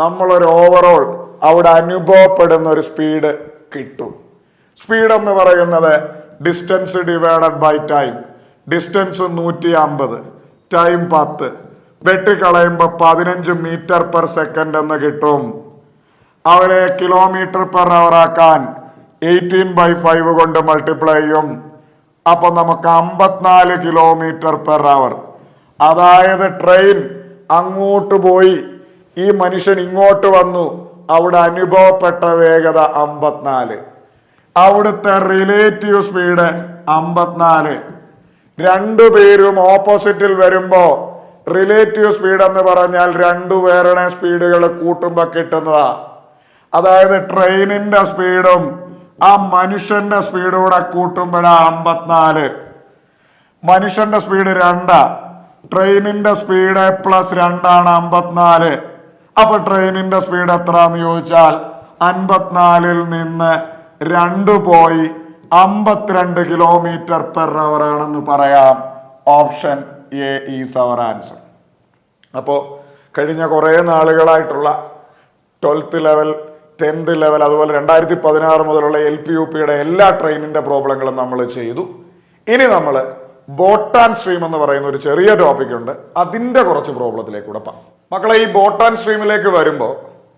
നമ്മളൊരു ഓവറോൾ അവിടെ അനുഭവപ്പെടുന്ന ഒരു സ്പീഡ് കിട്ടും. സ്പീഡ് എന്ന് പറയുന്നത് distance divided by time. Distance 150, time 10, വെട്ടിക്കളയുമ്പോൾ 15 m/s എന്ന് കിട്ടും. അവരെ km/h ആക്കാൻ 18/5 കൊണ്ട് മൾട്ടിപ്ലൈ ചെയ്യും. അപ്പൊ നമുക്ക് 54 km/h. അതായത് ട്രെയിൻ അങ്ങോട്ട് പോയി, ഈ മനുഷ്യൻ ഇങ്ങോട്ട് വന്നു, അവിടെ അനുഭവപ്പെട്ട വേഗത 54. അവിടുത്തെ റിലേറ്റീവ് സ്പീഡ് 54. രണ്ടുപേരും ഓപ്പോസിറ്റിൽ വരുമ്പോ റിലേറ്റീവ് സ്പീഡ് എന്ന് പറഞ്ഞാൽ രണ്ടുപേരുടെ സ്പീഡുകൾ കൂട്ടുമ്പോ കിട്ടുന്നതാ. അതായത് ട്രെയിനിന്റെ സ്പീഡും ആ മനുഷ്യന്റെ സ്പീഡൂടെ കൂട്ടുമ്പോഴാണ് 54. മനുഷ്യന്റെ സ്പീഡ് 2, ട്രെയിനിന്റെ സ്പീഡ് +2 ആണ് 54. അപ്പൊ ട്രെയിനിന്റെ സ്പീഡ് എത്രന്ന് ചോദിച്ചാൽ 54-ൽ നിന്ന് 2 പോയി 52 km/h ആണെന്ന് പറയാം. Option A is our answer. അപ്പോൾ കഴിഞ്ഞ കുറേ നാളുകളായിട്ടുള്ള 12th ലെവൽ, 10th ലെവൽ, അതുപോലെ 2016 മുതലുള്ള LP-UPയുടെ എല്ലാ ട്രെയിനിന്റെ പ്രോബ്ലങ്ങളും നമ്മൾ ചെയ്തു. ഇനി നമ്മൾ ബോട്ട് ആൻഡ് സ്ട്രീം എന്ന് പറയുന്ന ഒരു ചെറിയ ടോപ്പിക് ഉണ്ട്, അതിന്റെ കുറച്ച് പ്രോബ്ലത്തിലേക്ക് കൂടെ പോകാം. മക്കളെ, ഈ ബോട്ട് ആൻഡ് സ്ട്രീമിലേക്ക് വരുമ്പോൾ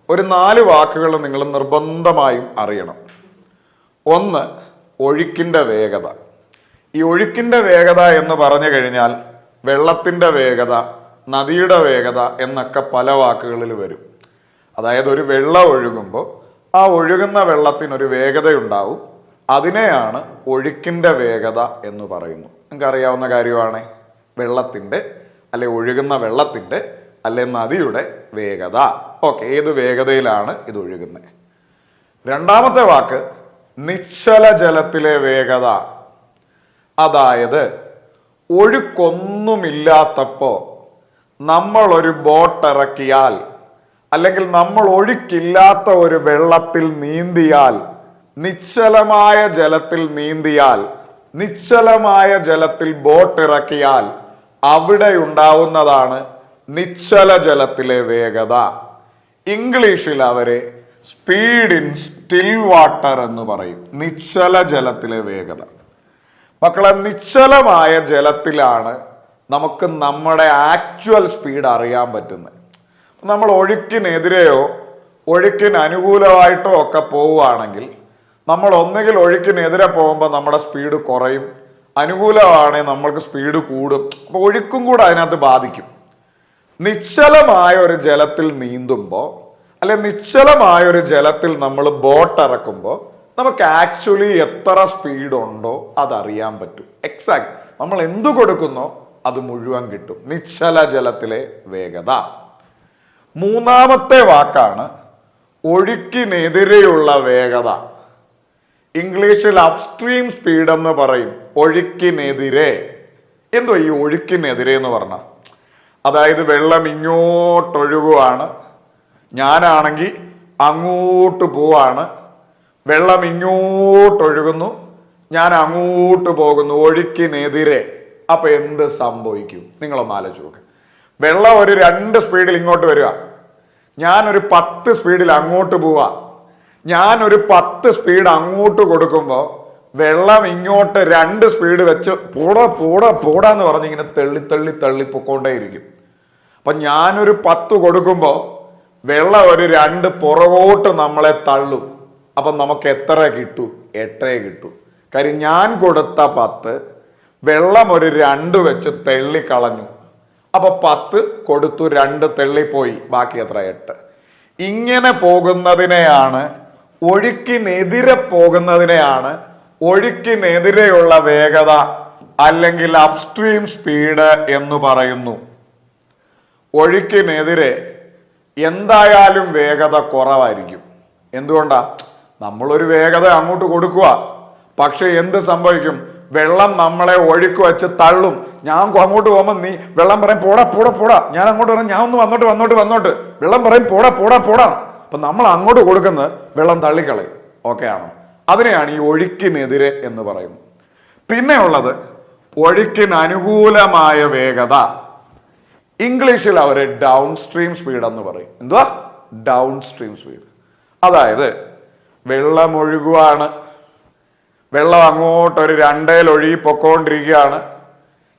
ഒരു 4 വാക്കുകൾ നിങ്ങൾ നിർബന്ധമായും അറിയണം. ഒന്ന്, ഒഴുക്കിന്റെ വേഗത. ഈ ഒഴുക്കിന്റെ വേഗത എന്ന് പറഞ്ഞു കഴിഞ്ഞാൽ വെള്ളത്തിന്റെ വേഗത, നദിയുടെ വേഗത എന്നൊക്കെ പല വാക്കുകളിൽ വരും. അതായത് ഒരു വെള്ളം ഒഴുകുമ്പോൾ ആ ഒഴുകുന്ന വെള്ളത്തിനൊരു വേഗതയുണ്ടാവും. അതിനെയാണ് ഒഴുക്കിന്റെ വേഗത എന്ന് പറയുന്നു. നിങ്ങൾക്ക് അറിയാവുന്ന കാര്യമാണ് വെള്ളത്തിന്റെ, അല്ലെ ഒഴുകുന്ന വെള്ളത്തിന്റെ, അല്ലെ നദിയുടെ വേഗത. ഓക്കെ, ഏത് വേഗതയിലാണ് ഇത് ഒഴുകുന്നത്? രണ്ടാമത്തെ വാക്ക് നിശ്ചല ജലത്തിലെ വേഗത. അതായത് ഒഴുക്കൊന്നുമില്ലാത്തപ്പോ നമ്മൾ ഒരു ബോട്ട് ഇറക്കിയാൽ, അല്ലെങ്കിൽ നമ്മൾ ഒഴുക്കില്ലാത്ത ഒരു വെള്ളത്തിൽ നീന്തിയാൽ, നിശ്ചലമായ ജലത്തിൽ നീന്തിയാൽ, നിശ്ചലമായ ജലത്തിൽ ബോട്ട് ഇറക്കിയാൽ അവിടെ ഉണ്ടാവുന്നതാണ് നിശ്ചല ജലത്തിലെ വേഗത. ഇംഗ്ലീഷിൽ അവരെ സ്പീഡ് ഇൻ സ്റ്റിൽ വാട്ടർ എന്ന് പറയും. നിശ്ചല ജലത്തിലെ വേഗത. മക്കളെ, നിശ്ചലമായ ജലത്തിലാണ് നമുക്ക് നമ്മുടെ ആക്ച്വൽ സ്പീഡ് അറിയാൻ പറ്റുന്നത്. നമ്മൾ ഒഴുക്കിനെതിരെയോ ഒഴുക്കിന് അനുകൂലമായിട്ടോ ഒക്കെ പോവുകയാണെങ്കിൽ നമ്മൾ ഒന്നുകിൽ ഒഴുക്കിനെതിരെ പോകുമ്പോൾ നമ്മുടെ സ്പീഡ് കുറയും, അനുകൂലമാണെങ്കിൽ നമ്മൾക്ക് സ്പീഡ് കൂടും. അപ്പോൾ ഒഴുക്കും കൂടെ അതിനകത്ത് ബാധിക്കും. നിശ്ചലമായ ഒരു ജലത്തിൽ നീന്തുമ്പോൾ, അല്ലെ നിശ്ചലമായ ഒരു ജലത്തിൽ നമ്മൾ ബോട്ട് ഇറക്കുമ്പോൾ നമുക്ക് ആക്ച്വലി എത്ര സ്പീഡ് ഉണ്ടോ അതറിയാൻ പറ്റും. എക്സാക്ട് നമ്മൾ എന്തു കൊടുക്കുന്നോ അത് മുഴുവൻ കിട്ടും. നിശ്ചല ജലത്തിലെ വേഗത. മൂന്നാമത്തെ വാക്കാണ് ഒഴുക്കിനെതിരെയുള്ള വേഗത. ഇംഗ്ലീഷിൽ അപ്സ്ട്രീം സ്പീഡ് എന്ന് പറയും. ഒഴുക്കിനെതിരെ. എന്തോ ഈ ഒഴുക്കിനെതിരെ എന്ന് പറഞ്ഞാൽ, അതായത് വെള്ളം ഇങ്ങോട്ടൊഴുകുവാണ്, ഞാനാണെങ്കിൽ അങ്ങോട്ട് പോവാണ്. വെള്ളം ഇങ്ങോട്ടൊഴുകുന്നു, ഞാൻ അങ്ങോട്ട് പോകുന്നു. ഒഴുക്കിനെതിരെ. അപ്പൊ എന്ത് സംഭവിക്കും? നിങ്ങളൊന്ന് ആലോചിച്ച് നോക്ക്. വെള്ളം ഒരു 2 സ്പീഡിൽ ഇങ്ങോട്ട് വരിക, ഞാനൊരു 10 സ്പീഡിൽ അങ്ങോട്ട് പോവാ. ഞാൻ ഒരു 10 സ്പീഡ് അങ്ങോട്ട് കൊടുക്കുമ്പോൾ വെള്ളം ഇങ്ങോട്ട് 2 സ്പീഡ് വെച്ച് പോടാന്ന് പറഞ്ഞ് ഇങ്ങനെ തള്ളി പൊക്കോണ്ടേയിരിക്കും. അപ്പൊ ഞാനൊരു 10 കൊടുക്കുമ്പോൾ വെള്ളം ഒരു 2 പുറകോട്ട് നമ്മളെ തള്ളും. അപ്പൊ നമുക്ക് എത്ര കിട്ടൂ? 8 കിട്ടൂ. കാര്യം ഞാൻ കൊടുത്ത 10 വെള്ളം ഒരു 2 വെച്ച് തെള്ളിക്കളഞ്ഞു. അപ്പൊ 10 കൊടുത്തു, 2 തെള്ളിപ്പോയി, ബാക്കി എത്ര? 8. ഇങ്ങനെ പോകുന്നതിനെയാണ്, ഒഴുക്കിനെതിരെയുള്ള വേഗത അല്ലെങ്കിൽ അപ്സ്ട്രീം സ്പീഡ് എന്ന് പറയുന്നു. ഒഴുക്കിനെതിരെ എന്തായാലും വേഗത കുറവായിരിക്കും. എന്തുകൊണ്ടാ? നമ്മളൊരു വേഗത അങ്ങോട്ട് കൊടുക്കുക, പക്ഷെ എന്ത് സംഭവിക്കും? വെള്ളം നമ്മളെ ഒഴുക്ക് വെച്ച് തള്ളും. ഞാൻ അങ്ങോട്ട് പോകുമ്പോൾ നീ വെള്ളം പറയും പോടാ, ഞാൻ അങ്ങോട്ട് പറയും ഞാൻ ഒന്ന് വന്നോട്ട്, വെള്ളം പറയും പോടാ. അപ്പൊ നമ്മൾ അങ്ങോട്ട് കൊടുക്കുന്നത് വെള്ളം തള്ളിക്കളയും. ഓക്കെ ആണോ? അതിനെയാണ് ഈ ഒഴുക്കിനെതിരെ എന്ന് പറയുന്നത്. പിന്നെ ഉള്ളത് ഒഴുക്കിന് അനുകൂലമായ വേഗത. ഇംഗ്ലീഷിൽ അവര് ഡൗൺ സ്ട്രീം സ്പീഡ് എന്ന് പറയും. എന്തുവാ? Down stream speed. അതായത് വെള്ളം ഒഴുകുവാണ്, വെള്ളം അങ്ങോട്ടൊരു 2 ഒഴുകി പൊക്കോണ്ടിരിക്കുകയാണ്.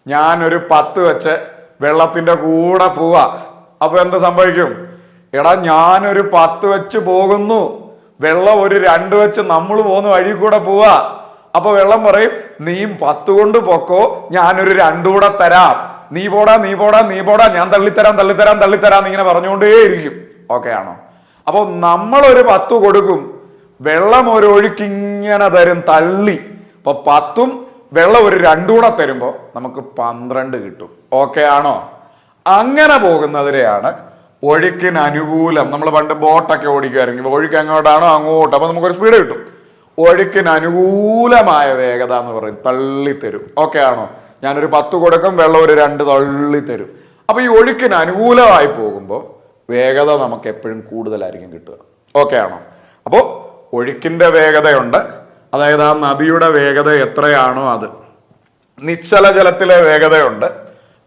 ഞാനൊരു 10 വെച്ച് വെള്ളത്തിന്റെ കൂടെ പോവാ. അപ്പൊ എന്ത് സംഭവിക്കും? എടാ, ഞാനൊരു 10 വെച്ച് പോകുന്നു, വെള്ളം ഒരു 2 വെച്ച് നമ്മൾ പോകുന്ന വഴി കൂടെ പോവാ. അപ്പൊ വെള്ളം പറയും നീയും 10 കൊണ്ട് പൊക്കോ, ഞാനൊരു 2 കൂടെ തരാം, നീ പോടാ, ഞാൻ തള്ളിത്തരാം ഇങ്ങനെ പറഞ്ഞുകൊണ്ടേയിരിക്കും. ഓക്കെ ആണോ? അപ്പൊ നമ്മളൊരു 10 കൊടുക്കും, വെള്ളം ഒരു ഒഴുക്കിങ്ങനെ തരും തള്ളി. അപ്പൊ 10ഉം വെള്ളം ഒരു 2 കൂടെ തരുമ്പോ നമുക്ക് 12 കിട്ടും. ഓക്കെ ആണോ? അങ്ങനെ പോകുന്നതിനെയാണ് ഒഴുക്കിന് അനുകൂലം. നമ്മൾ പണ്ട് ബോട്ടൊക്കെ ഓടിക്കുമായിരിക്കും, ഒഴുക്ക് എങ്ങോട്ടാണോ അങ്ങോട്ട്, അപ്പൊ നമുക്കൊരു സ്പീഡ് കിട്ടും. ഒഴുക്കിന് അനുകൂലമായ വേഗത എന്ന് പറയും, തള്ളിത്തരും. ഓക്കെ ആണോ? ഞാനൊരു 10 കൊടുക്കും, വെള്ളം ഒരു 2 തള്ളിത്തരും. അപ്പൊ ഈ ഒഴുക്കിന് അനുകൂലമായി പോകുമ്പോൾ വേഗത നമുക്ക് എപ്പോഴും കൂടുതലായിരിക്കും കിട്ടുക. ഓക്കെ ആണോ? അപ്പോൾ ഒഴുക്കിന്റെ വേഗതയുണ്ട്, അതായത് ആ നദിയുടെ വേഗത എത്രയാണോ അത്. നിശ്ചല ജലത്തിലെ വേഗതയുണ്ട്,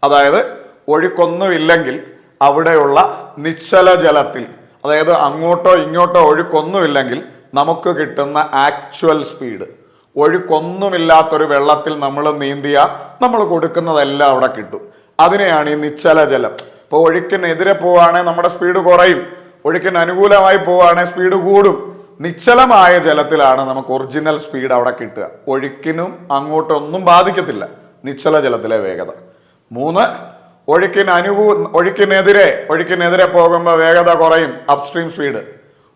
അതായത് ഒഴുക്കൊന്നുമില്ലെങ്കിൽ അവിടെയുള്ള നിശ്ചല ജലത്തിൽ, അതായത് അങ്ങോട്ടോ ഇങ്ങോട്ടോ ഒഴുക്കൊന്നുമില്ലെങ്കിൽ നമുക്ക് കിട്ടുന്ന ആക്ച്വൽ സ്പീഡ്. ഒഴുക്കൊന്നുമില്ലാത്തൊരു വെള്ളത്തിൽ നമ്മൾ നീന്തിയ നമ്മൾ കൊടുക്കുന്നതെല്ലാം അവിടെ കിട്ടും. അതിനെയാണ് ഈ നിശ്ചല ജലം. ഇപ്പോൾ ഒഴുക്കിനെതിരെ പോവുകയാണെങ്കിൽ നമ്മുടെ സ്പീഡ് കുറയും, ഒഴുക്കിന് അനുകൂലമായി പോവുകയാണെങ്കിൽ സ്പീഡ് കൂടും. നിശ്ചലമായ ജലത്തിലാണ് നമുക്ക് ഒറിജിനൽ സ്പീഡ് അവിടെ കിട്ടുക. ഒഴുക്കിനും അങ്ങോട്ടൊന്നും ബാധിക്കത്തില്ല നിശ്ചല ജലത്തിലെ വേഗത. 3, ഒഴുക്കിനെതിരെ പോകുമ്പോൾ വേഗത കുറയും, അപ്സ്ട്രീം സ്പീഡ്.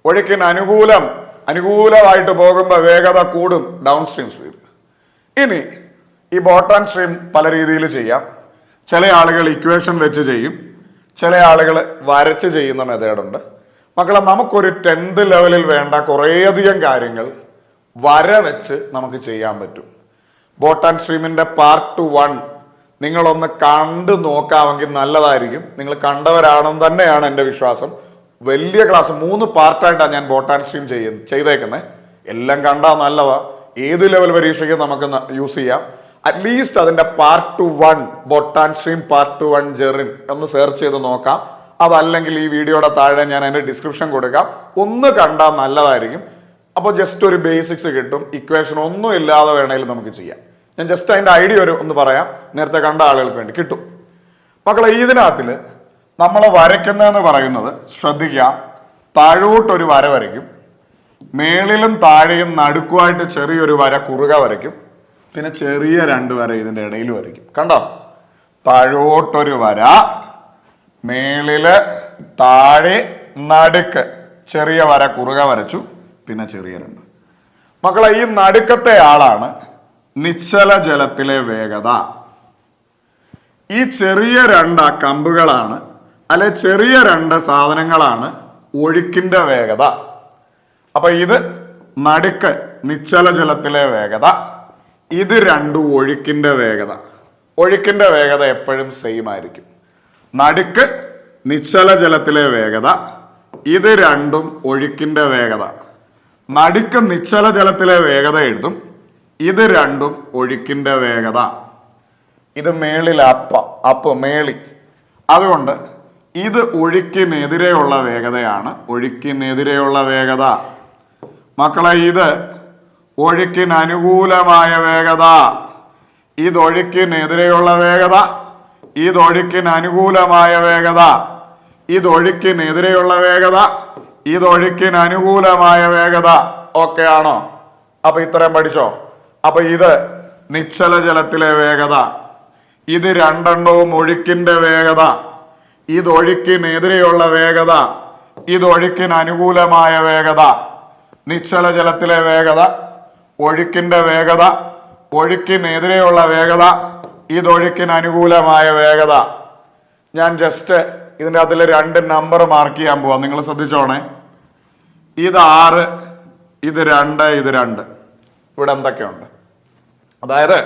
ഒഴുക്കിന് അനുകൂലമായിട്ട് പോകുമ്പോൾ വേഗത കൂടും, ഡൗൺ സ്ട്രീം സ്പീഡ്. ഇനി ഈ ബോട്ട് ആൻഡ് സ്ട്രീം പല രീതിയിൽ ചെയ്യാം. ചില ആളുകൾ ഇക്വേഷൻ വെച്ച് ചെയ്യും, ചില ആളുകൾ വരച്ച് ചെയ്യുന്ന മെത്തേഡുണ്ട്. മക്കളെ, നമുക്കൊരു 10th ലെവലിൽ വേണ്ട കുറേയധികം കാര്യങ്ങൾ വര വെച്ച് നമുക്ക് ചെയ്യാൻ പറ്റും. ബോട്ട് ആൻഡ് സ്ട്രീമിന്റെ പാർട്ട് 1 നിങ്ങളൊന്ന് കണ്ടു നോക്കാമെങ്കിൽ നല്ലതായിരിക്കും. നിങ്ങൾ കണ്ടവരാണെന്ന് തന്നെയാണ് എൻ്റെ വിശ്വാസം. വലിയ ക്ലാസ് 3 പാർട്ടായിട്ടാണ് ഞാൻ ബോട്ട് ആൻഡ് സ്ട്രീം ചെയ്തേക്കുന്നത്. എല്ലാം കണ്ടാൽ നല്ലതാ, ഏത് ലെവൽ പരീക്ഷയ്ക്ക് നമുക്ക് യൂസ് ചെയ്യാം. അറ്റ്ലീസ്റ്റ് അതിന്റെ part 1 boat and stream part 1 Jerin ഒന്ന് സെർച്ച് ചെയ്ത് നോക്കാം. അതല്ലെങ്കിൽ ഈ വീഡിയോയുടെ താഴെ ഞാൻ അതിന്റെ ഡിസ്ക്രിപ്ഷൻ കൊടുക്കാം, ഒന്ന് കണ്ടാൽ നല്ലതായിരിക്കും. അപ്പോൾ ജസ്റ്റ് ഒരു ബേസിക്സ് കിട്ടും. ഇക്വേഷൻ ഒന്നും ഇല്ലാതെ വേണമെങ്കിലും നമുക്ക് ചെയ്യാം. ഞാൻ ജസ്റ്റ് അതിന്റെ ഐഡിയ ഒന്ന് പറയാം, നേരത്തെ കണ്ട ആളുകൾക്ക് വേണ്ടി കിട്ടും. മക്കളെ, ഇതിനകത്തിൽ നമ്മൾ വരയ്ക്കുന്നതെന്ന് പറയുന്നത് ശ്രദ്ധിക്കുക. താഴോട്ടൊരു വര വരയ്ക്കും, മേളിലും താഴെയും നടുക്കുമായിട്ട് ചെറിയൊരു വര കുറുക വരയ്ക്കും, പിന്നെ ചെറിയ 2 വര ഇതിന്റെ ഇടയിൽ വരയ്ക്കും. കണ്ടോ? താഴോട്ടൊരു വര, മേളില് താഴെ നടുക്ക് ചെറിയ വര കുറുക വരച്ചു, പിന്നെ ചെറിയ 2. മക്കളെ, ഈ നടുക്കത്തെ ആളാണ് നിശ്ചല ജലത്തിലെ വേഗത. ഈ ചെറിയ 2 കമ്പുകളാണ്, അല്ലെ ചെറിയ 2 സാധനങ്ങളാണ് ഒഴുക്കിന്റെ വേഗത. അപ്പൊ ഇത് നടുക്ക് നിശ്ചല ജലത്തിലെ വേഗത, ഇത് 2 ഒഴുക്കിന്റെ വേഗത. ഒഴുക്കിന്റെ വേഗത എപ്പോഴും സെയിം ആയിരിക്കും. നടുക്ക് നിശ്ചല ജലത്തിലെ വേഗത, ഇത് 2ഉം ഒഴുക്കിന്റെ വേഗത. നടുക്ക് നിശ്ചല ജലത്തിലെ വേഗത എഴുതും, ഇത് 2ഉം ഒഴുക്കിന്റെ വേഗത. ഇത് മേളിൽ അപ്പ് മേളി. അതുകൊണ്ട് ഇത് ഒഴുക്കിനെതിരെയുള്ള വേഗതയാണ്. ഒഴുക്കിനെതിരെയുള്ള വേഗത. മക്കളെ ഇത് ഒഴുക്കിന് അനുകൂലമായ വേഗത, ഇതൊഴുക്കിനെതിരെയുള്ള വേഗത, ഇതൊഴുക്കിന് അനുകൂലമായ വേഗത, ഇതൊഴുക്കിനെതിരെയുള്ള വേഗത, ഇതൊഴുക്കിന് അനുകൂലമായ വേഗത. ഓക്കെ ആണോ? അപ്പൊ ഇത്രയും പഠിച്ചോ. അപ്പൊ ഇത് നിശ്ചല ജലത്തിലെ വേഗത, ഇത് രണ്ടെണ്ണവും ഒഴുക്കിന്റെ വേഗത, ഇതൊഴുക്കിനെതിരെയുള്ള വേഗത, ഇതൊഴുക്കിന് അനുകൂലമായ വേഗത. നിശ്ചല ജലത്തിലെ വേഗത, ഒഴുക്കിന്റെ വേഗത, ഒഴുക്കിനെതിരെയുള്ള വേഗത, ഇതൊഴുക്കിന് അനുകൂലമായ വേഗത. ഞാൻ ജസ്റ്റ് ഇതിൻ്റെ അതിൽ 2 നമ്പർ മാർക്ക് ചെയ്യാൻ പോവാം, നിങ്ങൾ ശ്രദ്ധിച്ചോണേ. ഇത് 6, ഇത് 2, ഇത് 2. ഇവിടെ എന്തൊക്കെയുണ്ട്? അതായത്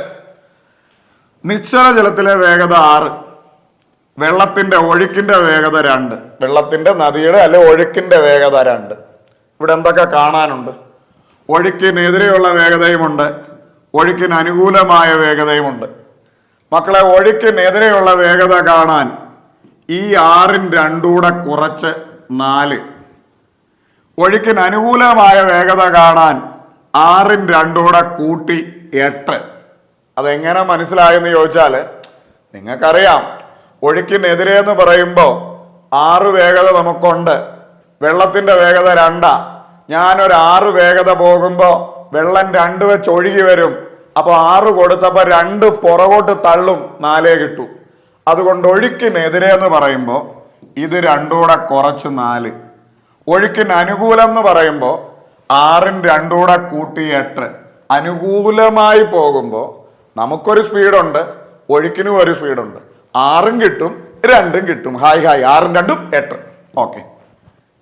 നിശ്ചല ജലത്തിലെ വേഗത 6, വെള്ളത്തിന്റെ ഒഴുക്കിന്റെ വേഗത 2, വെള്ളത്തിന്റെ നദിയുടെ അല്ലെ ഒഴുക്കിന്റെ വേഗത 2. ഇവിടെ എന്തൊക്കെ കാണാനുണ്ട്? ഒഴുക്കിനെതിരെയുള്ള വേഗതയുമുണ്ട്, ഒഴുക്കിന് അനുകൂലമായ വേഗതയുമുണ്ട്. മക്കളെ, ഒഴുക്കിനെതിരെയുള്ള വേഗത കാണാൻ ഈ 6ൻ 2 കൂടെ കുറച്ച് 4, ഒഴുക്കിന് അനുകൂലമായ വേഗത കാണാൻ 6ൻ 2 കൂടെ കൂട്ടി 8. അതെങ്ങനെ മനസ്സിലായെന്ന് ചോദിച്ചാൽ, നിങ്ങൾക്കറിയാം ഒഴുക്കിനെതിരെ എന്ന് പറയുമ്പോൾ 6 വേഗത നമുക്കുണ്ട്, വെള്ളത്തിന്റെ വേഗത 2. ഞാനൊരു 6 വേഗത പോകുമ്പോൾ വെള്ളം 2 വെച്ച് ഒഴുകി വരും. അപ്പൊ 6 കൊടുത്തപ്പോൾ 2 പുറകോട്ട് തള്ളും, 4 കിട്ടും. അതുകൊണ്ട് ഒഴുക്കിനെതിരെ എന്ന് പറയുമ്പോൾ ഇത് 2 കൂടെ കുറച്ച് 4. ഒഴുക്കിന് അനുകൂലം എന്ന് പറയുമ്പോൾ 6ൻ 2 കൂടെ കൂട്ടി 8. അനുകൂലമായി പോകുമ്പോൾ നമുക്കൊരു സ്പീഡുണ്ട്, ഒഴുക്കിനും ഒരു സ്പീഡുണ്ട്. 6ഉം കിട്ടും 2ഉം കിട്ടും. ഹായ് 6ഉം 2ഉം 8. ഓക്കെ,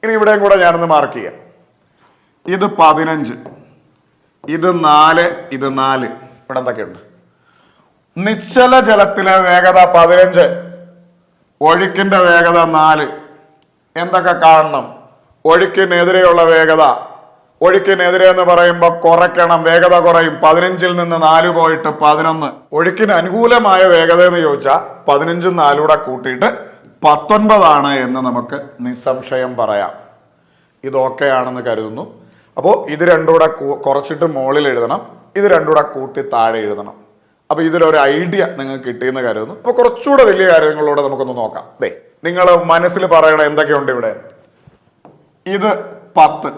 ഇനി ഇവിടെയും കൂടെ ഞാനൊന്ന് മാർക്ക് ചെയ്യാം. ഇത് 15, ഇത് 4, ഇത് 4. ഇവിടെ എന്തൊക്കെയുണ്ട്? നിശ്ചല ജലത്തിലെ വേഗത 15, ഒഴുക്കിന്റെ വേഗത 4. എന്തൊക്കെ കാണണം? ഒഴുക്കിനെതിരെയുള്ള വേഗത, ഒഴുക്കിനെതിരെ എന്ന് പറയുമ്പോൾ കുറയ്ക്കണം, വേഗത കുറയും. 15ൽ നിന്ന് 4 പോയിട്ട് 11. ഒഴുക്കിന് അനുകൂലമായ വേഗത എന്ന് ചോദിച്ചാൽ 15ഉം 4 കൂടെ കൂട്ടിയിട്ട് 19 എന്ന് നമുക്ക് നിസ്സംശയം പറയാം. ഇതൊക്കെയാണെന്ന് കരുതുന്നു. അപ്പോൾ ഇത് 2 കൂടെ കുറച്ചിട്ട് മുകളിൽ എഴുതണം, ഇത് 2 കൂടെ കൂട്ടി താഴെ എഴുതണം. അപ്പൊ ഇതിലൊരു ഐഡിയ നിങ്ങൾക്ക് കിട്ടിയെന്ന് കരുതുന്നു. അപ്പൊ കുറച്ചുകൂടെ വലിയ കാര്യങ്ങളിലൂടെ നമുക്കൊന്ന് നോക്കാം. നിങ്ങൾ മനസ്സിൽ പറയണ എന്തൊക്കെയുണ്ട് ഇവിടെ? ഇത് 10,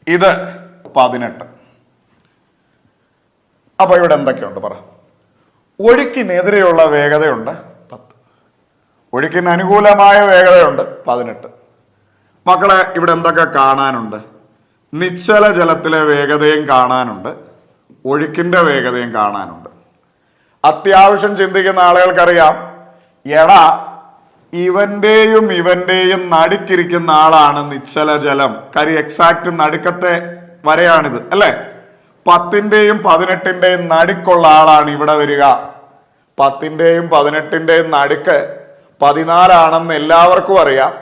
ഇത് 18. അപ്പൊ ഇവിടെ എന്തൊക്കെയുണ്ട് പറ? ഒഴുക്കിനെതിരെയുള്ള വേഗതയുണ്ട് 10, ഒഴുക്കിന് അനുകൂലമായ വേഗതയുണ്ട് 18. മക്കളെ, ഇവിടെ എന്തൊക്കെ കാണാനുണ്ട്? നിശ്ചല ജലത്തിലെ വേഗതയും കാണാനുണ്ട്, ഒഴുക്കിന്റെ വേഗതയും കാണാനുണ്ട്. അത്യാവശ്യം ചിന്തിക്കുന്ന ആളുകൾക്കറിയാം, എടാ ഇവന്റെയും നടുക്കിരിക്കുന്ന ആളാണ് നിശ്ചല ജലം. കാര്യം എക്സാക്ട് നടുക്കത്തെ വരെയാണിത് അല്ലെ. 10ന്റെയും 18ന്റെയും നടുക്കുള്ള ആളാണ് ഇവിടെ വരിക. 10ന്റെയും 18ന്റെയും നടുക്ക് 14 ആണെന്ന് എല്ലാവർക്കും അറിയാം.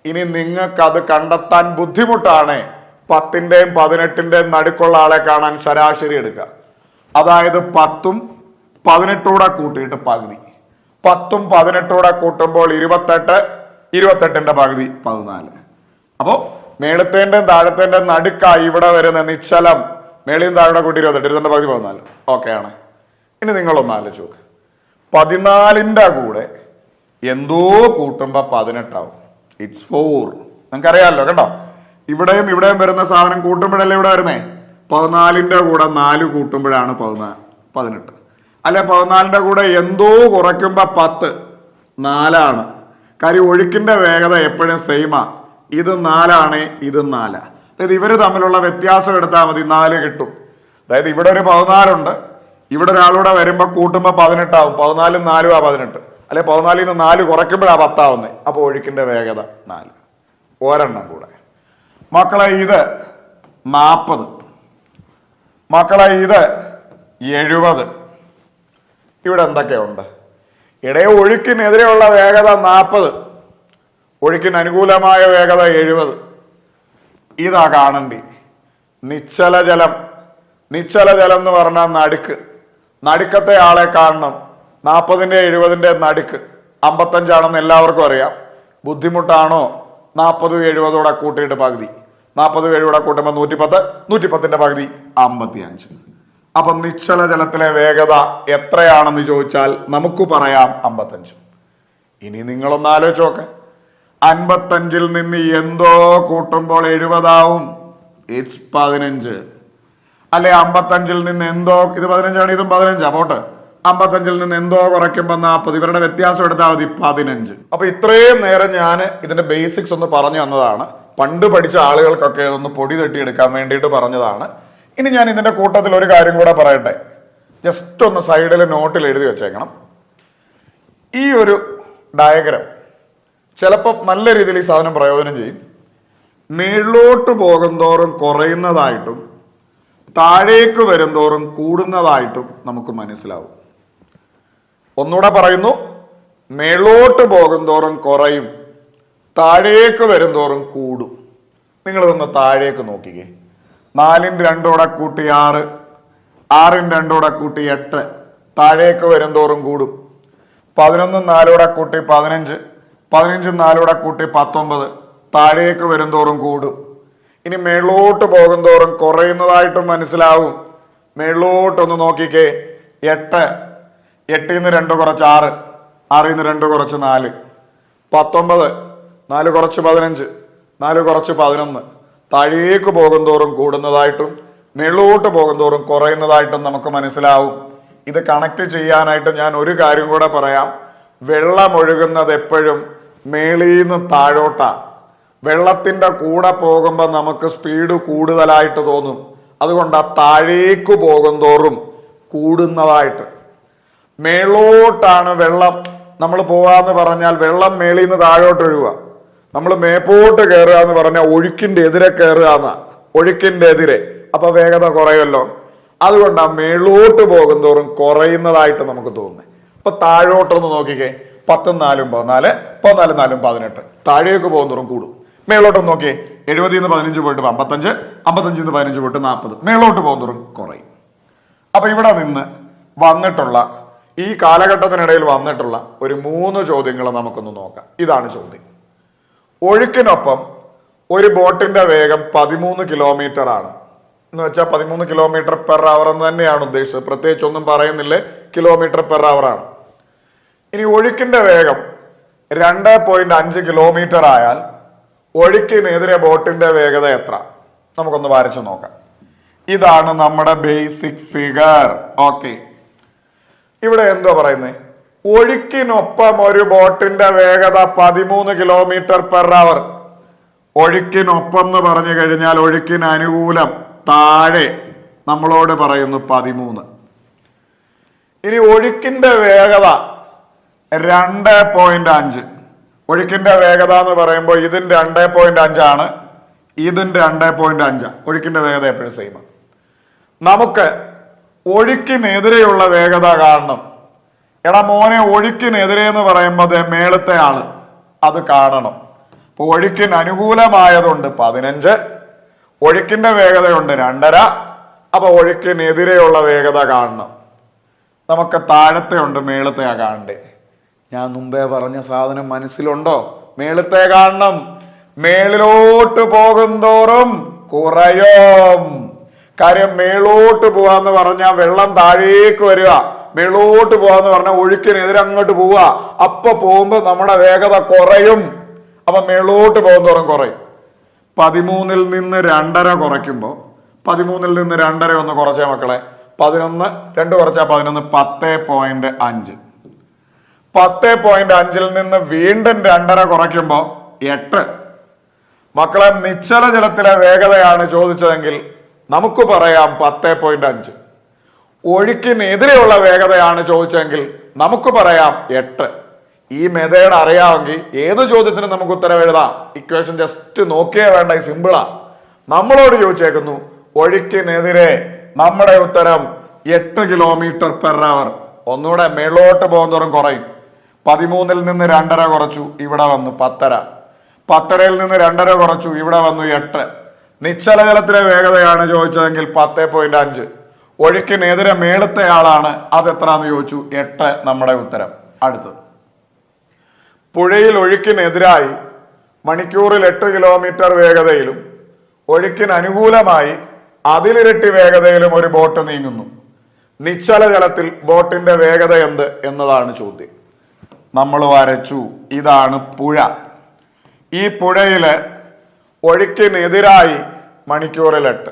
ഇനി നിങ്ങൾക്കത് കണ്ടെത്താൻ ബുദ്ധിമുട്ടാണ്. 10ന്റെയും 18ന്റെയും നടുക്കുള്ള ആളെ കാണാൻ ശരാശരി എടുക്കുക. അതായത് 10ഉം 18 കൂടെ കൂട്ടിയിട്ട് പകുതി. 10ഉം 18 കൂടെ കൂട്ടുമ്പോൾ 28, 28ന്റെ പകുതി 14. അപ്പോ മേളത്തേന്റെയും താഴത്തേന്റെയും നടുക്കായി ഇവിടെ വരുന്ന നിശ്ചലം. മേളിയും താഴെ കൂട്ടി 28, 28ന്റെ പകുതി 14. ഓക്കെ ആണ്. ഇനി നിങ്ങളൊന്ന് ആലോചിച്ച് നോക്ക്. 14ന്റെ കൂടെ എന്തോ കൂട്ടുമ്പോ 18 ആവും. ഇറ്റ്സ് 4. നിങ്ങൾക്കറിയാമല്ലോ കേട്ടോ. ഇവിടെയും വരുന്ന സാധനം കൂട്ടുമ്പോഴല്ലേ ഇവിടെ വരുന്നേ. 14ന്റെ കൂടെ 4 കൂട്ടുമ്പോഴാണ് 18. അല്ലെ 14ന്റെ കൂടെ എന്തോ കുറയ്ക്കുമ്പോ 10, 4 കാര്യം ഒഴുക്കിന്റെ വേഗത എപ്പോഴും സെയിമാ. ഇത് 4, ഇത് 4. അതായത് ഇവര് തമ്മിലുള്ള വ്യത്യാസം എടുത്താൽ മതി, 4 കിട്ടും. അതായത് ഇവിടെ ഒരു 14 ഉണ്ട്, ഇവിടെ ഒരാളൂടെ വരുമ്പോ കൂട്ടുമ്പോ 18 ആവും. 14ഉം 4ഉം 18. അല്ലെ 14ൽ നിന്ന് 4 കുറയ്ക്കുമ്പോഴാണ് 10 ആവുന്നത്. അപ്പൊ ഒഴുക്കിന്റെ വേഗത 4. ഒരെണ്ണം കൂടെ. മക്കളെ, ഇത് 40. മക്കളെ, ഇത് 70. ഇവിടെ എന്തൊക്കെയുണ്ട്? ഇടയെ ഒഴുക്കിനെതിരെയുള്ള വേഗത 40, ഒഴുക്കിന് അനുകൂലമായ വേഗത 70. ഇതാ കാണണ്ടി. നിശ്ചല ജലം എന്ന് പറഞ്ഞാൽ നടുക്കത്തെ ആളെ കാണണം. 40ന്റെയും 70ന്റെയും നടുക്ക് 55 ആണെന്ന് എല്ലാവർക്കും അറിയാം. ബുദ്ധിമുട്ടാണോ? 40ഉം 70ഉം കൂടെ കൂട്ടിയിട്ട് പകുതി. 40 7 കൂടെ കൂട്ടുമ്പോൾ 110, 110ന്റെ പകുതി 55. അപ്പൊ നിശ്ചല ജലത്തിലെ വേഗത എത്രയാണെന്ന് ചോദിച്ചാൽ നമുക്ക് പറയാം 55. ഇനി നിങ്ങളൊന്ന് ആലോചിച്ച് നോക്ക്, 55ൽ നിന്ന് എന്തോ കൂട്ടുമ്പോൾ 70 ആവും. ഇറ്റ്സ് 15. അല്ലെ 55ൽ നിന്ന് എന്തോ, ഇത് 15ആണ്, ഇതും 15 പോട്ടെ. 55ൽ നിന്ന് എന്തോ കുറയ്ക്കുമ്പോൾ 40, ഇവരുടെ വ്യത്യാസം എടുത്താൽ മതി 15. അപ്പൊ ഇത്രയും നേരം ഞാൻ ഇതിന്റെ ബേസിക്സ് ഒന്ന് പറഞ്ഞു തന്നതാണ്. പണ്ട് പഠിച്ച ആളുകൾക്കൊക്കെ ഒന്ന് പൊടി തട്ടിയെടുക്കാൻ വേണ്ടിയിട്ട് പറഞ്ഞതാണ്. ഇനി ഞാൻ ഇതിന്റെ കൂട്ടത്തിൽ ഒരു കാര്യം കൂടെ പറയട്ടെ. ജസ്റ്റ് ഒന്ന് സൈഡിൽ നോട്ടിൽ എഴുതി വെച്ചേക്കണം. ഈ ഒരു ഡയഗ്രാം ചിലപ്പോൾ നല്ല രീതിയിൽ ഈ സാധനം പ്രയോജനം ചെയ്യും. മേളിലോട്ട് പോകുന്തോറും കുറയുന്നതായിട്ടും താഴേക്ക് വരുംതോറും കൂടുന്നതായിട്ടും നമുക്ക് മനസ്സിലാവും. ഒന്നുകൂടെ പറയുന്നു, മേളോട്ട് പോകുന്തോറും കുറയും, താഴേക്ക് വരുംതോറും കൂടും. നിങ്ങളിതൊന്ന് താഴേക്ക് നോക്കിക്കേ. 4ന് 2 കൂടെ കൂട്ടി 6, 6ന് 2 കൂടെ കൂട്ടി 8, താഴേക്ക് വരുംതോറും കൂടും. 11 4 കൂടെ കൂട്ടി 15, 15 4 കൂടെ കൂട്ടി 19, താഴേക്ക് വരുംതോറും കൂടും. ഇനി മേളോട്ട് പോകുന്തോറും കുറയുന്നതായിട്ടും മനസ്സിലാവും. മേളോട്ടൊന്ന് നോക്കിക്കേ. 8, 8ന് 2 കുറച്ച് 6, 6ന് 2 കുറച്ച് 4, 19, 4 കുറച്ച് 15, 4 കുറച്ച് 11, താഴേക്ക് പോകുന്തോറും കൂടുന്നതായിട്ടും മേളോട്ട് പോകുന്തോറും കുറയുന്നതായിട്ടും നമുക്ക് മനസ്സിലാവും. ഇത് കണക്ട് ചെയ്യാനായിട്ട് ഞാൻ ഒരു കാര്യം കൂടെ പറയാം. വെള്ളം ഒഴുകുന്നത് എപ്പോഴും മേളീന്ന് താഴോട്ടാ. വെള്ളത്തിന്റെ കൂടെ പോകുമ്പോൾ നമുക്ക് സ്പീഡ് കൂടുതലായിട്ട് തോന്നും. അതുകൊണ്ടാ താഴേക്ക് പോകുന്തോറും കൂടുന്നതായിട്ട്. മേളോട്ടാണ് വെള്ളം നമ്മൾ പോവാന്ന് പറഞ്ഞാൽ വെള്ളം മേളിന്ന് താഴോട്ട് ഒഴുകുക. നമ്മൾ മേപ്പോട്ട് കയറുക എന്ന് പറഞ്ഞാൽ ഒഴുക്കിന്റെ എതിരെ കയറുക എന്ന, ഒഴുക്കിന്റെ എതിരെ. അപ്പൊ വേഗത കുറയുമല്ലോ. അതുകൊണ്ടാ മേളോട്ട് പോകുന്തോറും കുറയുന്നതായിട്ട് നമുക്ക് തോന്നുന്നത്. അപ്പൊ താഴോട്ടൊന്ന് നോക്കിക്കേ. 10 4 14, 14 4 18, താഴേക്ക് പോകുന്തോറും കൂടും. മേളോട്ടൊന്ന് നോക്കിയേ. 70 15 പോയിട്ട് 55, 55 15 പോയിട്ട് 40, മേളോട്ട് പോകുന്തോറും കുറയും. അപ്പൊ ഇവിടെ നിന്ന് വന്നിട്ടുള്ള ഈ കാലഘട്ടത്തിനിടയിൽ വന്നിട്ടുള്ള ഒരു 3 ചോദ്യങ്ങൾ നമുക്കൊന്ന് നോക്കാം. ഇതാണ് ചോദ്യം. ഒഴുക്കിനൊപ്പം ഒരു ബോട്ടിന്റെ വേഗം 13 കിലോമീറ്റർ ആണ് എന്ന് വെച്ചാൽ 13 കിലോമീറ്റർ പെർ അവർ എന്ന് തന്നെയാണ് ഉദ്ദേശിച്ചത്. പ്രത്യേകിച്ച് ഒന്നും പറയുന്നില്ല, കിലോമീറ്റർ പെർ അവർ ആണ്. ഇനി ഒഴുക്കിന്റെ വേഗം 2.5 കിലോമീറ്റർ ആയാൽ ഒഴുക്കിനെതിരെ ബോട്ടിന്റെ വേഗത എത്ര? നമുക്കൊന്ന് വരച്ചു നോക്കാം. ഇതാണ് നമ്മുടെ ബേസിക് ഫിഗർ. ഓക്കെ, ഇവിടെ എന്തോ പറയുന്നത്? ഒഴുക്കിനൊപ്പം ഒരു ബോട്ടിന്റെ വേഗത 13 കിലോമീറ്റർ പെർ അവർ. ഒഴുക്കിനൊപ്പം എന്ന് പറഞ്ഞു കഴിഞ്ഞാൽ ഒഴുക്കിന് അനുകൂലം താഴെ നമ്മളോട് പറയുന്നു 13. ഇനി ഒഴുക്കിന്റെ വേഗത 2.5. ഒഴുക്കിന്റെ വേഗത എന്ന് പറയുമ്പോൾ ഇതിന് 2.5 ആണ്, ഇതിന് 2.5. ഒഴുക്കിന്റെ വേഗത എപ്പോഴും സെയിം. നമുക്ക് ഒഴുക്കിനെതിരെയുള്ള വേഗത കാണണം. എടാ മോനെ, ഒഴുക്കിനെതിരെ എന്ന് പറയുമ്പോൾ മേളത്തെ ആള് അത് കാണണം. അപ്പൊ ഒഴുക്കിന് അനുകൂലമായതുണ്ട് 15, ഒഴുക്കിന്റെ വേഗതയുണ്ട് 2.5. അപ്പൊ ഒഴുക്കിനെതിരെയുള്ള വേഗത കാണണം. നമുക്ക് താഴത്തെ ഉണ്ട്, മേളത്തെയാ കാണണ്ടേ. ഞാൻ മുമ്പേ പറഞ്ഞ സാധനം മനസ്സിലുണ്ടോ? മേളത്തെ കാണണം. മേളിലോട്ട് പോകുന്തോറും കുറയും. കാര്യം മേളോട്ട് പോവാന്ന് പറഞ്ഞാൽ വെള്ളം താഴേക്ക് വരിക, മേളോട്ട് പോവാന്ന് പറഞ്ഞാൽ ഒഴുക്കിനെതിരെ അങ്ങോട്ട് പോവുക. അപ്പൊ പോകുമ്പോ നമ്മുടെ വേഗത കുറയും. അപ്പൊ മേളോട്ട് പോകുന്തോറും കുറയും. 13ൽ നിന്ന് 2.5 കുറയ്ക്കുമ്പോ, 13ൽ നിന്ന് 2.5 ഒന്ന് കുറച്ചേ മക്കളെ. 11 2 കുറച്ചാ 11, 10.5. 10.5ൽ നിന്ന് വീണ്ടും 2.5 കുറയ്ക്കുമ്പോ 8. മക്കളെ, നിശ്ചല ജലത്തിലെ വേഗതയാണ് ചോദിച്ചതെങ്കിൽ നമുക്ക് പറയാം 10.5. ഒഴുക്കിനെതിരെയുള്ള വേഗതയാണ് ചോദിച്ചെങ്കിൽ നമുക്ക് പറയാം 8. ഈ മെത്തേഡ് അറിയാമെങ്കിൽ ഏത് ചോദ്യത്തിനും നമുക്ക് ഉത്തരം എഴുതാം. ഇക്വേഷൻ ജസ്റ്റ് നോക്കിയേ വേണ്ട, സിമ്പിളാ. നമ്മളോട് ചോദിച്ചേക്കുന്നു ഒഴുക്കിനെതിരെ, നമ്മുടെ ഉത്തരം 8 കിലോമീറ്റർ പെർ അവർ. ഒന്നുകൂടെ മേളോട്ട് പോകുന്നതോറും കുറയും. 13ൽ നിന്ന് 2.5 കുറച്ചു, ഇവിടെ വന്നു 10.5. 10.5ൽ നിന്ന് 2.5 കുറച്ചു, ഇവിടെ വന്നു 8. നിശ്ചല ജലത്തിലെ വേഗതയാണ് ചോദിച്ചതെങ്കിൽ 10.5. ഒഴുക്കിനെതിരെ മേളത്തെ ആളാണ്, അത് എത്രാന്ന് ചോദിച്ചു, 8 നമ്മുടെ ഉത്തരം. അടുത്തത്, പുഴയിൽ ഒഴുക്കിനെതിരായി മണിക്കൂറിൽ 8 കിലോമീറ്റർ വേഗതയിലും ഒഴുക്കിന് അനുകൂലമായി അതിലിരട്ടി വേഗതയിലും ഒരു ബോട്ട് നീങ്ങുന്നു. നിശ്ചല ജലത്തിൽ ബോട്ടിന്റെ വേഗത എന്ത് എന്നതാണ് ചോദ്യം. നമ്മൾ വരച്ചു, ഇതാണ് പുഴ. ഈ പുഴയില് ഒഴുക്കിനെതിരായി മണിക്കൂറിൽ 8.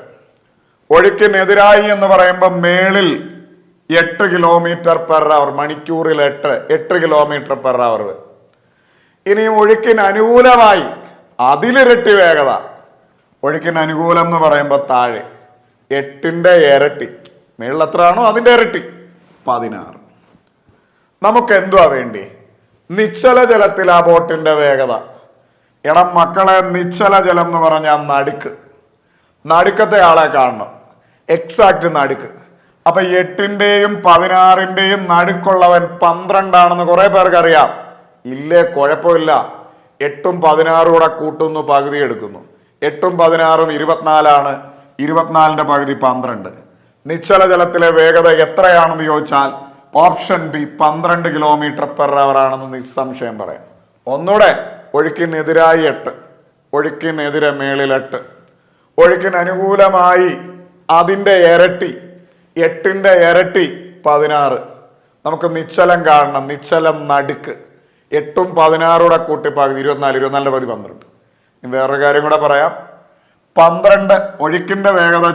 ഒഴുക്കിനെതിരായി എന്ന് പറയുമ്പോൾ മേളിൽ 8 km/h, മണിക്കൂറിൽ 8 km/h. ഇനിയും ഒഴുക്കിന് അനുകൂലമായി അതിലിരട്ടി വേഗത. ഒഴുക്കിന് അനുകൂലം എന്ന് പറയുമ്പോൾ താഴെ 8ന്റെ ഇരട്ടി, മേളിൽ എത്രയാണോ അതിന്റെ ഇരട്ടി 16. നമുക്ക് എന്തുവാ വേണ്ടി? നിശ്ചല ജലത്തിൽ ആ ബോട്ടിന്റെ വേഗത. എടാ മക്കളെ, നിശ്ചല ജലം എന്ന് പറഞ്ഞാൽ നടുക്കത്തെ ആളെ കാണണം, എക്സാക്ട് നടുക്ക്. അപ്പൊ 8ന്റെയും 16ന്റെയും നടുക്കുള്ളവൻ 12 ആണെന്ന് കുറെ പേർക്ക് അറിയാം. ഇല്ലേ, കുഴപ്പമില്ല. 8ഉം 16ഉം കൂടെ കൂട്ടുന്നു, പകുതി എടുക്കുന്നു. 8ഉം 16ഉം 24ആണ്. 24ന്റെ പകുതി 12. നിശ്ചല ജലത്തിലെ വേഗത എത്രയാണെന്ന് ചോദിച്ചാൽ ഓപ്ഷൻ ബി 12 km/h ആണെന്ന് നിസ്സംശയം പറയാം. ഒന്നുകൂടെ, ഒഴുക്കിനെതിരായി 8, ഒഴുക്കിനെതിരെ മേളിൽ 8, ഒഴുക്കിന് അനുകൂലമായി അതിന്റെ ഇരട്ടി 8ന്റെ ഇരട്ടി 16. നമുക്ക് നിശ്ചലം കാണണം, നിശ്ചലം നടുക്ക്. 8ഉം 16ഉം കൂടെ കൂട്ടി പകുതി 24, 24ന്റെ പകുതി 12. വേറൊരു കാര്യം കൂടെ പറയാം. 12 ഒഴുക്കിന്റെ വേഗത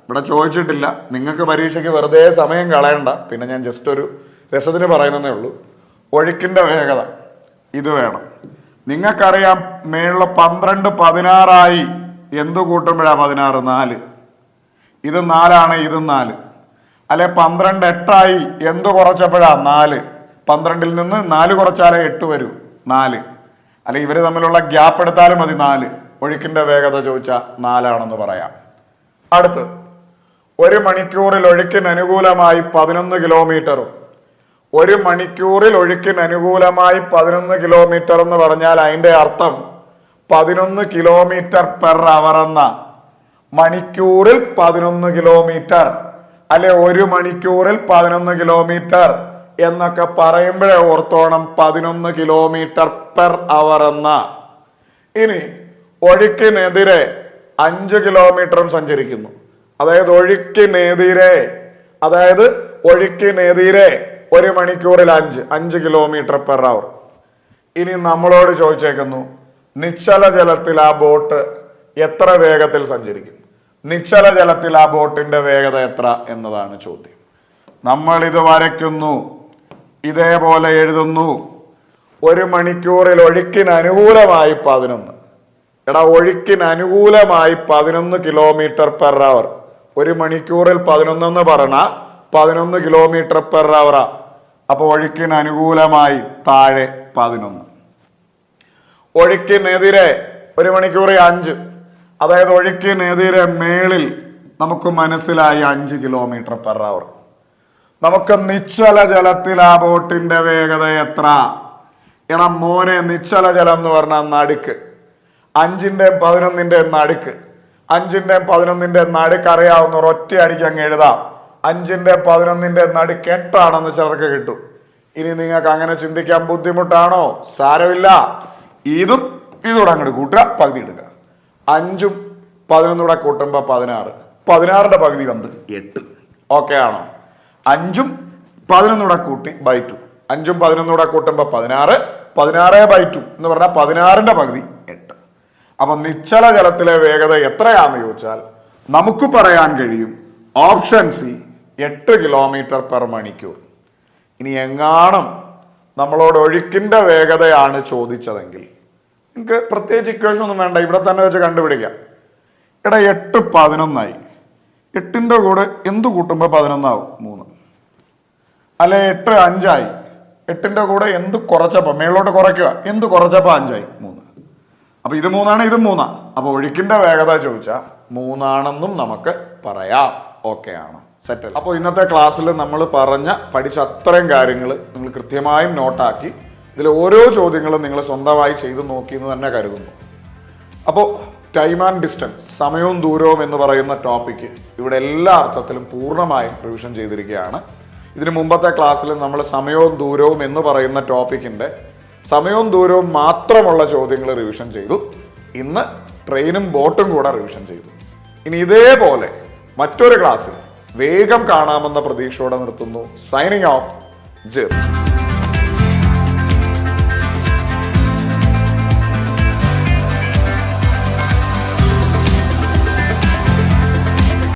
ഇവിടെ ചോദിച്ചിട്ടില്ല. നിങ്ങൾക്ക് പരീക്ഷയ്ക്ക് വെറുതെ സമയം കളയണ്ട, പിന്നെ ഞാൻ ജസ്റ്റ് ഒരു രസത്തിന് പറയുന്നതേ ഉള്ളൂ. ഒഴുക്കിന്റെ വേഗത ഇത് വേണം. നിങ്ങൾക്കറിയാം, മേളിൽ 12 16ആയി എന്തു കൂട്ടുമ്പോഴാ 16? 4. ഇത് 4ആണ്, ഇത് 4. അല്ലെ 12 8ആയി എന്തു കുറച്ചപ്പോഴാ? 4. 12ൽ നിന്ന് 4 കുറച്ചാലേ 8 വരൂ, 4. അല്ലെ ഇവര് തമ്മിലുള്ള ഗ്യാപ്പ് എടുത്താലും മതി 4. ഒഴുക്കിന്റെ വേഗത ചോദിച്ചാൽ 4 ആണെന്ന് പറയാം. അടുത്ത്, 1 മണിക്കൂറിൽ ഒഴുക്കിന് അനുകൂലമായി 11 കിലോമീറ്ററും. 1 മണിക്കൂറിൽ ഒഴുക്കിന് അനുകൂലമായി 11 കിലോമീറ്റർ എന്ന് പറഞ്ഞാൽ അതിന്റെ അർത്ഥം 11 km/h എന്ന. മണിക്കൂറിൽ 11 കിലോമീറ്റർ, അല്ലെ 1 മണിക്കൂറിൽ 11 കിലോമീറ്റർ എന്നൊക്കെ പറയുമ്പോഴേ ഓർത്തോണം 11 km/h എന്ന. ഇനി ഒഴുക്കിനെതിരെ 5 കിലോമീറ്ററും സഞ്ചരിക്കുന്നു. അതായത് ഒഴുക്കിനെതിരെ 1 മണിക്കൂറിൽ 5 km/h. ഇനി നമ്മളോട് ചോദിച്ചേക്കുന്നു, നിശ്ചല ജലത്തിൽ ആ ബോട്ട് എത്ര വേഗത്തിൽ സഞ്ചരിക്കും? നിശ്ചല ജലത്തിൽ ആ ബോട്ടിന്റെ വേഗത എത്ര എന്നതാണ് ചോദ്യം. നമ്മൾ ഇത് വരയ്ക്കുന്നു, ഇതേപോലെ എഴുതുന്നു. 1 മണിക്കൂറിൽ ഒഴുക്കിന് അനുകൂലമായി 11. എടാ, ഒഴുക്കിന് അനുകൂലമായി 11 km/h. 1 മണിക്കൂറിൽ 11 എന്ന് പറഞ്ഞ 11 km/h. അപ്പൊ ഒഴുക്കിന് അനുകൂലമായി താഴെ 11. ഒഴുക്കിനെതിരെ 1 മണിക്കൂറിൽ 5, അതായത് ഒഴുക്കിനെതിരെ മേളിൽ നമുക്ക് മനസ്സിലായി 5 km/h. നമുക്ക് നിശ്ചല ജലത്തിൽ ആ ബോട്ടിന്റെ വേഗത എത്ര? എടാ മോനെ, നിശ്ചല ജലം എന്ന് പറഞ്ഞാൽ നടുക്ക്. 5ന്റെയും 11ന്റെയും നടുക്ക്. 5ന്റെയും 11ന്റെയും നടുക്ക് അറിയാവുന്ന ഒറ്റ അടിക്ക് അങ്ങ് എഴുതാം. 5ന്റെയും 11ന്റെയും നടുക്ക് 8 ആണെന്ന് ചിലർക്ക് കിട്ടും. ഇനി നിങ്ങൾക്ക് അങ്ങനെ ചിന്തിക്കാൻ ബുദ്ധിമുട്ടാണോ? സാരമില്ല, ഇതൂടെ അങ്ങോട്ട് കൂട്ടുക, പകുതി എടുക്കുക. 5ഉം 11ഉം കൂടെ കൂട്ടുമ്പോ 16. 16ന്റെ പകുതി 8. ഓക്കെ ആണോ? 5ഉം 11ഉം കൂടെ കൂട്ടി ബൈ 2. 5ഉം 11ഉം കൂടെ കൂട്ടുമ്പോ 16. 16/2 എന്ന് പറഞ്ഞാൽ 16ന്റെ പകുതി 8. അപ്പൊ നിശ്ചല ജലത്തിലെ വേഗത എത്രയാന്ന് ചോദിച്ചാൽ നമുക്ക് പറയാൻ കഴിയും ഓപ്ഷൻ സി 8 km/h. ഇനി എങ്ങാണം നമ്മളോട് ഒഴുക്കിന്റെ വേഗതയാണ് ചോദിച്ചതെങ്കിൽ നിങ്ങൾക്ക് പ്രത്യേകിച്ച് ഇക്വേഷൻ ഒന്നും വേണ്ട, ഇവിടെ തന്നെ വെച്ച് കണ്ടുപിടിക്കാം. എടാ 8 11ആയി. 8ന്റെ കൂടെ എന്ത് കൂട്ടുമ്പോ 11 ആവും? 3. അല്ലെ 8 5ആയി. 8ന്റെ കൂടെ എന്ത് കുറച്ചപ്പോ മേളോട്ട് കുറയ്ക്കുക, എന്ത് കുറച്ചപ്പോ 5ആയി? 3. അപ്പൊ ഇത് 3 ആണ്, ഇത് 3. അപ്പൊ ഒഴുക്കിന്റെ വേഗത ചോദിച്ചാൽ 3 ആണെന്നും നമുക്ക് പറയാം. ഓക്കെ ആണ്, സെറ്റ്. അപ്പോൾ ഇന്നത്തെ ക്ലാസ്സിൽ നമ്മൾ പഠിച്ച അത്രയും കാര്യങ്ങൾ നിങ്ങൾ കൃത്യമായും നോട്ടാക്കി ഇതിൽ ഓരോ ചോദ്യങ്ങളും നിങ്ങൾ സ്വന്തമായി ചെയ്ത് നോക്കിയെന്ന് തന്നെ കരുതുന്നു. അപ്പോൾ ടൈം ആൻഡ് ഡിസ്റ്റൻസ്, സമയവും ദൂരവും എന്ന് പറയുന്ന ടോപ്പിക്ക് ഇവിടെ എല്ലാ അർത്ഥത്തിലും പൂർണ്ണമായും റിവിഷൻ ചെയ്തിരിക്കുകയാണ്. ഇതിന് മുമ്പത്തെ ക്ലാസ്സിൽ നമ്മൾ സമയവും ദൂരവും എന്ന് പറയുന്ന ടോപ്പിക്കിൻ്റെ സമയവും ദൂരവും മാത്രമുള്ള ചോദ്യങ്ങൾ റിവിഷൻ ചെയ്തു. ഇന്ന് ട്രെയിനും ബോട്ടും കൂടെ റിവിഷൻ ചെയ്തു. ഇനി ഇതേപോലെ മറ്റൊരു ക്ലാസ്സിൽ വേഗം കാണാമെന്ന പ്രതീക്ഷയോടെ നിർത്തുന്നു. Signing off, ജിർ.